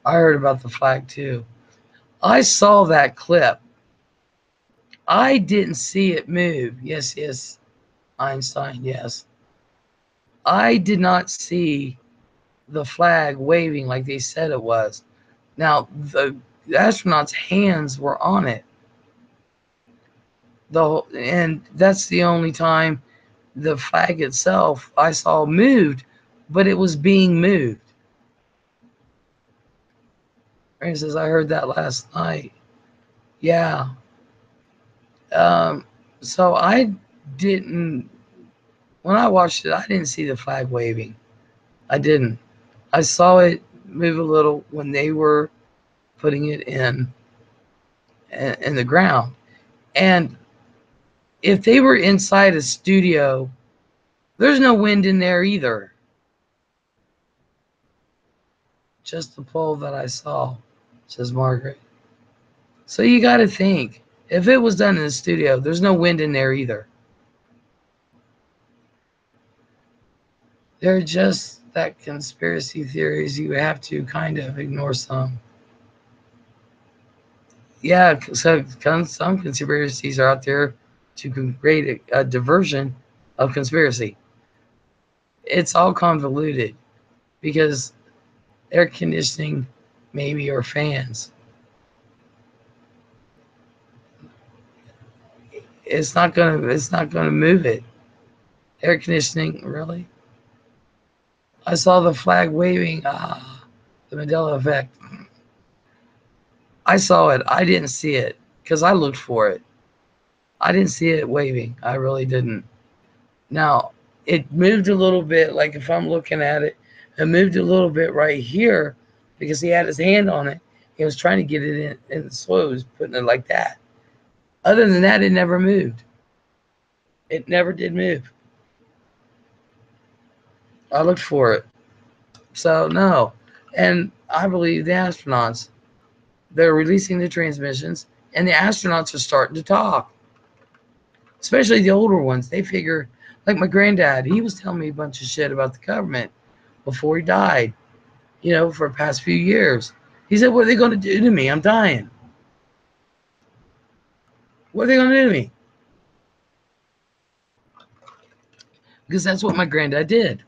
I heard about the flag too. I saw that clip. I didn't see it move. Yes, Einstein, yes. I did not see the flag waving like they said it was. Now, the astronauts' hands were on it. And that's the only time the flag itself I saw moved, but it was being moved. He says, I heard that last night. Yeah. Um, so I didn't, when I watched it, I didn't see the flag waving. I didn't. I saw it move a little when they were putting it in the ground. And if they were inside a studio, there's no wind in there either. Just the pole that I saw, says Margaret. So you got to think, if it was done in the studio, there's no wind in there either. They're just that conspiracy theories you have to kind of ignore some. Yeah, so some conspiracies are out there to create a diversion of conspiracy. It's all convoluted because air conditioning maybe or fans. It's not gonna move it. Air conditioning, really? I saw the flag waving. The Mandela effect. I saw it. I didn't see it because I looked for it. I didn't see it waving. I really didn't. Now, it moved a little bit, like if I'm looking at it, it moved a little bit right here because he had his hand on it. He was trying to get it in the soil. He was putting it like that. Other than that, it never moved. It never did move. I looked for it. So, no. And I believe the astronauts, they're releasing the transmissions, and the astronauts are starting to talk. Especially the older ones. They figure, like my granddad, he was telling me a bunch of shit about the government before he died, for the past few years. He said, what are they going to do to me? I'm dying. What are they going to do to me? Because that's what my granddad did.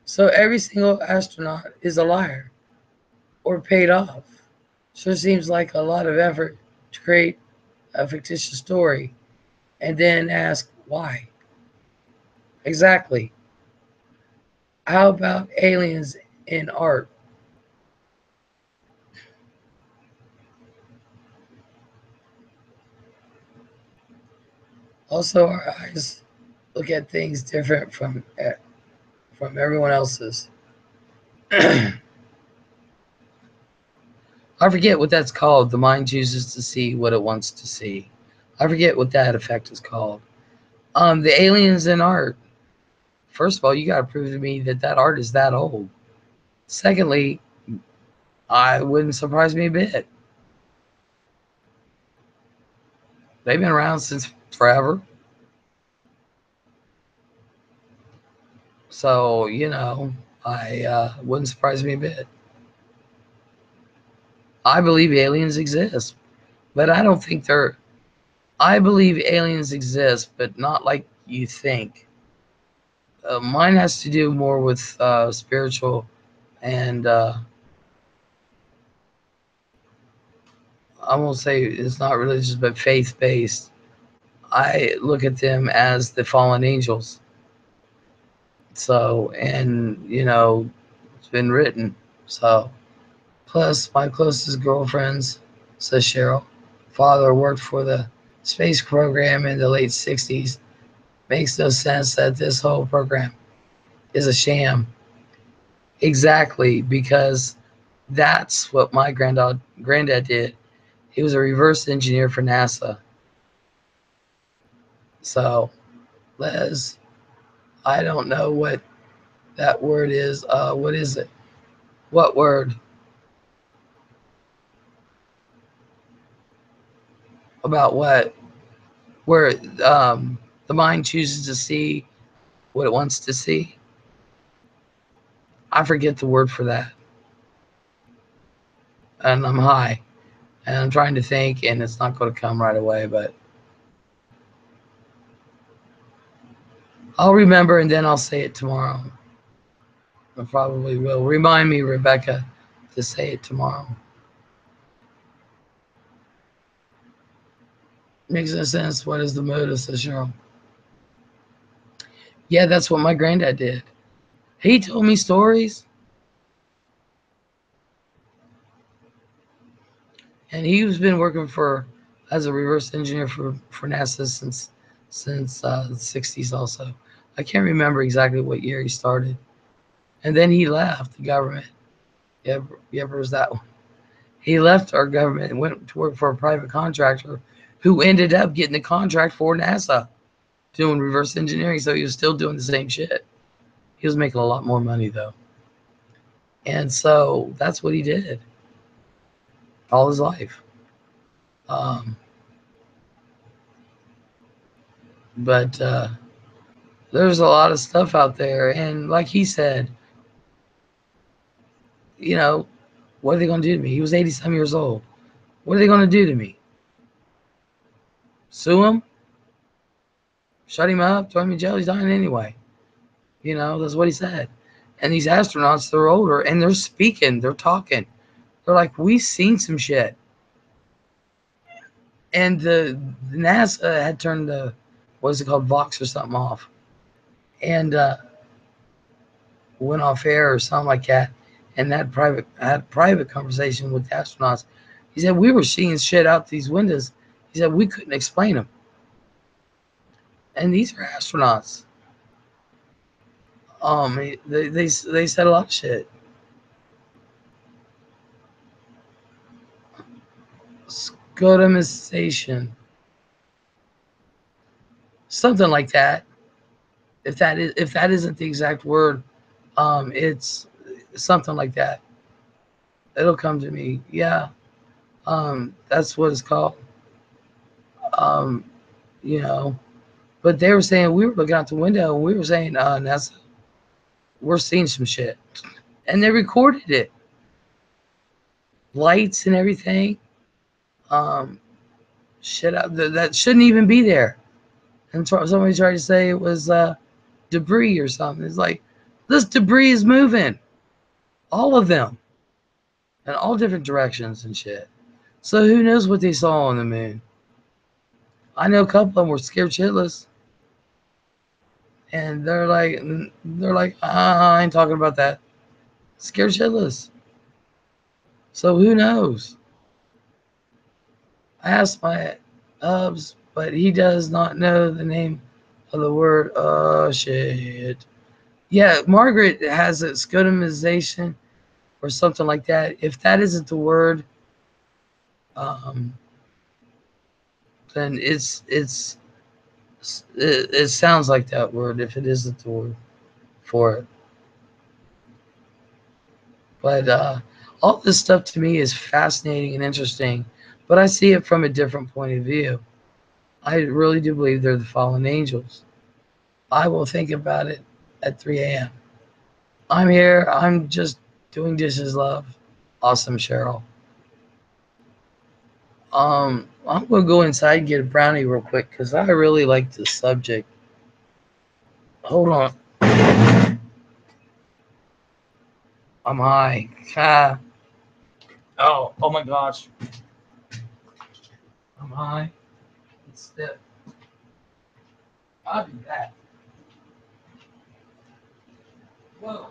So every single astronaut is a liar or paid off. Sure seems like a lot of effort to create a fictitious story and then ask why. Exactly. How about aliens in art? Also, our eyes look at things different from from everyone else's. I forget what that's called. The mind chooses to see what it wants to see. I forget what that effect is called. The aliens in art. First of all, you got to prove to me that that art is that old. Secondly, I wouldn't surprise me a bit. They've been around since forever. So, I wouldn't surprise me a bit. I believe aliens exist, but I don't think they're. I believe aliens exist, but not like you think. Mine has to do more with spiritual and I won't say it's not religious, but faith based. I look at them as the fallen angels. So, and it's been written. So, plus my closest girlfriends, says Cheryl, father worked for the space program in the late 60s. Makes no sense that this whole program is a sham. Exactly, because that's what my granddad did. He was a reverse engineer for NASA. So, Les, I don't know what that word is. What is it? What word? About what? Where the mind chooses to see what it wants to see. I forget the word for that. And I'm high. And I'm trying to think, and it's not going to come right away, but I'll remember and then I'll say it tomorrow. I probably will. Remind me, Rebecca, to say it tomorrow. Makes no sense. What is the motive, says Cheryl? Yeah, that's what my granddad did. He told me stories, and he's been working as a reverse engineer for NASA since the 60s also. I can't remember exactly what year he started. And then he left the government. You ever was that one? He left our government and went to work for a private contractor who ended up getting the contract for NASA doing reverse engineering. So he was still doing the same shit. He was making a lot more money though. And so that's what he did all his life. Um, but there's a lot of stuff out there. And like he said, what are they going to do to me? He was 80-some years old. What are they going to do to me? Sue him? Shut him up? Throw him in jail? He's dying anyway. That's what he said. And these astronauts, they're older and they're speaking, they're talking. They're like, we've seen some shit. And the NASA had turned the, what is it called, Vox or something off. And went off air or something like that. And had private conversation with the astronauts. He said, we were seeing shit out these windows. He said, we couldn't explain them. And these are astronauts. They said a lot of shit. Scodomization. Something like that. If that isn't the exact word, it's something like that. It'll come to me. Yeah. That's what it's called. Um, you know. But they were saying we were looking out the window and we were saying, NASA, we're seeing some shit. And they recorded it. Lights and everything. Shit out that shouldn't even be there. And somebody tried to say it was debris or something. It's like, this debris is moving. All of them. In all different directions and shit. So who knows what they saw on the moon? I know a couple of them were scared shitless. And they're like, I ain't talking about that. Scared shitless. So who knows? I asked my hubs, but he does not know the name of the word. Oh shit. Yeah, Margaret has a scodomization or something like that. If that isn't the word, um, then it sounds like that word if it isn't the word for it. But all this stuff to me is fascinating and interesting, but I see it from a different point of view. I really do believe they're the fallen angels. I will think about it at 3 a.m. I'm here. I'm just doing dishes, love. Awesome, Cheryl. I'm gonna go inside and get a brownie real quick because I really like this subject. Hold on. I'm high. Ah. Oh my gosh. I'm high. It's stiff. I'll be back. Whoa.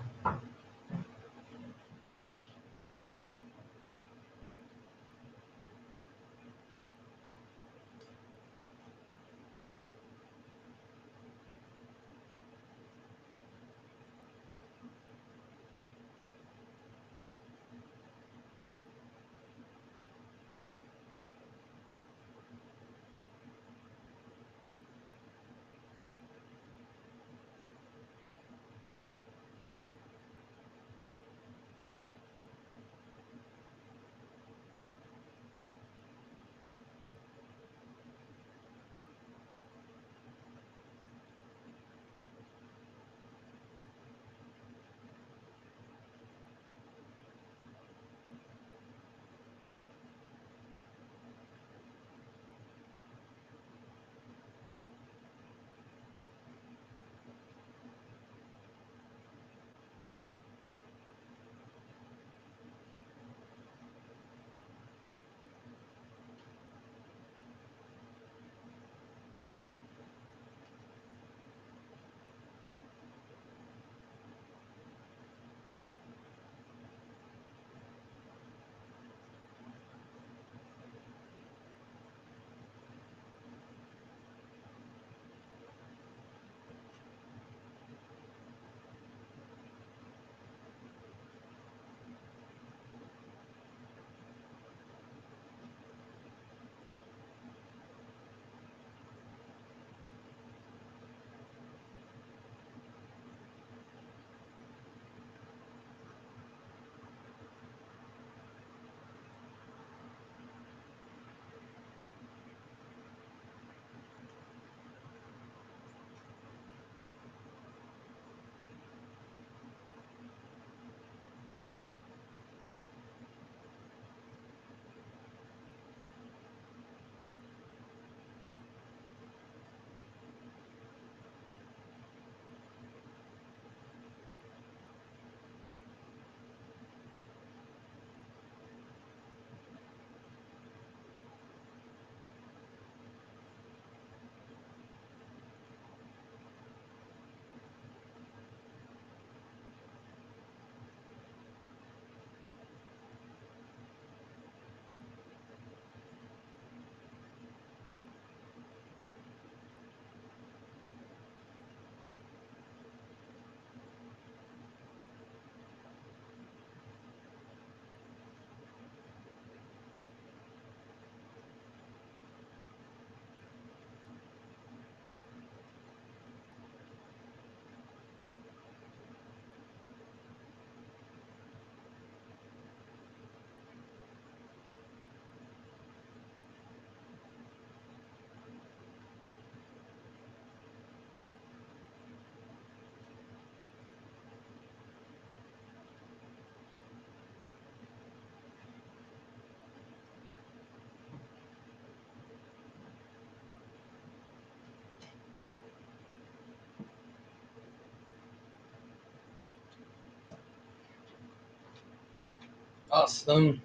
Awesome.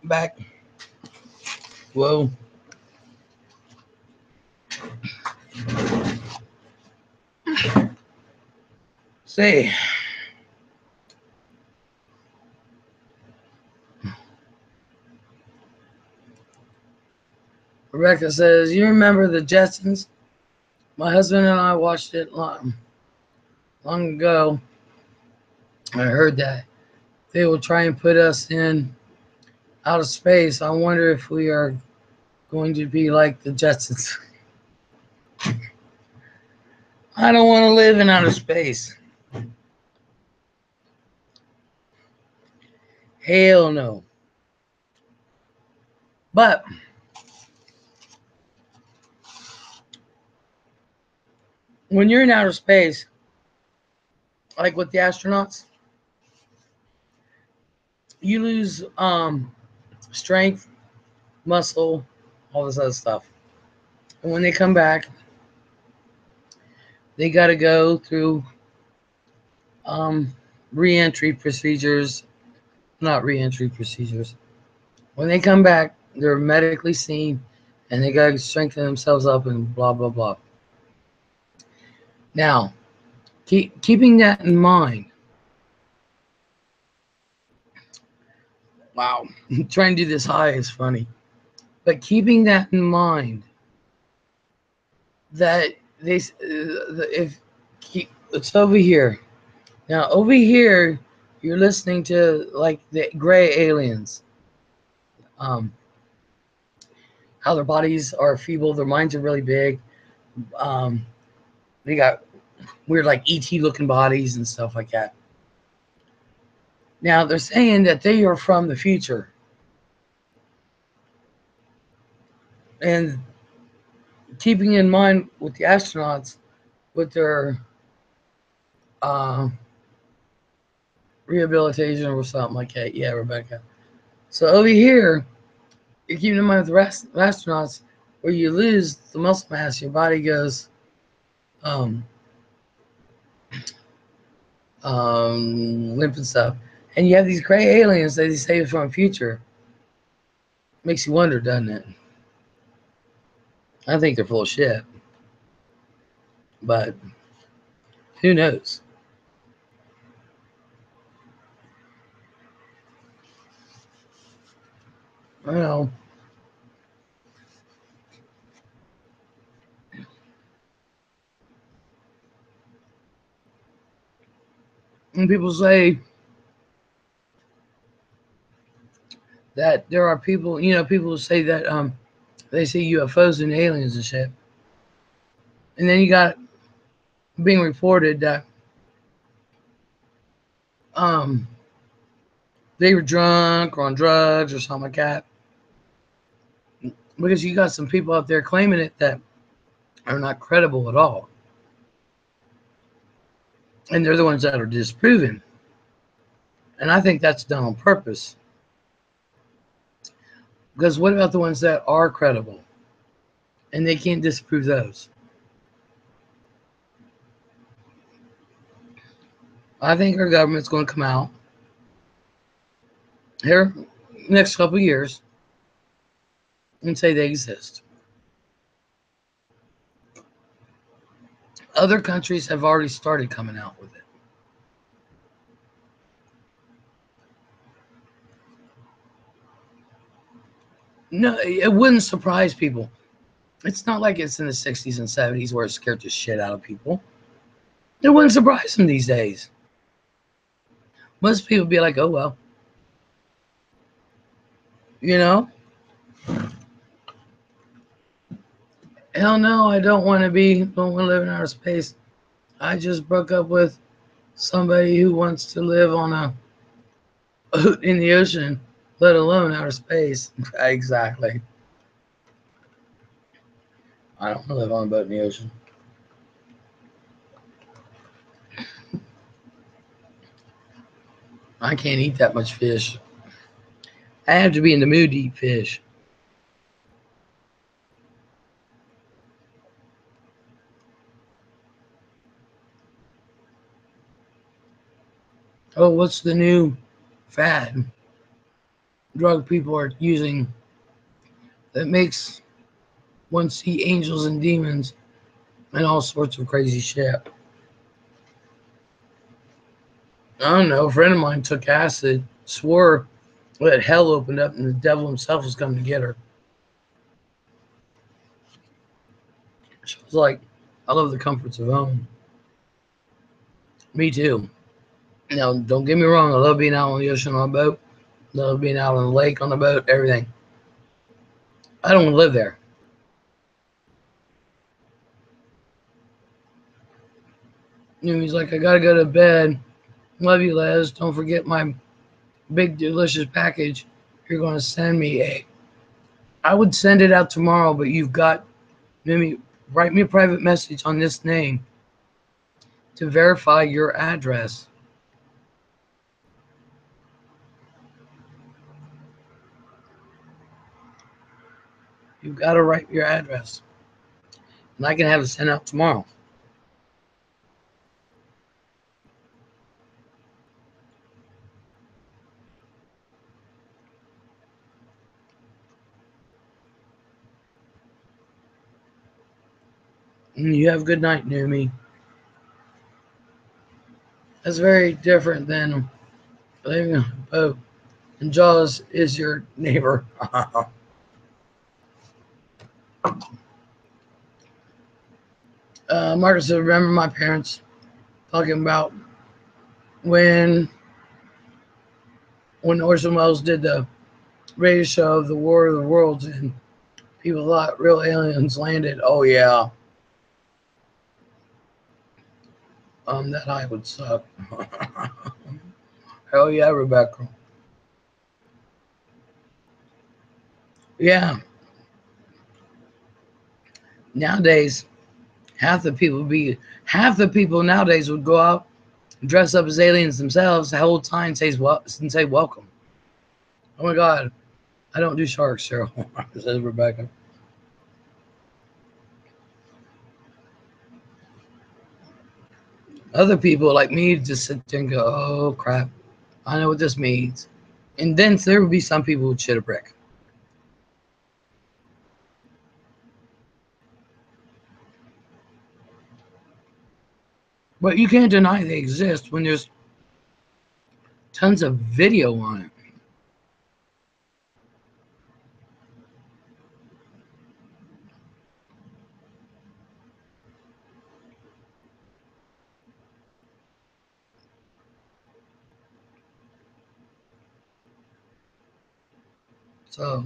Back. Whoa. Say, Rebecca says, you remember the Jetsons? My husband and I watched it long ago, I heard that they will try and put us in outer space. I wonder if we are going to be like the Jetsons. I don't want to live in outer space. Hell no. But when you're in outer space, like with the astronauts, you lose strength, muscle, all this other stuff. And when they come back, they got to go through um, re-entry procedures. Not re-entry procedures. When they come back, they're medically seen, and they got to strengthen themselves up and blah blah blah. Now, keeping that in mind. Wow, trying to do this high is funny, but keeping that in mind, that if it's over here now, over here, you're listening to like the gray aliens, um, how their bodies are feeble, their minds are really big, um, they got weird like ET looking bodies and stuff like that. Now they're saying that they are from the future, and keeping in mind with the astronauts with their uh, rehabilitation or something like that. Yeah, Rebecca. So over here, you're keeping in mind with the rest astronauts, where you lose the muscle mass, your body goes um, limp and stuff, and you have these gray aliens that they say from the future. Makes you wonder, doesn't it? I think they're full of shit, but who knows? I don't know. And people say that there are people, people say that they see UFOs and aliens and shit. And then you got being reported that um they were drunk or on drugs or something like that. Because you got some people out there claiming it that are not credible at all. And they're the ones that are disproven. And I think that's done on purpose. Because what about the ones that are credible? And they can't disprove those. I think our government's going to come out here next couple of years and say they exist. Other countries have already started coming out with it. No, it wouldn't surprise people. It's not like it's in the 60s and 70s where it scared the shit out of people. It wouldn't surprise them these days. Most people be like, oh, well, you know? Hell no, I don't want to live in outer space. I just broke up with somebody who wants to live on in the ocean, let alone outer space. Exactly. I don't want to live on a boat in the ocean. I can't eat that much fish. I have to be in the mood to eat fish. Oh, what's the new fad drug people are using that makes one see angels and demons and all sorts of crazy shit? I don't know. A friend of mine took acid, swore that hell opened up and the devil himself was coming to get her. She was like, I love the comforts of home. Me too. Now, don't get me wrong. I love being out on the ocean on a boat. I love being out on the lake on the boat. Everything. I don't live there. And he's like, I gotta go to bed. Love you, Les. Don't forget my big delicious package you're going to send me. I would send it out tomorrow, but you've got, let me write me a private message on this name to verify your address. You've got to write your address, and I can have it sent out tomorrow. And you have a good night, Numi. That's very different than living on a boat. And Jaws is your neighbor. Marcus said, remember my parents talking about when Orson Welles did the radio show of the War of the Worlds and people thought real aliens landed. Oh yeah. That eye would suck. Hell yeah, Rebecca. Yeah. Nowadays, half the people nowadays would go out and dress up as aliens themselves the whole time and say welcome. Oh my God. I don't do sharks, Cheryl, says Rebecca. Other people like me just sit there and go, oh crap, I know what this means. And then there would be some people who'd shit a brick. But you can't deny they exist when there's tons of video on it. So,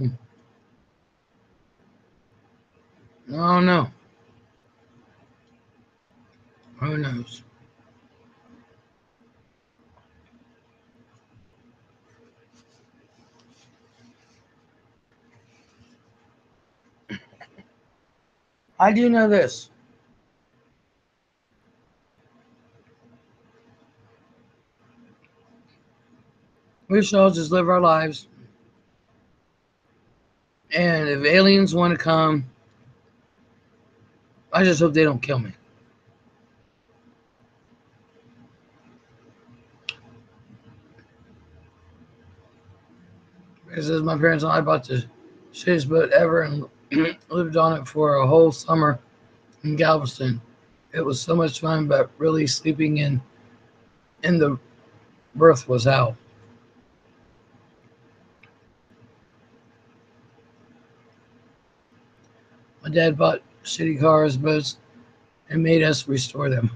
I don't know. Who knows? I do know this. We should all just live our lives. And if aliens want to come, I just hope they don't kill me. It says my parents and I bought the shittest boat ever and lived on it for a whole summer in Galveston. It was so much fun, but really sleeping in the berth was hell. My dad bought shitty cars, boats, and made us restore them.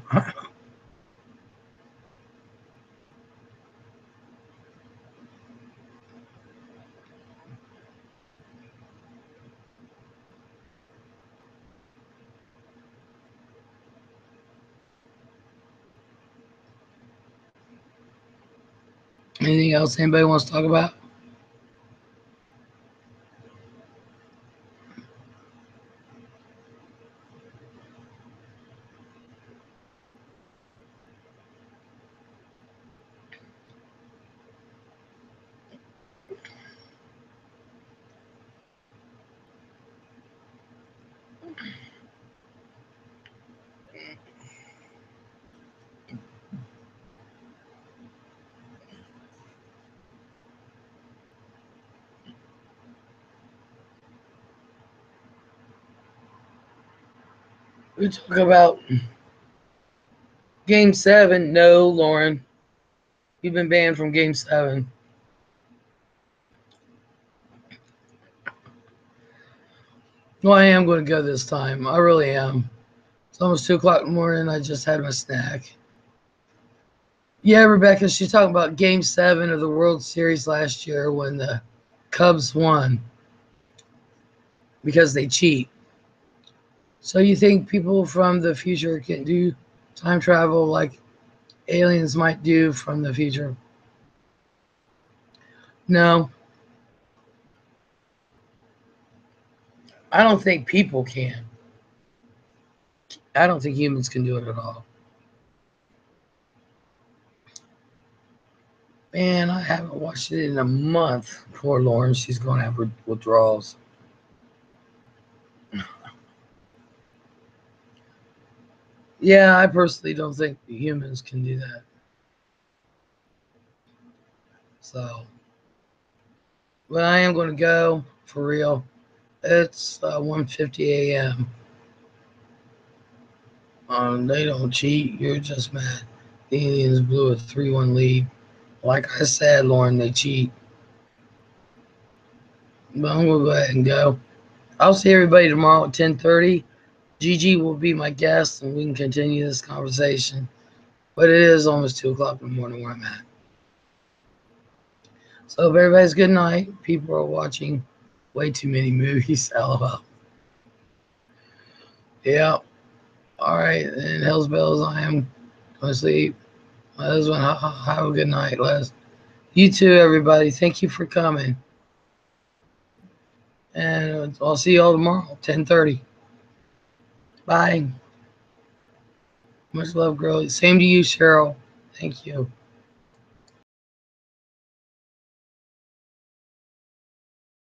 Anything else anybody wants to talk about? We talk about Game 7. No, Lauren. You've been banned from Game 7. Well, I am going to go this time. I really am. It's almost 2 o'clock in the morning. I just had my snack. Yeah, Rebecca, she's talking about Game 7 of the World Series last year when the Cubs won because they cheat. So you think people from the future can do time travel like aliens might do from the future? No, I don't think people can. I don't think humans can do it at all. Man, I haven't watched it in a month. Poor Lauren, she's going to have withdrawals. Yeah, I personally don't think humans can do that. So, but I am going to go for real. It's 1:50 a.m. They don't cheat. You're just mad. The Indians blew a 3-1 lead. Like I said, Lauren, they cheat. But I'm going to go ahead and go. I'll see everybody tomorrow at 10:30. Gigi will be my guest, and we can continue this conversation. But it is almost 2 o'clock in the morning where I'm at. So if everybody's good night. People are watching way too many movies. LOL. Yeah. All right. And Hell's Bells, I am going to sleep. My husband, have a good night, Les. You too, everybody. Thank you for coming. And I'll see you all tomorrow, 10:30. Bye. Much love, girl. Same to you, Cheryl. Thank you.